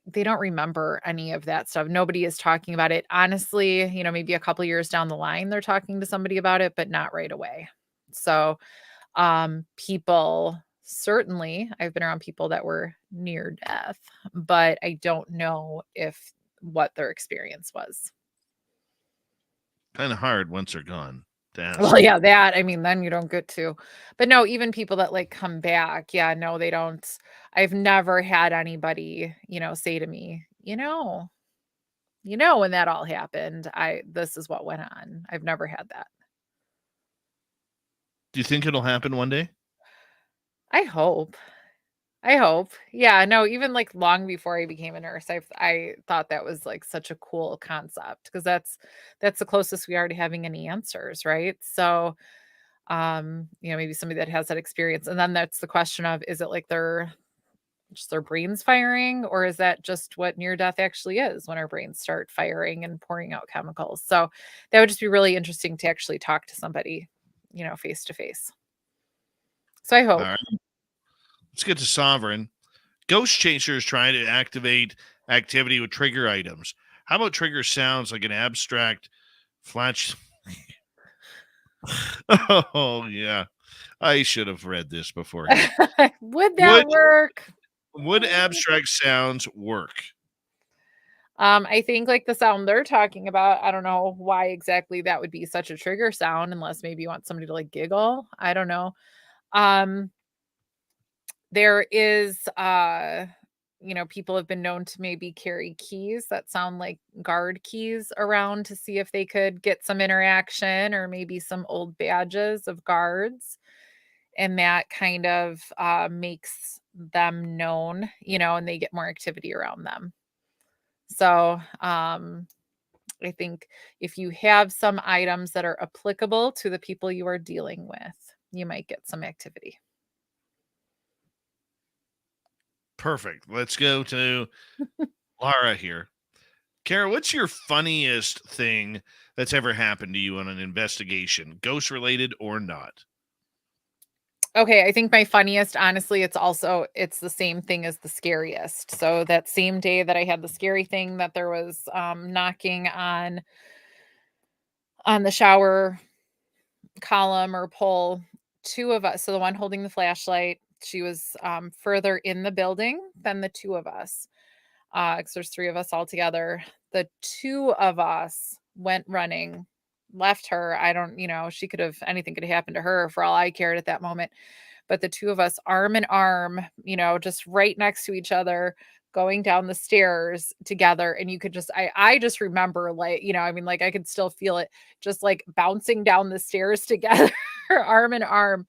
they don't remember any of that stuff. Nobody is talking about it. Honestly, maybe a couple years down the line, they're talking to somebody about it, but not right away. So, people certainly, I've been around people that were near death, but I don't know if what their experience was. Kind of hard once they're gone to ask. Well, yeah, that, I mean, then you don't get to. But no, even people that like come back, yeah, no, they don't. I've never had anybody, say to me, when that all happened, this is what went on. I've never had that. Do you think it'll happen one day? I hope. Yeah, no, even like long before I became a nurse, I thought that was like such a cool concept because that's the closest we are to having any answers, right? So, maybe somebody that has that experience. And then that's the question of, is it like just their brains firing, or is that just what near death actually is when our brains start firing and pouring out chemicals? So that would just be really interesting to actually talk to somebody, face to face. So I hope. All right. Let's get to Sovereign. Ghost Chaser is trying to activate activity with trigger items. How about trigger sounds like an abstract flash? Oh, yeah. I should have read this beforehand. Would that work? Would abstract sounds work? I think like the sound they're talking about, I don't know why exactly that would be such a trigger sound, unless maybe you want somebody to like giggle. I don't know. There is, people have been known to maybe carry keys that sound like guard keys around to see if they could get some interaction, or maybe some old badges of guards. And that kind of makes them known, and they get more activity around them. So I think if you have some items that are applicable to the people you are dealing with, you might get some activity. Perfect. Let's go to Laura here. Kara, what's your funniest thing that's ever happened to you on an investigation, ghost related or not? Okay, I think my funniest, honestly, it's the same thing as the scariest. So that same day that I had the scary thing, that there was knocking on the shower column or pole, two of us. So the one holding the flashlight, she was further in the building than the two of us. Because there's three of us all together. The two of us went running, left her. I don't, anything could have happened to her for all I cared at that moment. But the two of us, arm in arm, just right next to each other, going down the stairs together. And you could just, I just remember, like, like I could still feel it, just like bouncing down the stairs together, arm in arm,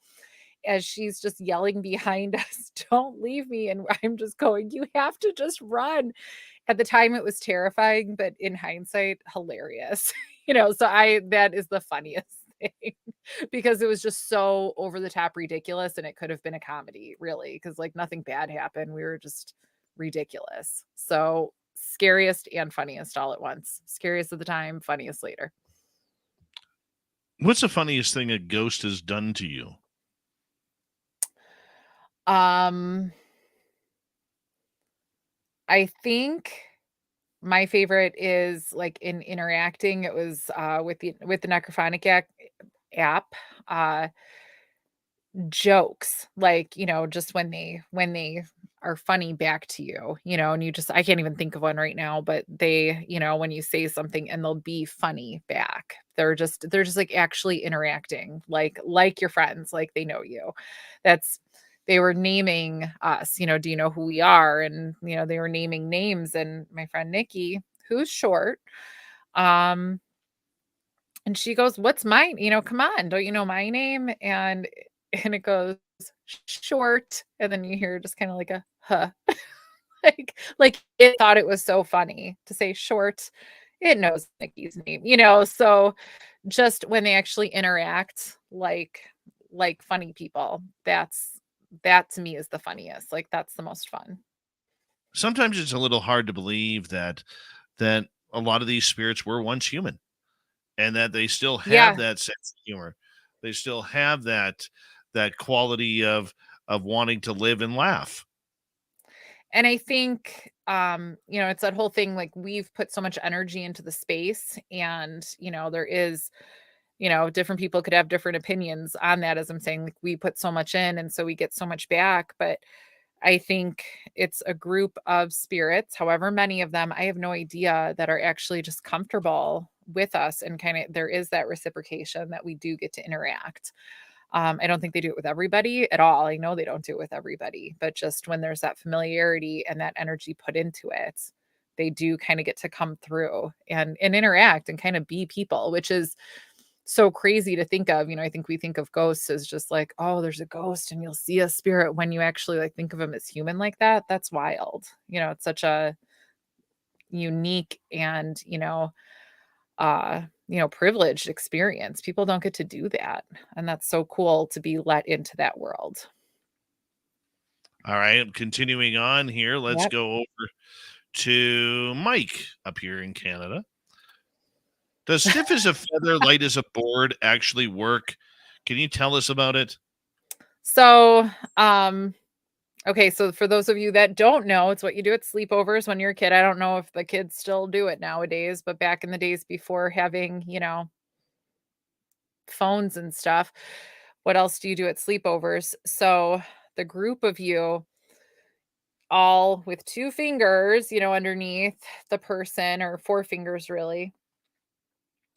as she's just yelling behind us, "Don't leave me." And I'm just going, "You have to just run." At the time it was terrifying, but in hindsight, hilarious. So that is the funniest thing, because it was just so over the top ridiculous, and it could have been a comedy, really, because like nothing bad happened. We were just ridiculous. So scariest and funniest all at once. Scariest at the time, funniest later. What's the funniest thing a ghost has done to you? I think my favorite is like in interacting. It was with the necrophonic app. Jokes, like, just when they are funny back to you, and I can't even think of one right now, but they, when you say something and they'll be funny back, they're just like actually interacting like your friends, like they know you. They were naming us, do you know who we are? And they were naming names, and my friend Nikki, who's short, and she goes, "What's mine? Come on, don't you know my name?" And it goes, "Short." And then you hear just kind of like a huh. Like it thought it was so funny to say short. It knows Mickey's name, so just when they actually interact like funny people, that to me is the funniest. Like that's the most fun. Sometimes it's a little hard to believe that a lot of these spirits were once human and that they still have Yeah. that sense of humor. They still have that quality of wanting to live and laugh. And I think, it's that whole thing, like we've put so much energy into the space and, there is, different people could have different opinions on that. As I'm saying, like we put so much in and so we get so much back. But I think it's a group of spirits, however many of them, I have no idea, that are actually just comfortable with us. And kind of there is that reciprocation that we do get to interact. I don't think they do it with everybody at all. I know they don't do it with everybody, but just when there's that familiarity and that energy put into it, they do kind of get to come through and interact and kind of be people, which is so crazy to think of. I think we think of ghosts as just like, oh, there's a ghost and you'll see a spirit. When you actually like think of them as human like that, that's wild. It's such a unique and, privileged experience. People don't get to do that. And that's so cool to be let into that world. All right, continuing on here. Let's Yep. go over to Mike up here in Canada. Does stiff as a feather, light as a board actually work? Can you tell us about it? So, okay, so for those of you that don't know, it's what you do at sleepovers when you're a kid. I don't know if the kids still do it nowadays, but back in the days before having, phones and stuff, what else do you do at sleepovers? So the group of you, all with two fingers, underneath the person, or four fingers really,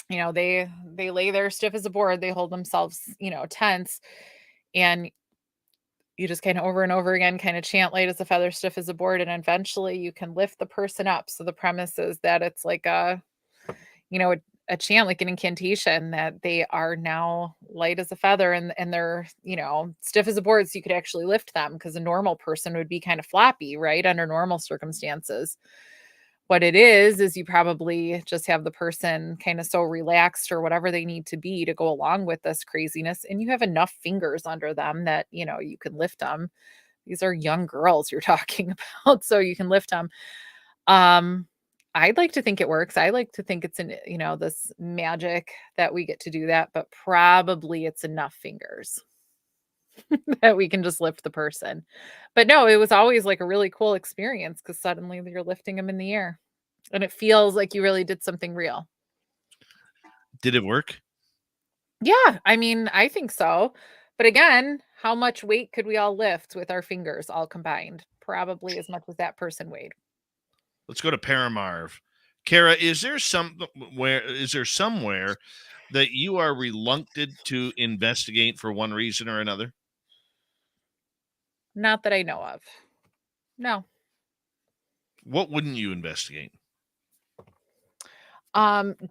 they lay there stiff as a board, they hold themselves, tense, and you just kind of over and over again kind of chant light as a feather, stiff as a board, and eventually you can lift the person up. So the premise is that it's like a chant, like an incantation, that they are now light as a feather, and they're, stiff as a board, so you could actually lift them, because a normal person would be kind of floppy, right, under normal circumstances. What it is you probably just have the person kind of so relaxed or whatever they need to be to go along with this craziness, and you have enough fingers under them that, you can lift them. These are young girls you're talking about, so you can lift them. I'd like to think it works. I like to think it's this magic that we get to do that, but probably it's enough fingers that we can just lift the person. But no, it was always like a really cool experience, because suddenly you're lifting them in the air and it feels like you really did something real. Did it work? Yeah, I mean, I think so. But again, how much weight could we all lift with our fingers all combined? Probably as much as that person weighed. Let's go to Paramarv. Kara, is there somewhere that you are reluctant to investigate for one reason or another? Not that I know of. No. What wouldn't you investigate?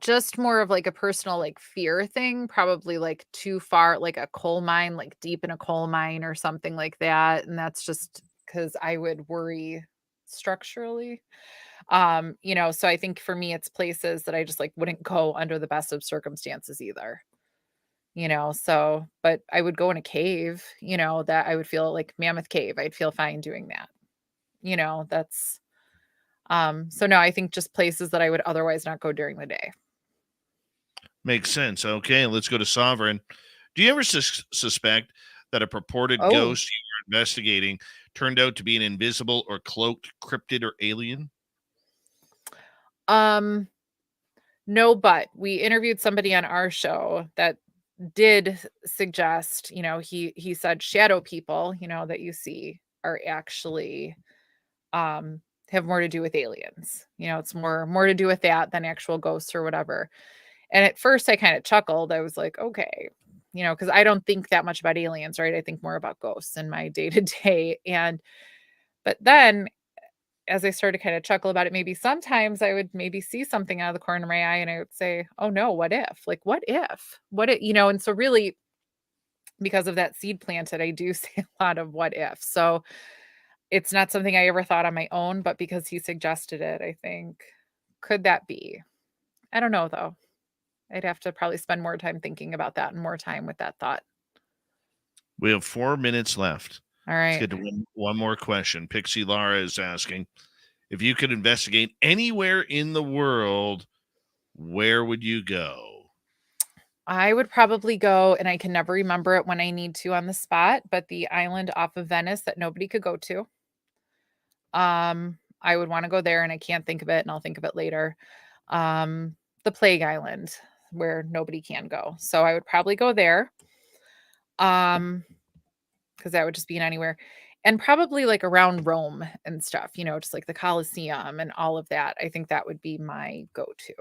Just more of like a personal like fear thing, probably like too far, like a coal mine, like deep in a coal mine or something like that. And that's just because I would worry structurally. So I think for me it's places that I just like wouldn't go under the best of circumstances either. So but I would go in a cave, that I would feel like Mammoth Cave. I'd feel fine doing that. That's so no, I think just places that I would otherwise not go during the day. Makes sense. Okay, let's go to Sovereign. Do you ever suspect that a purported Oh, ghost you were investigating turned out to be an invisible or cloaked cryptid or alien? um, no, but we interviewed somebody on our show that did suggest, he said shadow people, that you see are actually have more to do with aliens. It's more to do with that than actual ghosts or whatever. And at first I kind of chuckled. I was like, okay, because I don't think that much about aliens, right? I think more about ghosts in my day to day. But then as I started to kind of chuckle about it, maybe sometimes I would maybe see something out of the corner of my eye and I would say, oh no, what if? Like, what if? What it, and so really because of that seed planted, I do say a lot of what if. So it's not something I ever thought on my own, but because he suggested it, I think, could that be? I don't know though. I'd have to probably spend more time thinking about that and more time with that thought. We have 4 minutes left. All Let's right. get to one more question. Pixie Lara is asking, if you could investigate anywhere in the world, where would you go? I would probably go, and I can never remember it when I need to on the spot, but the island off of Venice that nobody could go to. I would want to go there, and I can't think of it, and I'll think of it later. The Plague Island where nobody can go. So I would probably go there. Because that would just be in anywhere. And probably like around Rome and stuff, just like the Colosseum and all of that. I think that would be my go-to.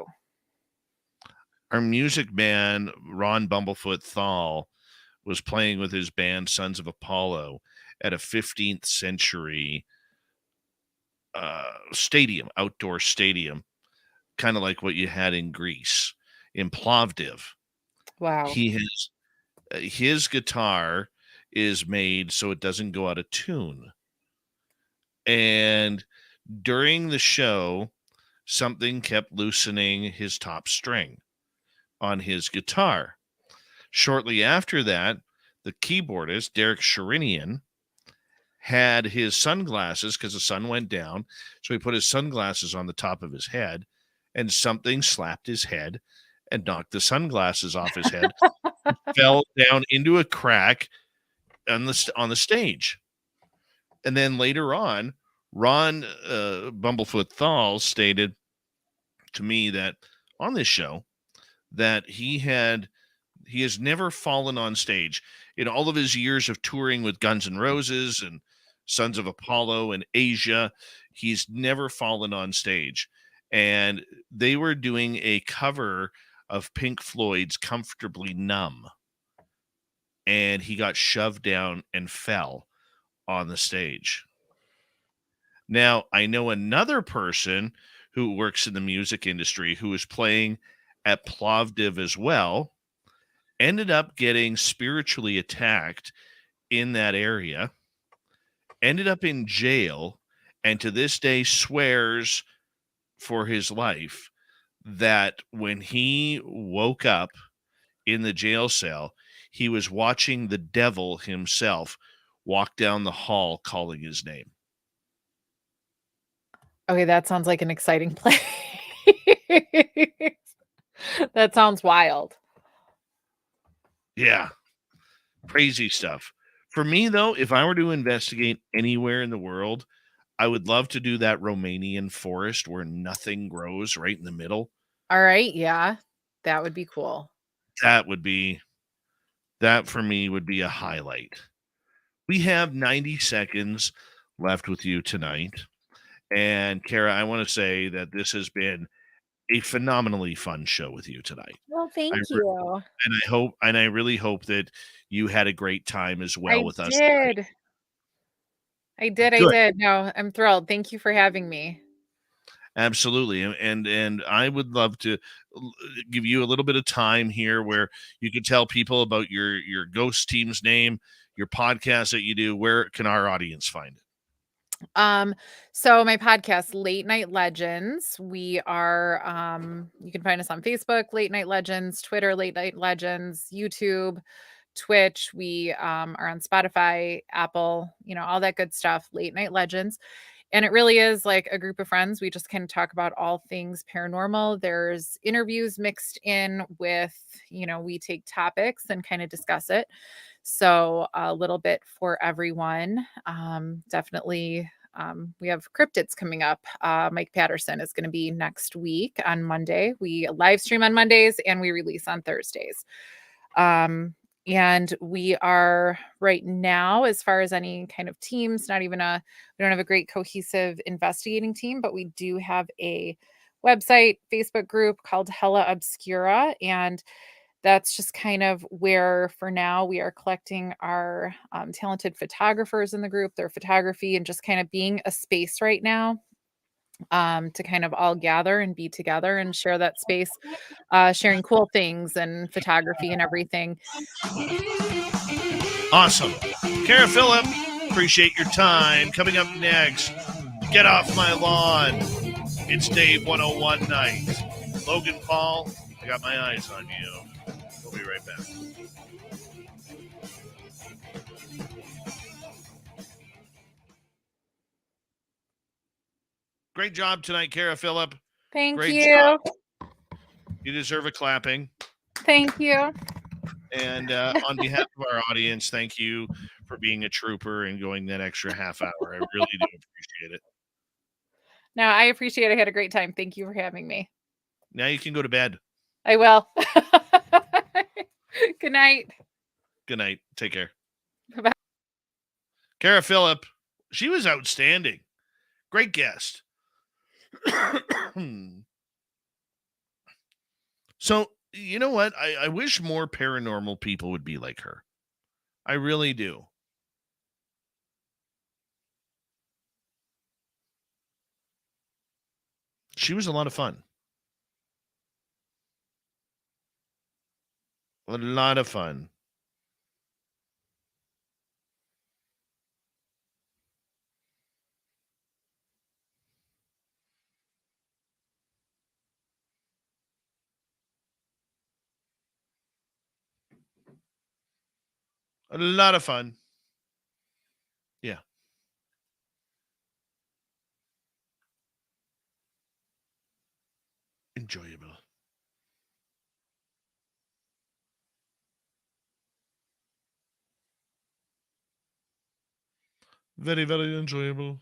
Our music man, Ron Bumblefoot Thal, was playing with his band Sons of Apollo at a 15th century stadium, outdoor stadium, kind of like what you had in Greece, in Plovdiv. Wow. He has his guitar is made so it doesn't go out of tune. And during the show, something kept loosening his top string on his guitar. Shortly after that, the keyboardist, Derek Sherinian, had his sunglasses because the sun went down. So he put his sunglasses on the top of his head, and something slapped his head and knocked the sunglasses off his head, fell down into a crack on the stage. And then later on, Ron Bumblefoot Thal stated to me that on this show that he has never fallen on stage in all of his years of touring with Guns N' Roses and Sons of Apollo and Asia. He's never fallen on stage. And they were doing a cover of Pink Floyd's Comfortably Numb. And he got shoved down and fell on the stage. Now, I know another person who works in the music industry who was playing at Plovdiv as well, ended up getting spiritually attacked in that area, ended up in jail, and to this day swears for his life that when he woke up in the jail cell, he was watching the devil himself walk down the hall calling his name. Okay, that sounds like an exciting place. That sounds wild. Yeah. Crazy stuff. For me, though, if I were to investigate anywhere in the world, I would love to do that Romanian forest where nothing grows right in the middle. All right. Yeah, that would be cool. That for me would be a highlight. We have 90 seconds left with you tonight. And Kara, I want to say that this has been a phenomenally fun show with you tonight. Well, thank you. And I really hope that you had a great time as well with us. I did. No, I'm thrilled. Thank you for having me. Absolutely. And I would love to give you a little bit of time here where you could tell people about your ghost team's name, your podcast that you do. Where can our audience find it? So my podcast, Late Night Legends, we are, you can find us on Facebook, Late Night Legends, Twitter, Late Night Legends, YouTube, Twitch. We, are on Spotify, Apple, all that good stuff, Late Night Legends. And it really is like a group of friends. We just kind of talk about all things paranormal. There's interviews mixed in with, we take topics and kind of discuss it. So a little bit for everyone. Definitely. We have cryptids coming up. Mike Patterson is going to be next week on Monday. We live stream on Mondays and we release on Thursdays. And we are right now, as far as any kind of teams, we don't have a great cohesive investigating team, but we do have a website, Facebook group called Hella Obscura. And that's just kind of where, for now, we are collecting our talented photographers in the group, their photography, and just kind of being a space right now to kind of all gather and be together and share that space, sharing cool things and photography and everything. Awesome. Kara Phillip, Appreciate your time. Coming up next, Get Off My Lawn. It's Dave 101 night. Logan Paul, I got my eyes on you. We'll be right back. Great job tonight, Kara Phillip. Thank Great you. job. You deserve a clapping. Thank you. And on behalf of our audience, thank you for being a trooper and going that extra half hour. I really do appreciate it. No, I appreciate it. I had a great time. Thank you for having me. Now you can go to bed. I will. Good night. Good night. Take care. Bye-bye. Kara Phillip, she was outstanding. Great guest. So, you know what? I wish more paranormal people would be like her. I really do. She was a lot of fun. A lot of fun. A lot of fun. Yeah. Enjoyable. Very, very enjoyable.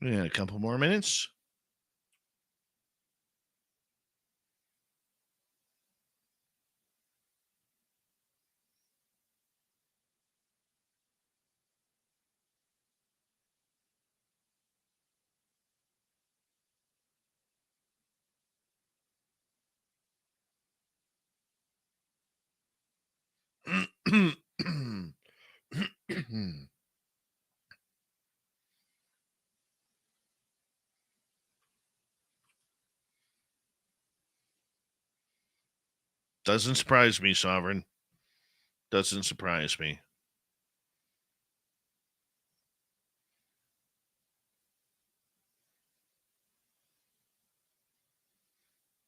Yeah, a couple more minutes. Doesn't surprise me, Sovereign. Doesn't surprise me.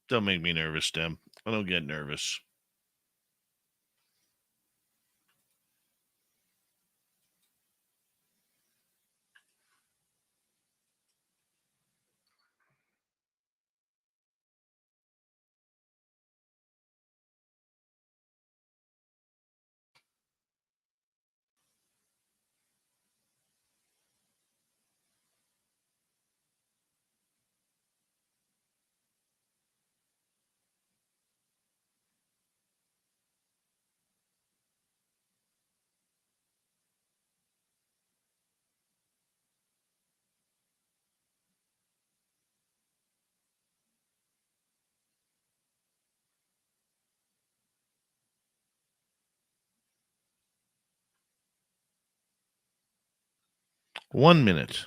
Don't make me nervous, Dem. I don't get nervous. One minute.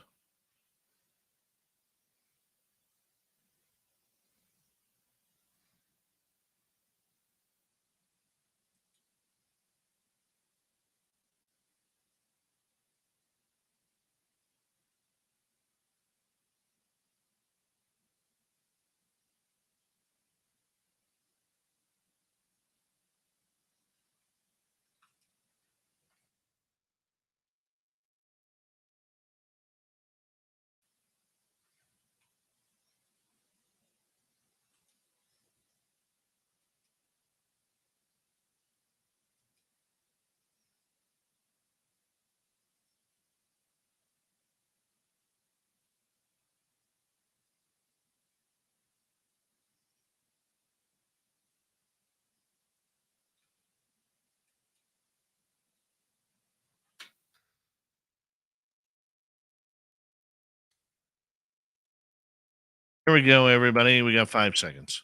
Here we go, everybody. We got 5 seconds.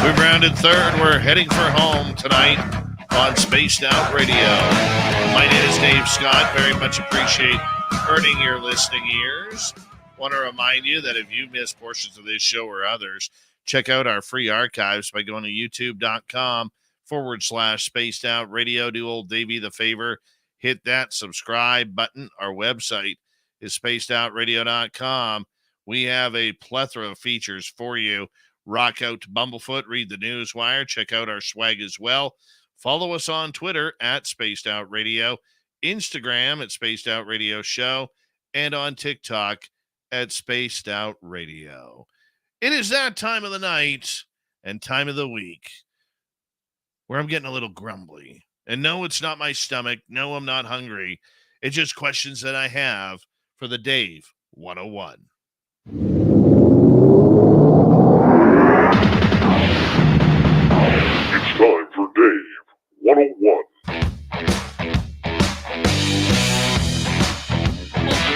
We've rounded third. We're heading for home tonight on Spaced Out Radio. My name is Dave Scott. Very much appreciate earning your listening ears. Want to remind you that if you missed portions of this show or others, check out our free archives by going to youtube.com/Spaced Out Radio. Do old Davey the favor. Hit that subscribe button. Our website is spacedoutradio.com. We have a plethora of features for you. Rock out to Bumblefoot, read the Newswire, check out our swag as well. Follow us on Twitter at Spaced Out Radio, Instagram at Spaced Out Radio Show, and on TikTok at Spaced Out Radio. It is that time of the night and time of the week where I'm getting a little grumbly. And no, it's not my stomach. No, I'm not hungry. It's just questions that I have for the Dave 101. It's time for Dave 101. Open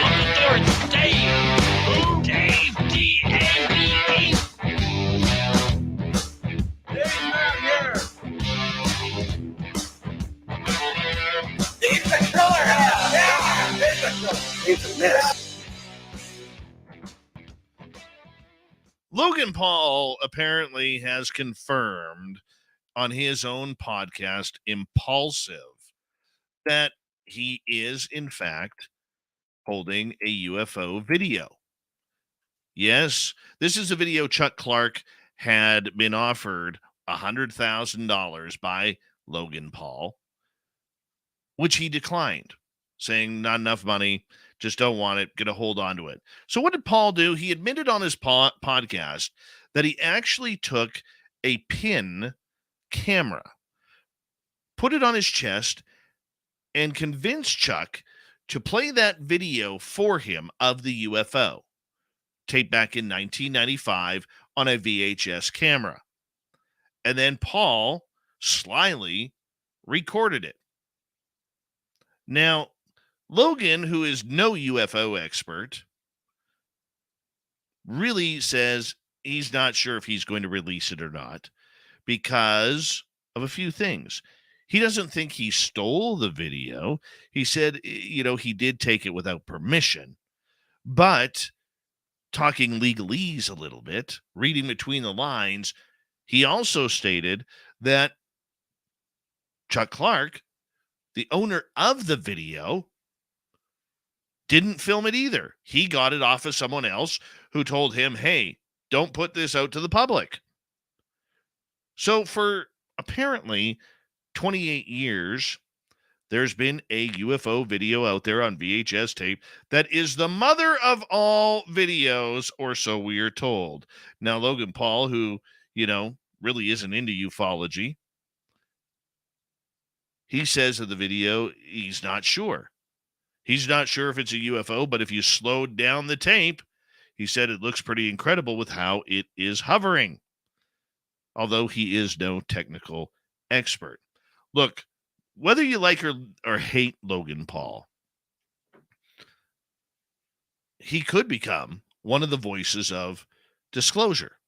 up the door, it's Dave! Dave, D-A-V-E! Dave's not here! Dave's the killer! Yeah! Dave's the killer! Dave's a mess! Logan Paul apparently has confirmed on his own podcast, Impulsive, that he is, in fact, holding a UFO video. Yes, this is a video Chuck Clark had been offered $100,000 by Logan Paul, which he declined, saying not enough money, just don't want it, going to hold on to it. So what did Paul do? He admitted on his podcast that he actually took a pin camera, put it on his chest, and convinced Chuck to play that video for him of the UFO, taped back in 1995 on a VHS camera. And then Paul slyly recorded it. Now, Logan, who is no UFO expert, really says he's not sure if he's going to release it or not because of a few things. He doesn't think he stole the video. He said, he did take it without permission. But talking legalese a little bit, reading between the lines, he also stated that Chuck Clark, the owner of the video, didn't film it either. He got it off of someone else who told him, hey, don't put this out to the public. So for apparently 28 years, there's been a UFO video out there on VHS tape that is the mother of all videos, or so we are told. Now, Logan Paul, who, really isn't into ufology, he says of the video, he's not sure. He's not sure if it's a UFO, but if you slowed down the tape, he said it looks pretty incredible with how it is hovering, although he is no technical expert. Look, whether you like or hate Logan Paul, he could become one of the voices of disclosure.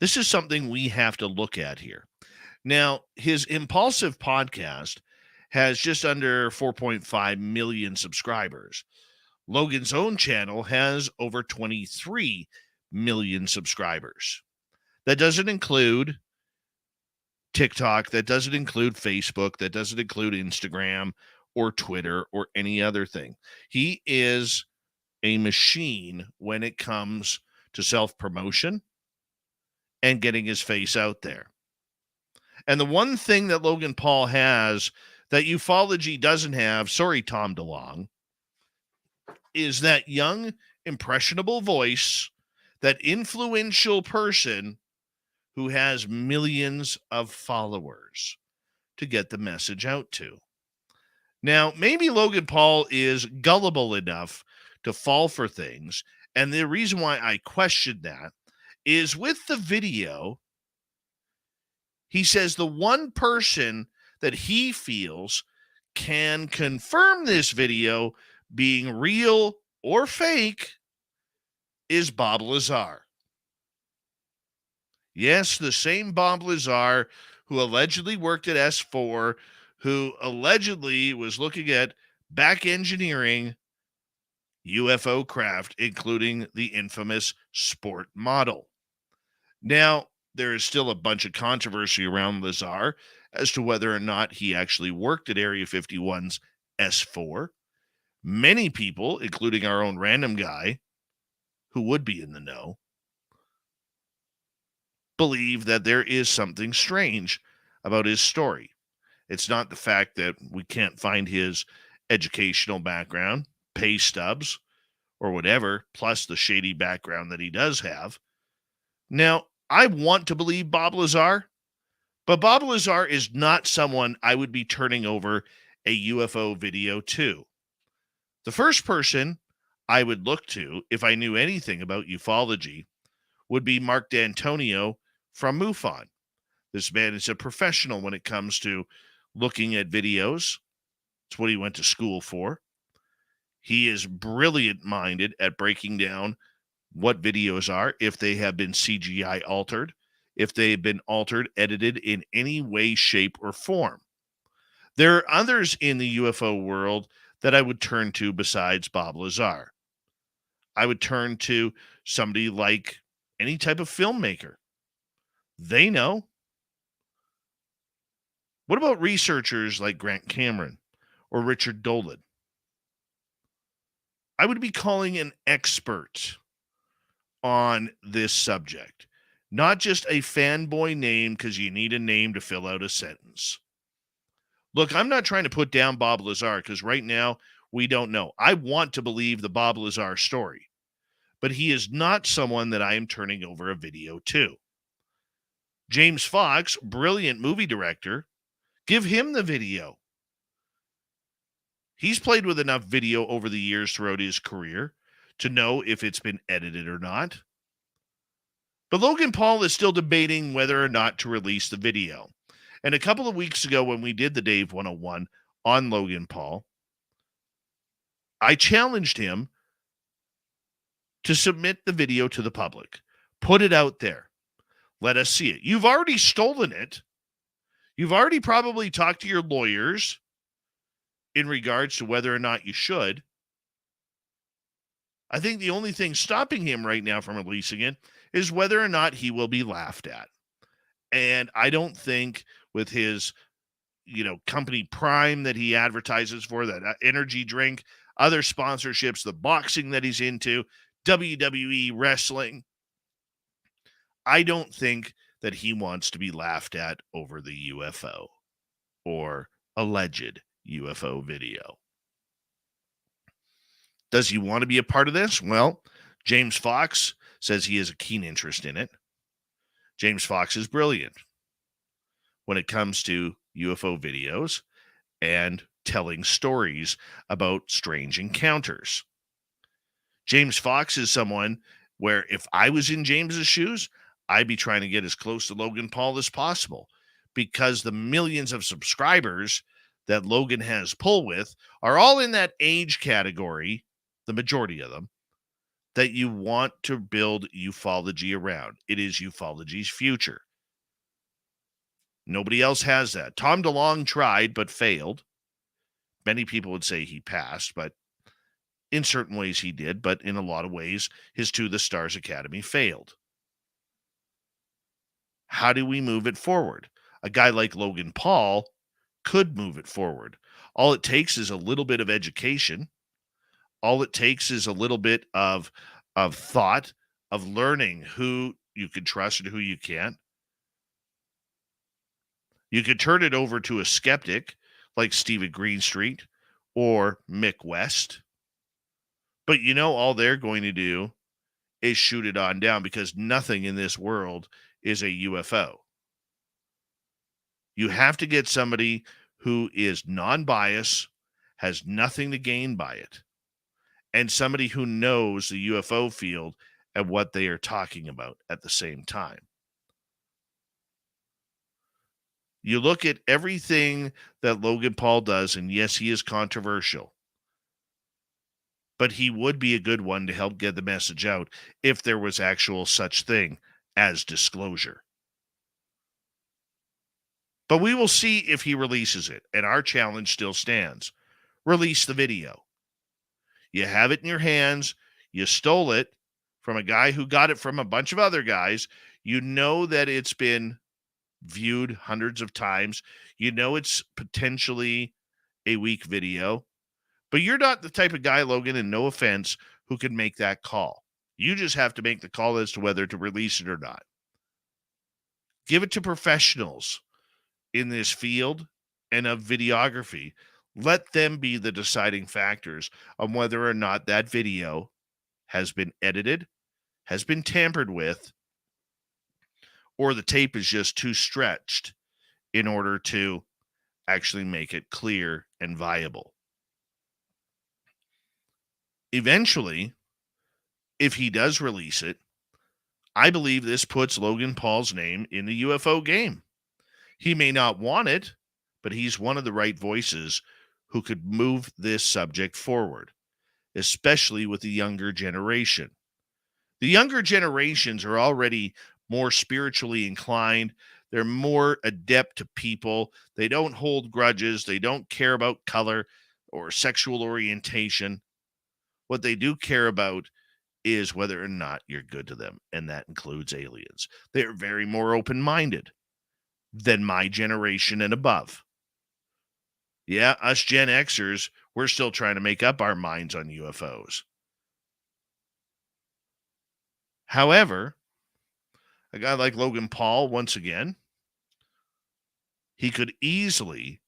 This is something we have to look at here. Now, his Impulsive podcast has just under 4.5 million subscribers. Logan's own channel has over 23 million subscribers. That doesn't include TikTok, that doesn't include Facebook, that doesn't include Instagram or Twitter or any other thing. He is a machine when it comes to self-promotion and getting his face out there. And the one thing that Logan Paul has that ufology doesn't have, sorry, Tom DeLonge, is that young, impressionable voice, that influential person who has millions of followers to get the message out to. Now, maybe Logan Paul is gullible enough to fall for things, and the reason why I question that is with the video, he says the one person that he feels can confirm this video being real or fake is Bob Lazar. Yes, the same Bob Lazar who allegedly worked at S4, who allegedly was looking at back engineering UFO craft, including the infamous sport model. Now, there is still a bunch of controversy around Lazar as to whether or not he actually worked at Area 51's S4. Many people, including our own random guy, who would be in the know, believe that there is something strange about his story. It's not the fact that we can't find his educational background, pay stubs, or whatever, plus the shady background that he does have. Now, I want to believe Bob Lazar, but Bob Lazar is not someone I would be turning over a UFO video to. The first person I would look to, if I knew anything about ufology, would be Mark D'Antonio from MUFON. This man is a professional when it comes to looking at videos. It's what he went to school for. He is brilliant-minded at breaking down what videos are, if they have been CGI altered, if they have been altered, edited in any way, shape, or form. There are others in the UFO world that I would turn to besides Bob Lazar. I would turn to somebody like any type of filmmaker. They know. What about researchers like Grant Cameron or Richard Dolan? I would be calling an expert on this subject, not just a fanboy name because you need a name to fill out a sentence. Look, I'm not trying to put down Bob Lazar because right now we don't know. I want to believe the Bob Lazar story, but he is not someone that I am turning over a video to. James Fox, brilliant movie director, give him the video. He's played with enough video over the years throughout his career to know if it's been edited or not. But Logan Paul is still debating whether or not to release the video. And a couple of weeks ago when we did the Dave 101 on Logan Paul, I challenged him to submit the video to the public. Put it out there. Let us see it. You've already stolen it. You've already probably talked to your lawyers in regards to whether or not you should. I think the only thing stopping him right now from releasing it is whether or not he will be laughed at. And I don't think with his, company Prime that he advertises for, that energy drink, other sponsorships, the boxing that he's into, WWE wrestling, I don't think that he wants to be laughed at over the UFO or alleged UFO video. Does he want to be a part of this? Well, James Fox says he has a keen interest in it. James Fox is brilliant when it comes to UFO videos and telling stories about strange encounters. James Fox is someone where if I was in James's shoes, I'd be trying to get as close to Logan Paul as possible, because the millions of subscribers that Logan has pull with are all in that age category, the majority of them, that you want to build ufology around. It is ufology's future. Nobody else has that. Tom DeLonge tried but failed. Many people would say he passed, but in certain ways he did. But in a lot of ways, his To the Stars Academy failed. How do we move it forward? A guy like Logan Paul could move it forward. All it takes is a little bit of education. All it takes is a little bit of thought, of learning who you can trust and who you can't. You could turn it over to a skeptic like Stephen Greenstreet or Mick West. But all they're going to do is shoot it on down, because nothing in this world is a UFO. You have to get somebody who is non-biased, has nothing to gain by it, and somebody who knows the UFO field and what they are talking about at the same time. You look at everything that Logan Paul does, and yes, he is controversial, but he would be a good one to help get the message out if there was actual such thing as disclosure. But we will see if he releases it, and our challenge still stands. Release the video. You have it in your hands. You stole it from a guy who got it from a bunch of other guys. You know that it's been viewed hundreds of times. You know it's potentially a weak video. But you're not the type of guy, Logan, and no offense, who can make that call. You just have to make the call as to whether to release it or not. Give it to professionals in this field and of videography. Let them be the deciding factors on whether or not that video has been edited, has been tampered with, or the tape is just too stretched in order to actually make it clear and viable. Eventually, if he does release it, I believe this puts Logan Paul's name in the UFO game. He may not want it, but he's one of the right voices who could move this subject forward, especially with the younger generation. The younger generations are already more spiritually inclined. They're more adept to people. They don't hold grudges. They don't care about color or sexual orientation. What they do care about is whether or not you're good to them, and that includes aliens. They are very more open-minded than my generation and above. Yeah, us Gen Xers, we're still trying to make up our minds on UFOs. However, a guy like Logan Paul, once again, he could easily,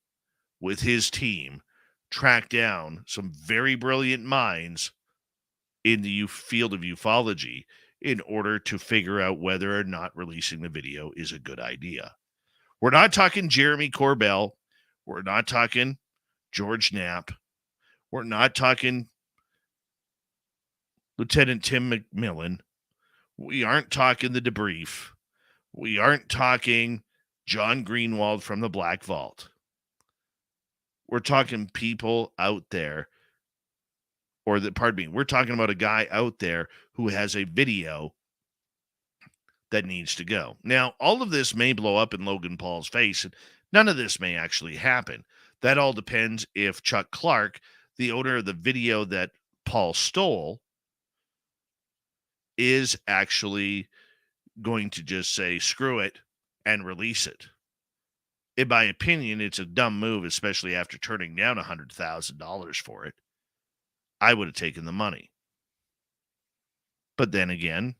with his team, track down some very brilliant minds in the field of ufology in order to figure out whether or not releasing the video is a good idea. We're not talking Jeremy Corbell. We're not talking George Knapp. We're not talking Lieutenant Tim McMillan. We aren't talking the debrief. We aren't talking John Greenwald from the Black Vault. We're talking people out there, we're talking about a guy out there who has a video that needs to go. Now, all of this may blow up in Logan Paul's face, and none of this may actually happen. That all depends if Chuck Clark, the owner of the video that Paul stole, is actually going to just say, screw it, and release it. In my opinion, it's a dumb move, especially after turning down $100,000 for it. I would have taken the money. But then again,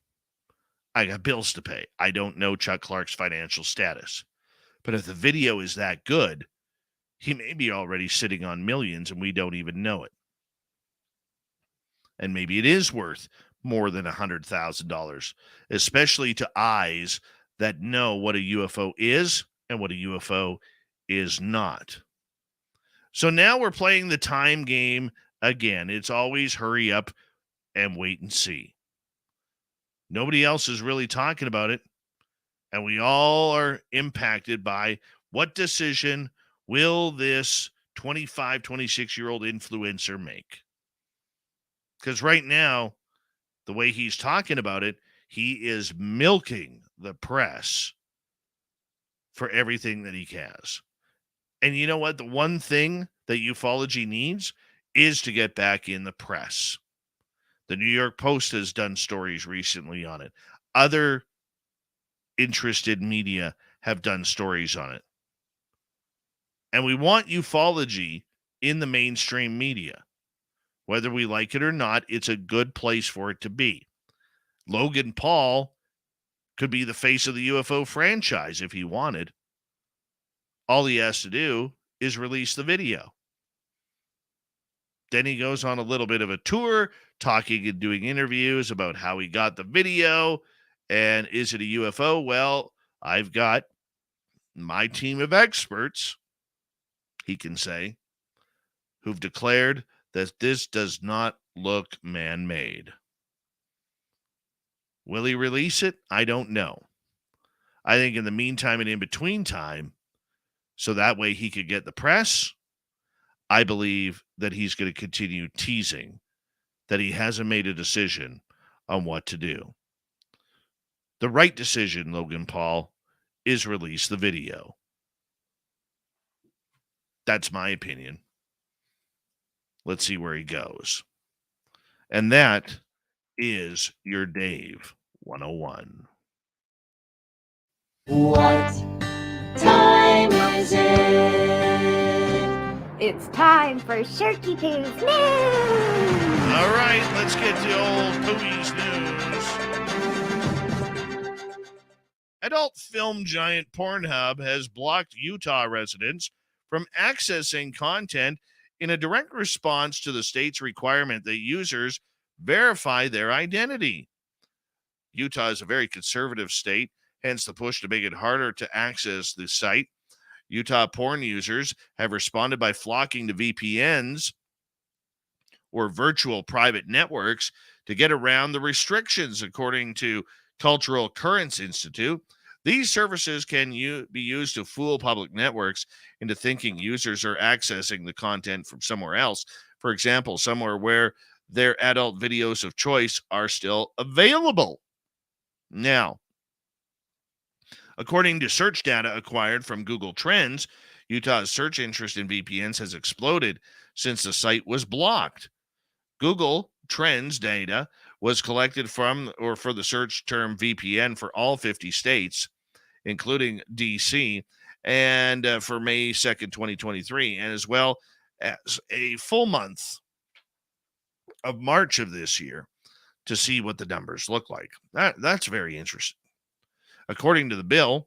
I got bills to pay. I don't know Chuck Clark's financial status. But if the video is that good, he may be already sitting on millions and we don't even know it. And maybe it is worth more than $100,000, especially to eyes that know what a UFO is and what a UFO is not. So now we're playing the time game again. It's always hurry up and wait and see. Nobody else is really talking about it. And we all are impacted by what decision will this 25, 26-year-old influencer make? Because right now, the way he's talking about it, he is milking the press for everything that he has. And you know what? The one thing that ufology needs is to get back in the press. The New York Post has done stories recently on it. Other interested media have done stories on it. And we want ufology in the mainstream media. Whether we like it or not, it's a good place for it to be. Logan Paul could be the face of the UFO franchise if he wanted. All he has to do is release the video. Then he goes on a little bit of a tour, talking and doing interviews about how he got the video. And is it a UFO? Well, I've got my team of experts, he can say, who've declared that this does not look man-made. Will he release it? I don't know. I think in the meantime and in between time, so that way he could get the press, I believe that he's going to continue teasing that he hasn't made a decision on what to do. The right decision, Logan Paul, is release the video. That's my opinion. Let's see where he goes. And that is your Dave 101. What time is it? It's time for Shirky Poo's news! All right, let's get to old Pooey's news. Adult film giant Pornhub has blocked Utah residents from accessing content in a direct response to the state's requirement that users verify their identity. Utah is a very conservative state, hence the push to make it harder to access the site. Utah porn users have responded by flocking to VPNs or virtual private networks to get around the restrictions, according to Cultural Currents Institute. These services can be used to fool public networks into thinking users are accessing the content from somewhere else. For example, somewhere where their adult videos of choice are still available. Now, according to search data acquired from Google Trends, Utah's search interest in VPNs has exploded since the site was blocked. Google Trends data was collected from or for the search term VPN for all 50 states, including D.C., and for May 2nd, 2023, and as well as a full month of March of this year to see what the numbers look like. That's very interesting. According to the bill,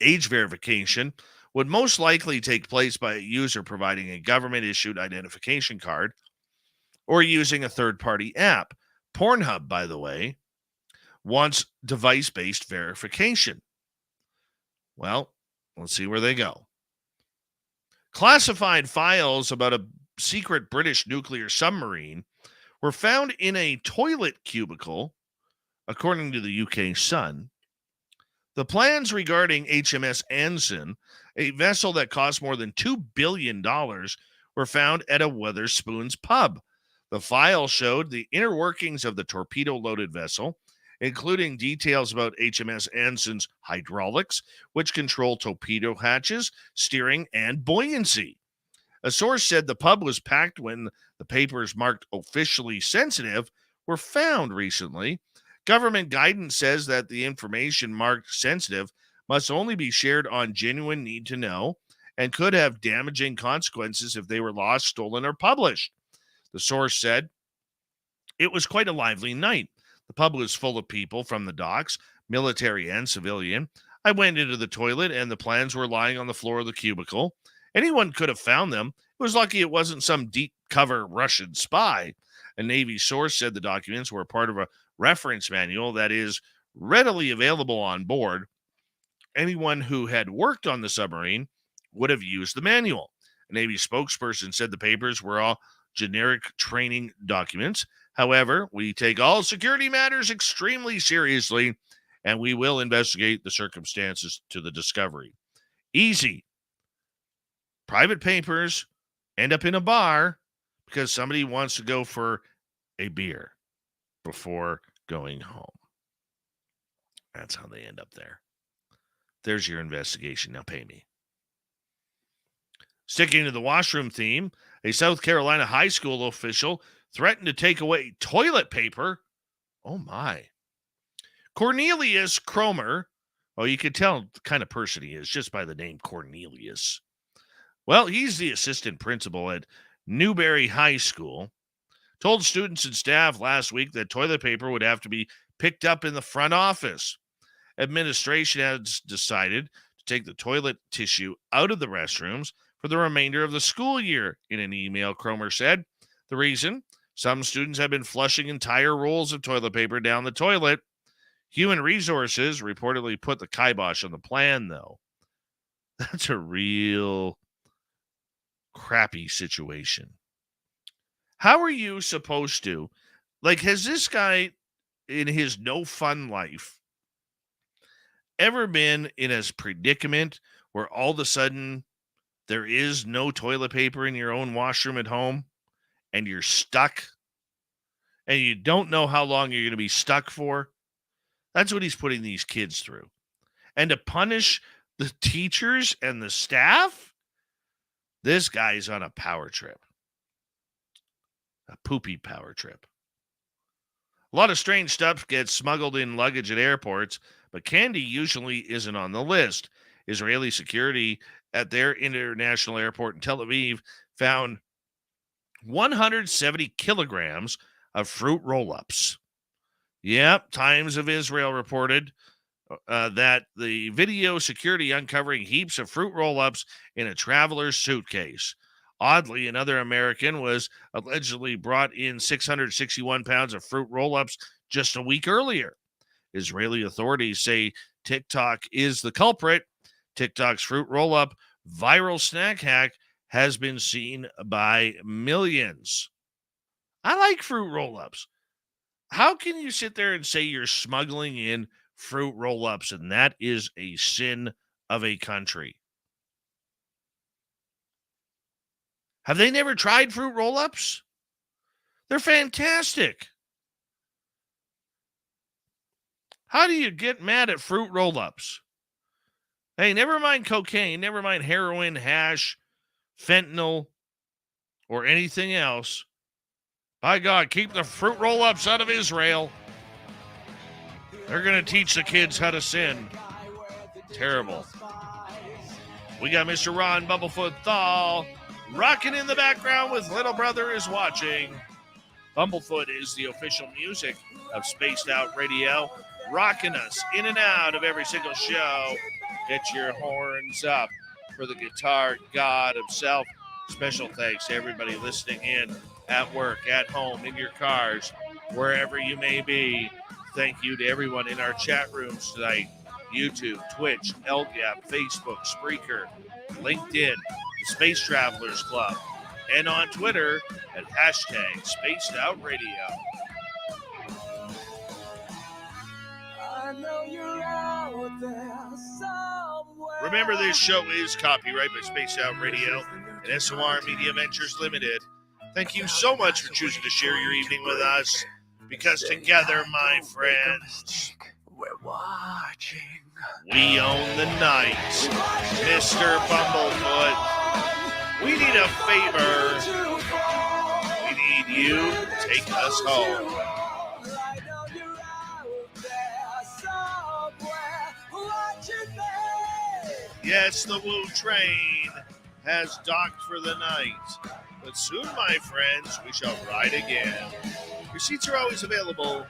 age verification would most likely take place by a user providing a government-issued identification card or using a third-party app. Pornhub, by the way, wants device-based verification. Well, let's see where they go. Classified files about a secret British nuclear submarine were found in a toilet cubicle, according to the UK Sun. The plans regarding HMS Anson, a vessel that cost more than $2 billion, were found at a Wetherspoons pub. The file showed the inner workings of the torpedo-loaded vessel, including details about HMS Anson's hydraulics, which control torpedo hatches, steering, and buoyancy. A source said the pub was packed when the papers marked officially sensitive were found recently. Government guidance says that the information marked sensitive must only be shared on genuine need to know and could have damaging consequences if they were lost, stolen, or published. The source said, "It was quite a lively night. The pub was full of people from the docks, military and civilian. I went into the toilet and the plans were lying on the floor of the cubicle. Anyone could have found them. It was lucky it wasn't some deep cover Russian spy." A Navy source said the documents were part of a reference manual that is readily available on board. Anyone who had worked on the submarine would have used the manual. A Navy spokesperson said the papers were all generic training documents. However, we take all security matters extremely seriously, and we will investigate the circumstances to the discovery. Easy. Private papers end up in a bar because somebody wants to go for a beer before going home. That's how they end up there. There's your investigation. Now pay me. Sticking to the washroom theme, a South Carolina high school official threatened to take away toilet paper. Oh my. Cornelius Cromer. Oh, you could tell the kind of person he is just by the name Cornelius. Well, he's the assistant principal at Newberry High School. Told students and staff last week that toilet paper would have to be picked up in the front office. Administration has decided to take the toilet tissue out of the restrooms for the remainder of the school year. In an email, Cromer said, the reason? Some students have been flushing entire rolls of toilet paper down the toilet. Human Resources reportedly put the kibosh on the plan, though. That's a real crappy situation. How are you supposed to? Like, has this guy in his no fun life ever been in a predicament where all of a sudden there is no toilet paper in your own washroom at home and you're stuck and you don't know how long you're going to be stuck for? That's what he's putting these kids through. And to punish the teachers and the staff, this guy's on a power trip. A poopy power trip. A lot of strange stuff gets smuggled in luggage at airports, but candy usually isn't on the list. Israeli security at their international airport in Tel Aviv found 170 kilograms of fruit roll-ups. Yep, Times of Israel reported that the video security uncovering heaps of fruit roll-ups in a traveler's suitcase. Oddly, another American was allegedly brought in 661 pounds of fruit roll-ups just a week earlier. Israeli authorities say TikTok is the culprit. TikTok's fruit roll-up viral snack hack has been seen by millions. I like fruit roll-ups. How can you sit there and say you're smuggling in fruit roll-ups and that is a sin of a country? Have they never tried fruit roll-ups? They're fantastic. How do you get mad at fruit roll-ups? Hey, never mind cocaine, never mind heroin, hash, fentanyl, or anything else. By God, keep the fruit roll-ups out of Israel. They're going to teach the kids how to sin. Terrible. We got Mr. Ron Bumblefoot Thal rocking in the background with Little Brother is Watching. Bumblefoot is the official music of Spaced Out Radio, rocking us in and out of every single show. Get your horns up for the guitar god himself. Special thanks to everybody listening in at work, at home, in your cars, wherever you may be. Thank you to everyone in our chat rooms tonight. YouTube, Twitch, LGAP, Facebook, Spreaker, LinkedIn, the Space Travelers Club, and on Twitter at hashtag Spaced Out Radio. Remember, this show is copyright by Spaced Out Radio and SOR Media Ventures Limited. Thank you so much for choosing to share your evening with us, because together, my friends, we're watching. We own the night. Mr. Bumblefoot, we need a favor. We need you to take us home. Yes, the Woo train has docked for the night, but soon, my friends, we shall ride again. Your seats are always available.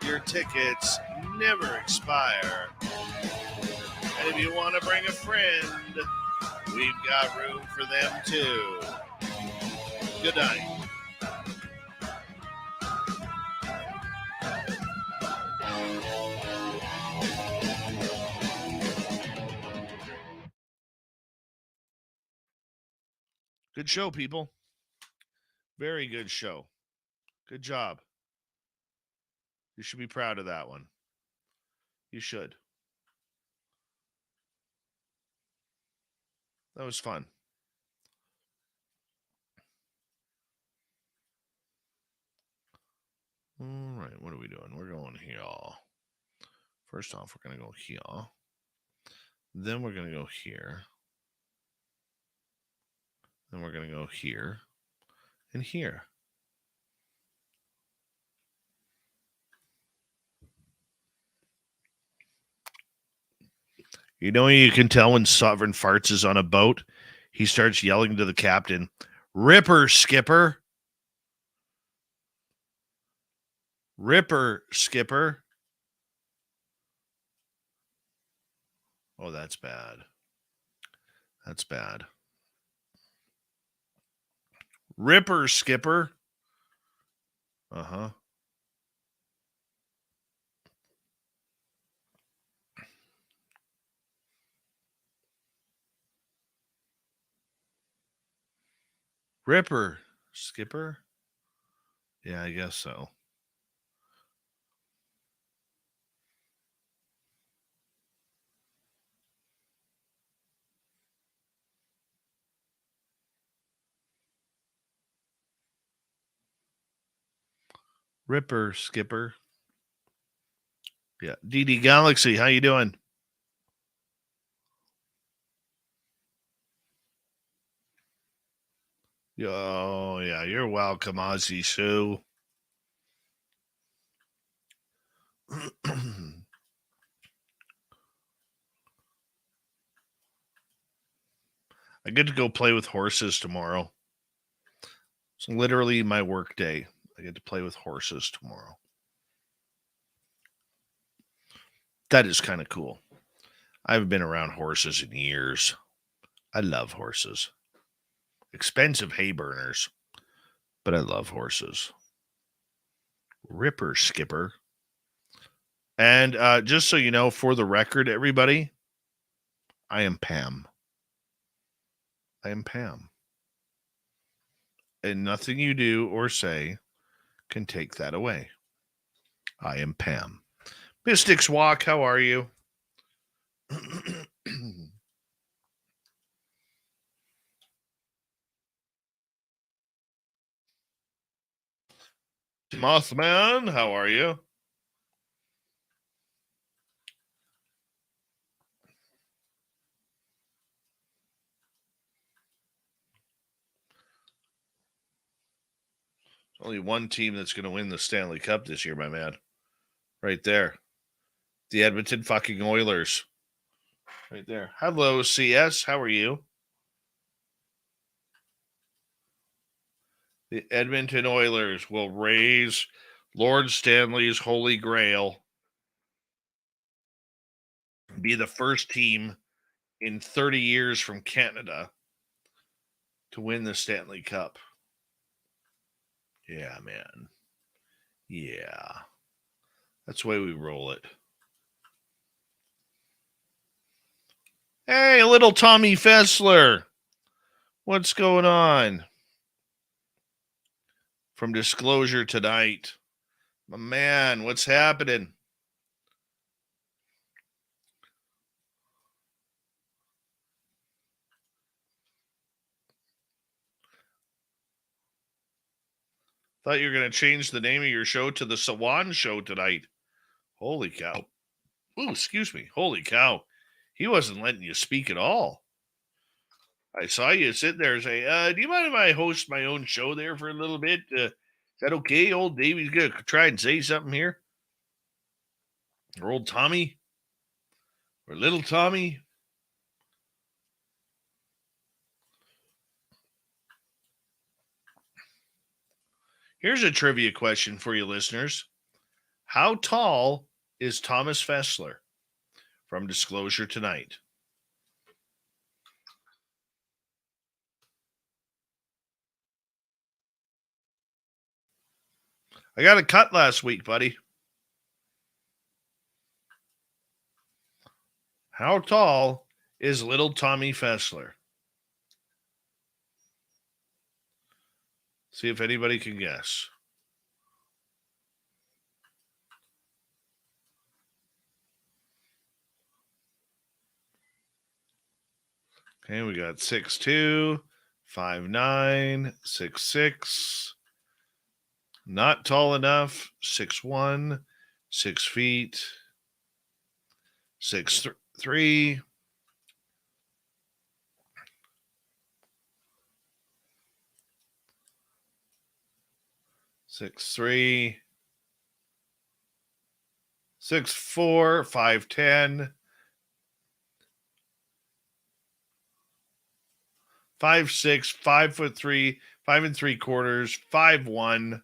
Your tickets never expire. And if you want to bring a friend, we've got room for them too. Good night. Good show, people. Very good show. Good job. You should be proud of that one. You should. That was fun. All right, what are we doing? We're going here. First off, we're going to go here. Then we're going to go here. Then we're going to go here and here. You know, you can tell when Sovereign Farts is on a boat. He starts yelling to the captain, "Ripper, skipper. Ripper, skipper." Oh, that's bad. That's bad. Ripper, skipper. Uh-huh. Ripper, skipper? Yeah, I guess so. Ripper, skipper. Yeah. DD Galaxy, how you doing? Oh, yeah, you're welcome, Ozzy Sue. I get to go play with horses tomorrow. It's literally my work day. I get to play with horses tomorrow. That is kind of cool. I haven't been around horses in years. I love horses. Expensive hay burners, but I love horses. Ripper skipper. And just so you know, for the record, everybody, I am Pam. I am Pam. And nothing you do or say can take that away. I am Pam. Mystics Walk, how are you? Mothman, how are you? Only one team that's going to win the Stanley Cup this year, my man. Right there. The Edmonton fucking Oilers. Right there. Hello, CS. How are you? The Edmonton Oilers will raise Lord Stanley's Holy Grail. Be the first team in 30 years from Canada to win the Stanley Cup. Yeah, man. Yeah. That's the way we roll it. Hey, little Tommy Fessler. What's going on? From Disclosure Tonight. My man, what's happening? Thought you were going to change the name of your show to the Sawan Show tonight. Holy cow. Ooh, excuse me. Holy cow. He wasn't letting you speak at all. I saw you sit there and say, do you mind if I host my own show there for a little bit? Is that okay? Old Davey's going to try and say something here. Or old Tommy? Or little Tommy? Here's a trivia question for you listeners. How tall is Thomas Fessler? From Disclosure Tonight. I got a cut last week, buddy. How tall is little Tommy Fessler? See if anybody can guess. Okay, we got 6'2", 5'9", 6'6". Not tall enough. 6'1", 6 feet. 6'3". 6'3". 6'4", 5'10". 5'6", 5'3", 5 3/4, 5'1".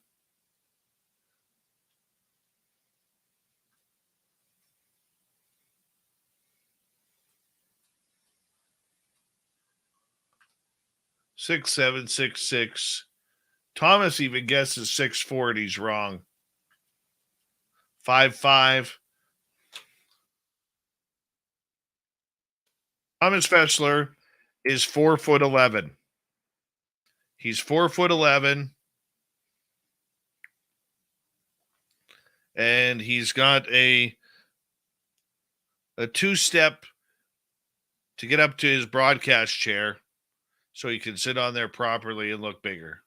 Six, 7, 6, 6. Thomas even guesses 6'4", and he's wrong. 5'5". Thomas Fessler is 4'11". He's 4'11", and he's got a two-step to get up to his broadcast chair so he can sit on there properly and look bigger.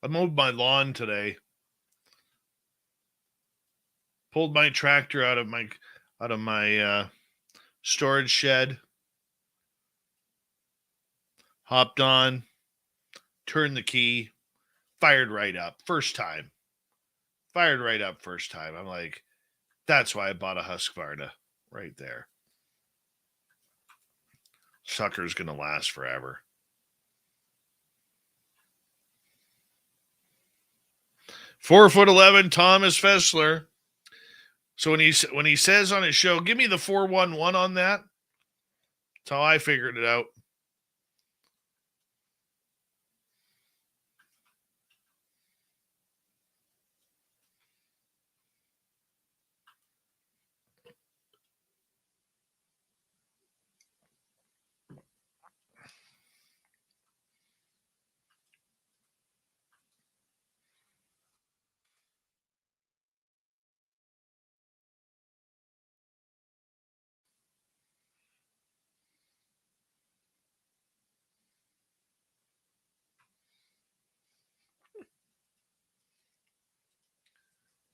I mowed my lawn today. Pulled my tractor out of my storage shed. Hopped on, turned the key, fired right up. First time. Fired right up first time. I'm like, that's why I bought a Husqvarna right there. Sucker's going to last forever. .11, Thomas Fessler. So when he says on his show, give me the 411 on that, that's how I figured it out.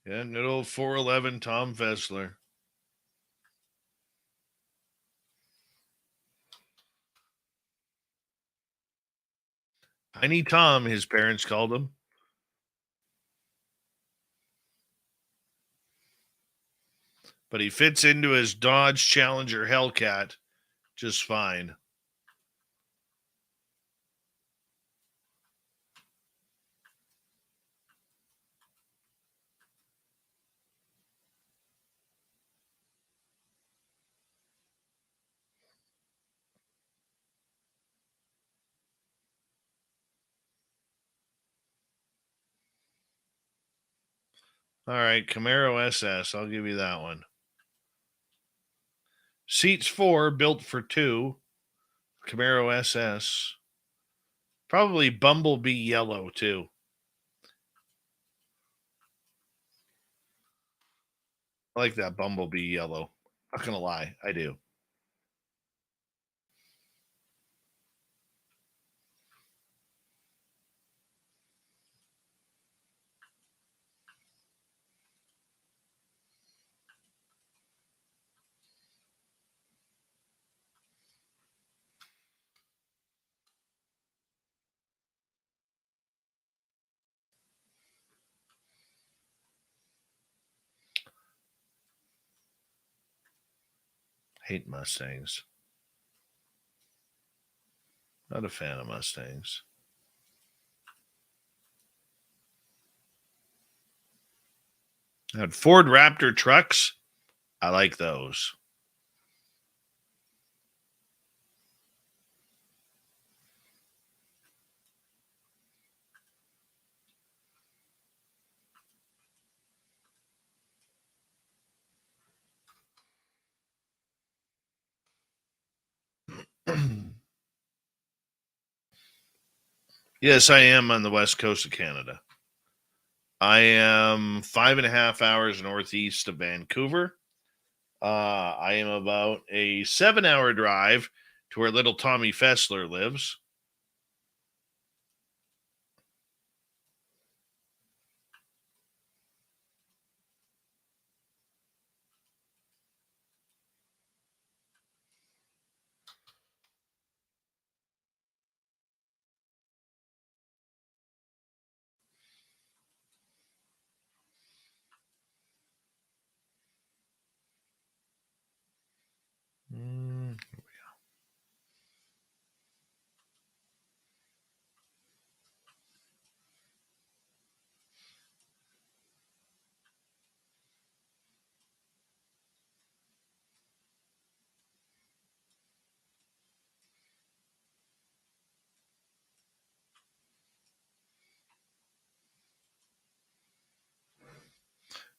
Yeah, good old 411 Tom Fessler. Tiny Tom, his parents called him. But he fits into his Dodge Challenger Hellcat just fine. All right, Camaro SS. I'll give you that one. Seats 4, built for 2. Camaro SS. Probably Bumblebee yellow, too. I like that Bumblebee yellow. Not going to lie. I do. Hate Mustangs. Not a fan of Mustangs. Had Ford Raptor trucks. I like those. Yes, I am on the west coast of Canada. I am 5.5 hours northeast of Vancouver. I am about a 7-hour drive to where little Tommy Fessler lives. Here we go.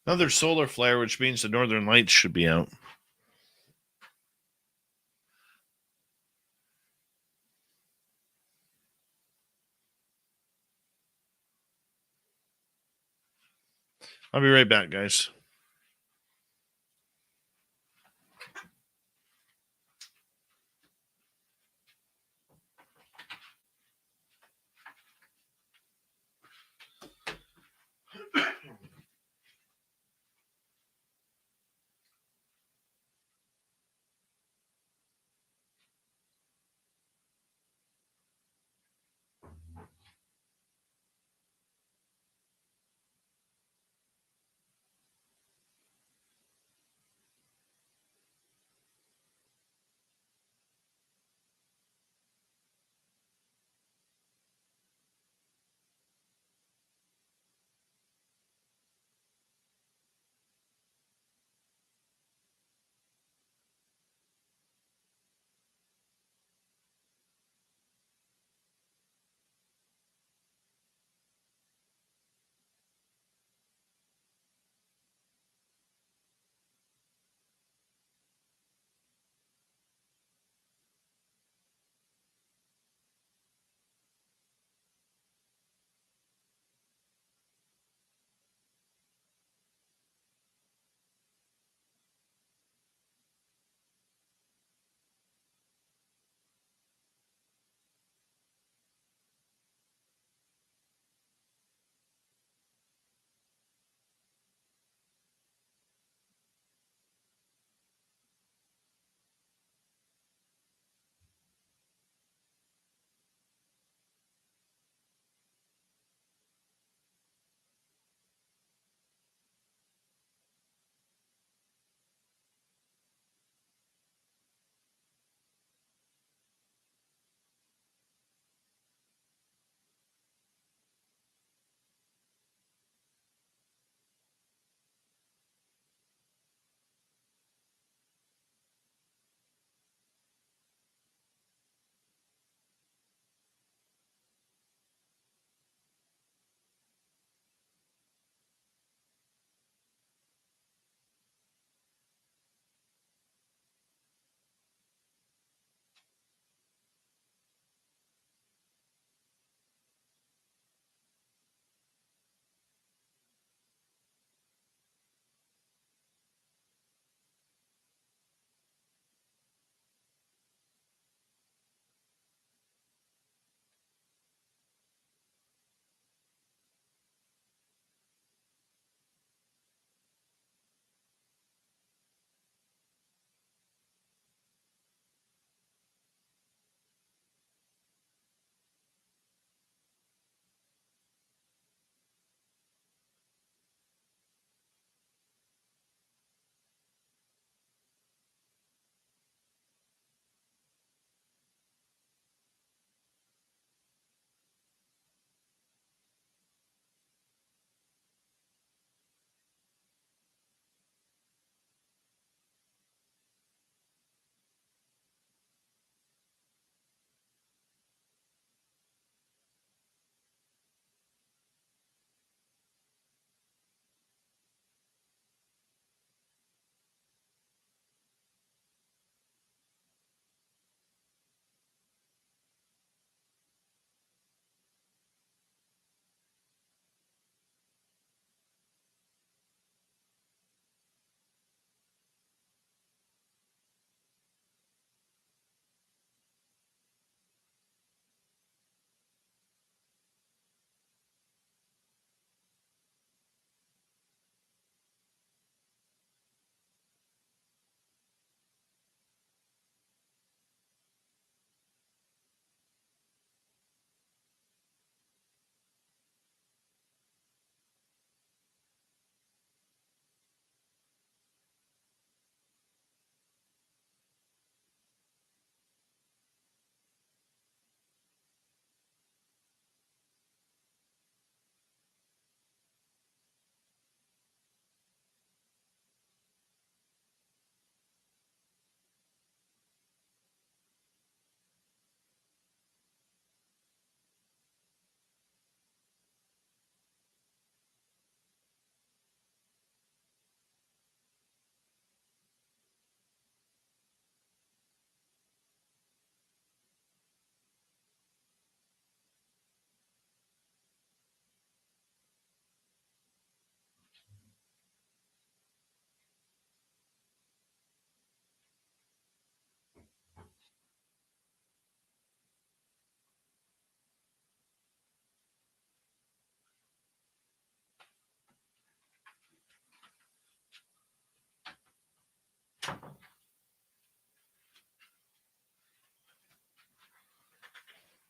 Another solar flare, which means the northern lights should be out. I'll be right back, guys.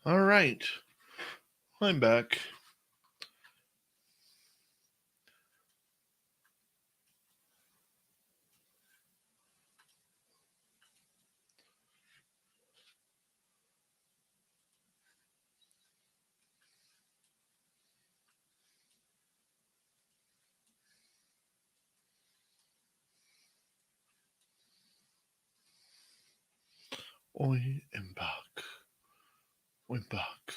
All right. I'm back. I am back. I'm back.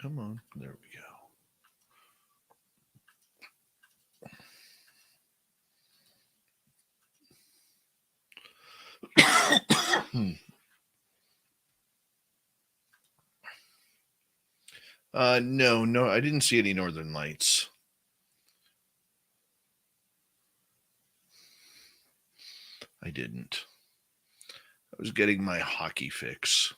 Come on. There we go. No, I didn't see any northern lights. I didn't. I was getting my hockey fix.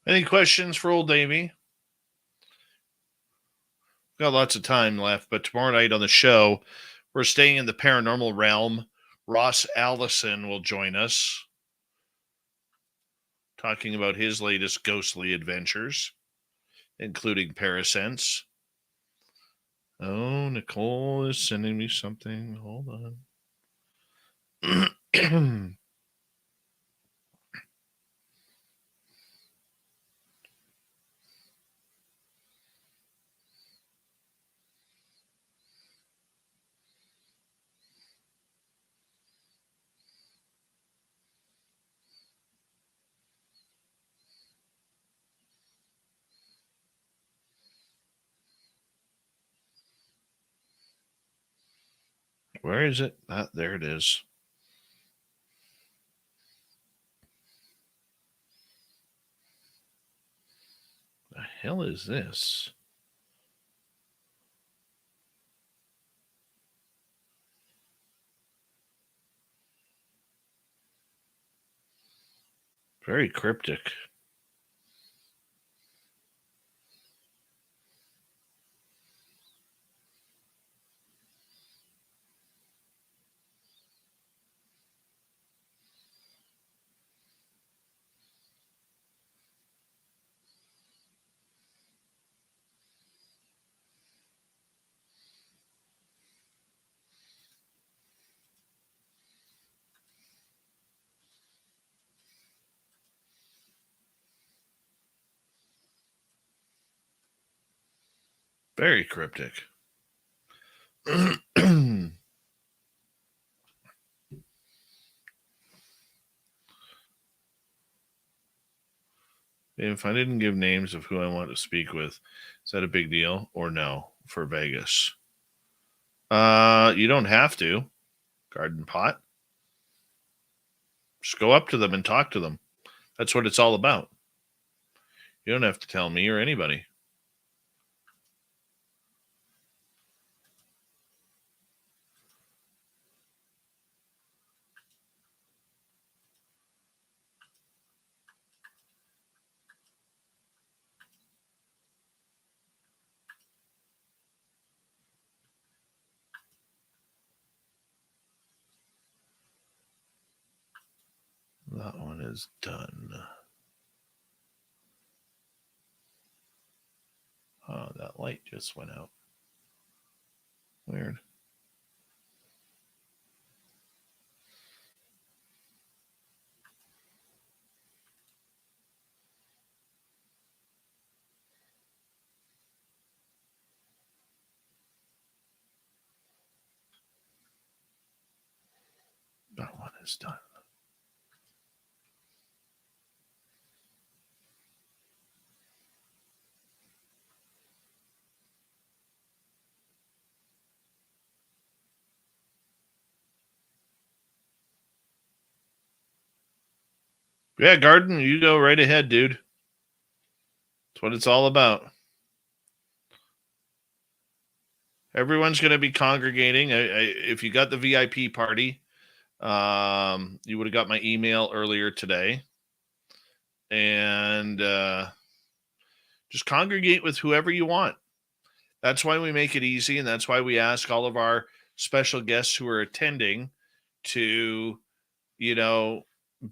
Any questions for old Davey? Got lots of time left, but tomorrow night on the show, we're staying in the paranormal realm. Ross Allison will join us, talking about his latest ghostly adventures, including Parasense. Oh, Nicole is sending me something. Hold on. Where is it? Ah, there it is. The hell is this? Very cryptic. Very cryptic. If I didn't give names of who I want to speak with, is that a big deal or no for Vegas? You don't have to. Garden pot. Just go up to them and talk to them. That's what it's all about. You don't have to tell me or anybody. That one is done. Oh, that light just went out. Weird. this time. Yeah, Garden, you go right ahead, dude. That's what it's all about. Everyone's going to be congregating. If you got the VIP party, you would have got my email earlier today. And just congregate with whoever you want. That's why we make it easy, and that's why we ask all of our special guests who are attending to,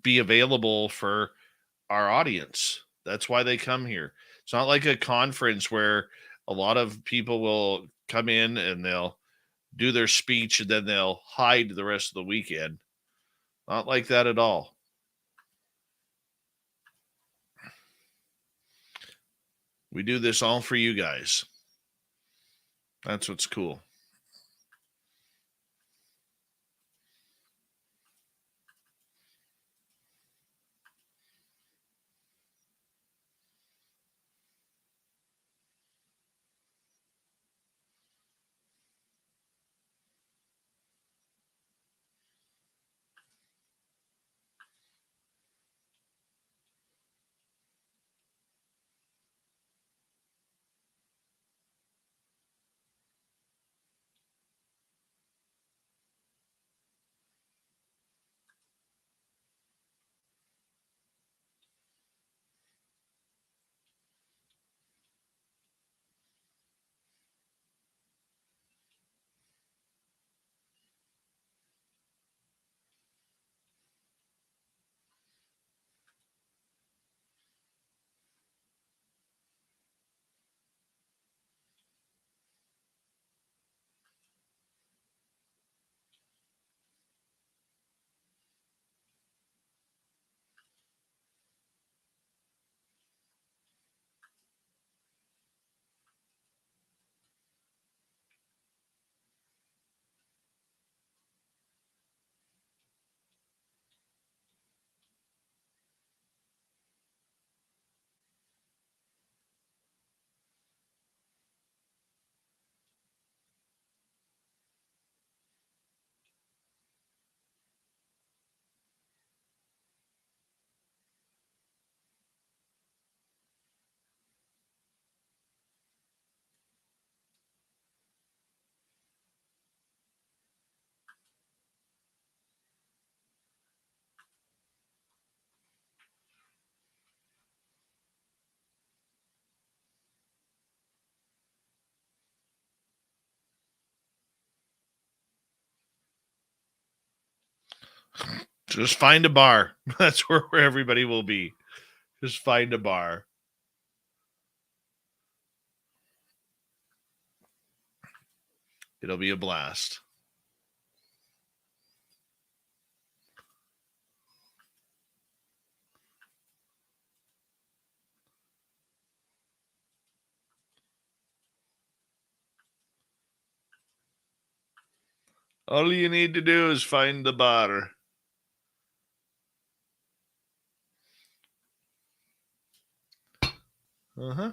be available for our audience. That's why they come here. It's not like a conference where a lot of people will come in and they'll do their speech and then they'll hide the rest of the weekend. Not like that at all. We do this all for you guys. That's what's cool. Just find a bar. That's where everybody will be. Just find a bar. It'll be a blast. All you need to do is find the bar. Uh-huh.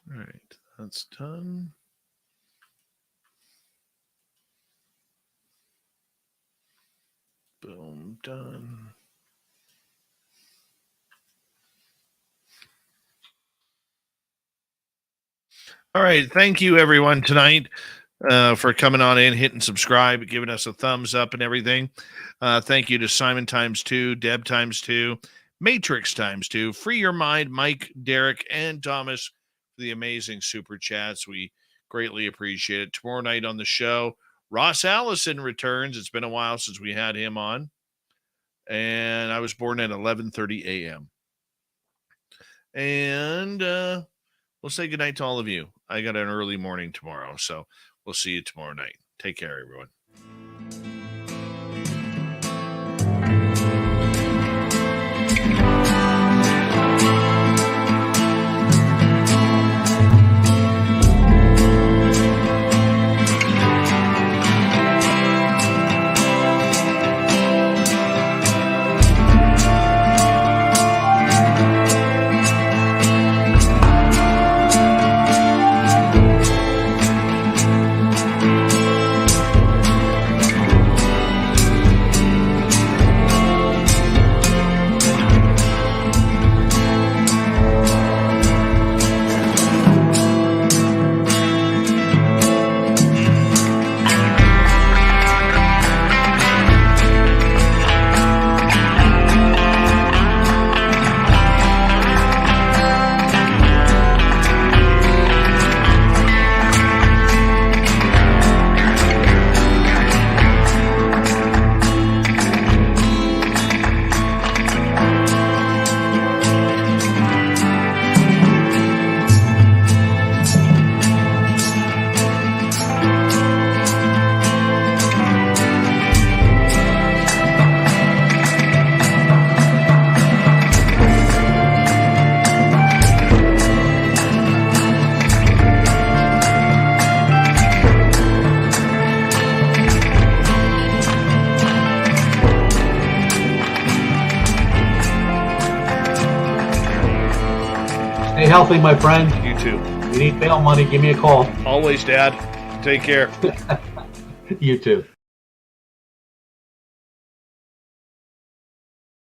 All right, that's done. Boom, done. All right, thank you everyone tonight for coming on in, hitting subscribe, giving us a thumbs up and everything. Thank you to Simon ×2, Deb ×2, Matrix ×2, Free Your Mind, Mike, Derek, and Thomas for the amazing super chats. We greatly appreciate it. Tomorrow night on the show, Ross Allison returns. It's been a while since we had him on. And I was born at 11:30 a.m. And we'll say goodnight to all of you. I got an early morning tomorrow, so we'll see you tomorrow night. Take care, everyone. Stay healthy, my friend. You too. If you need bail money, give me a call. Always, Dad. Take care. You too.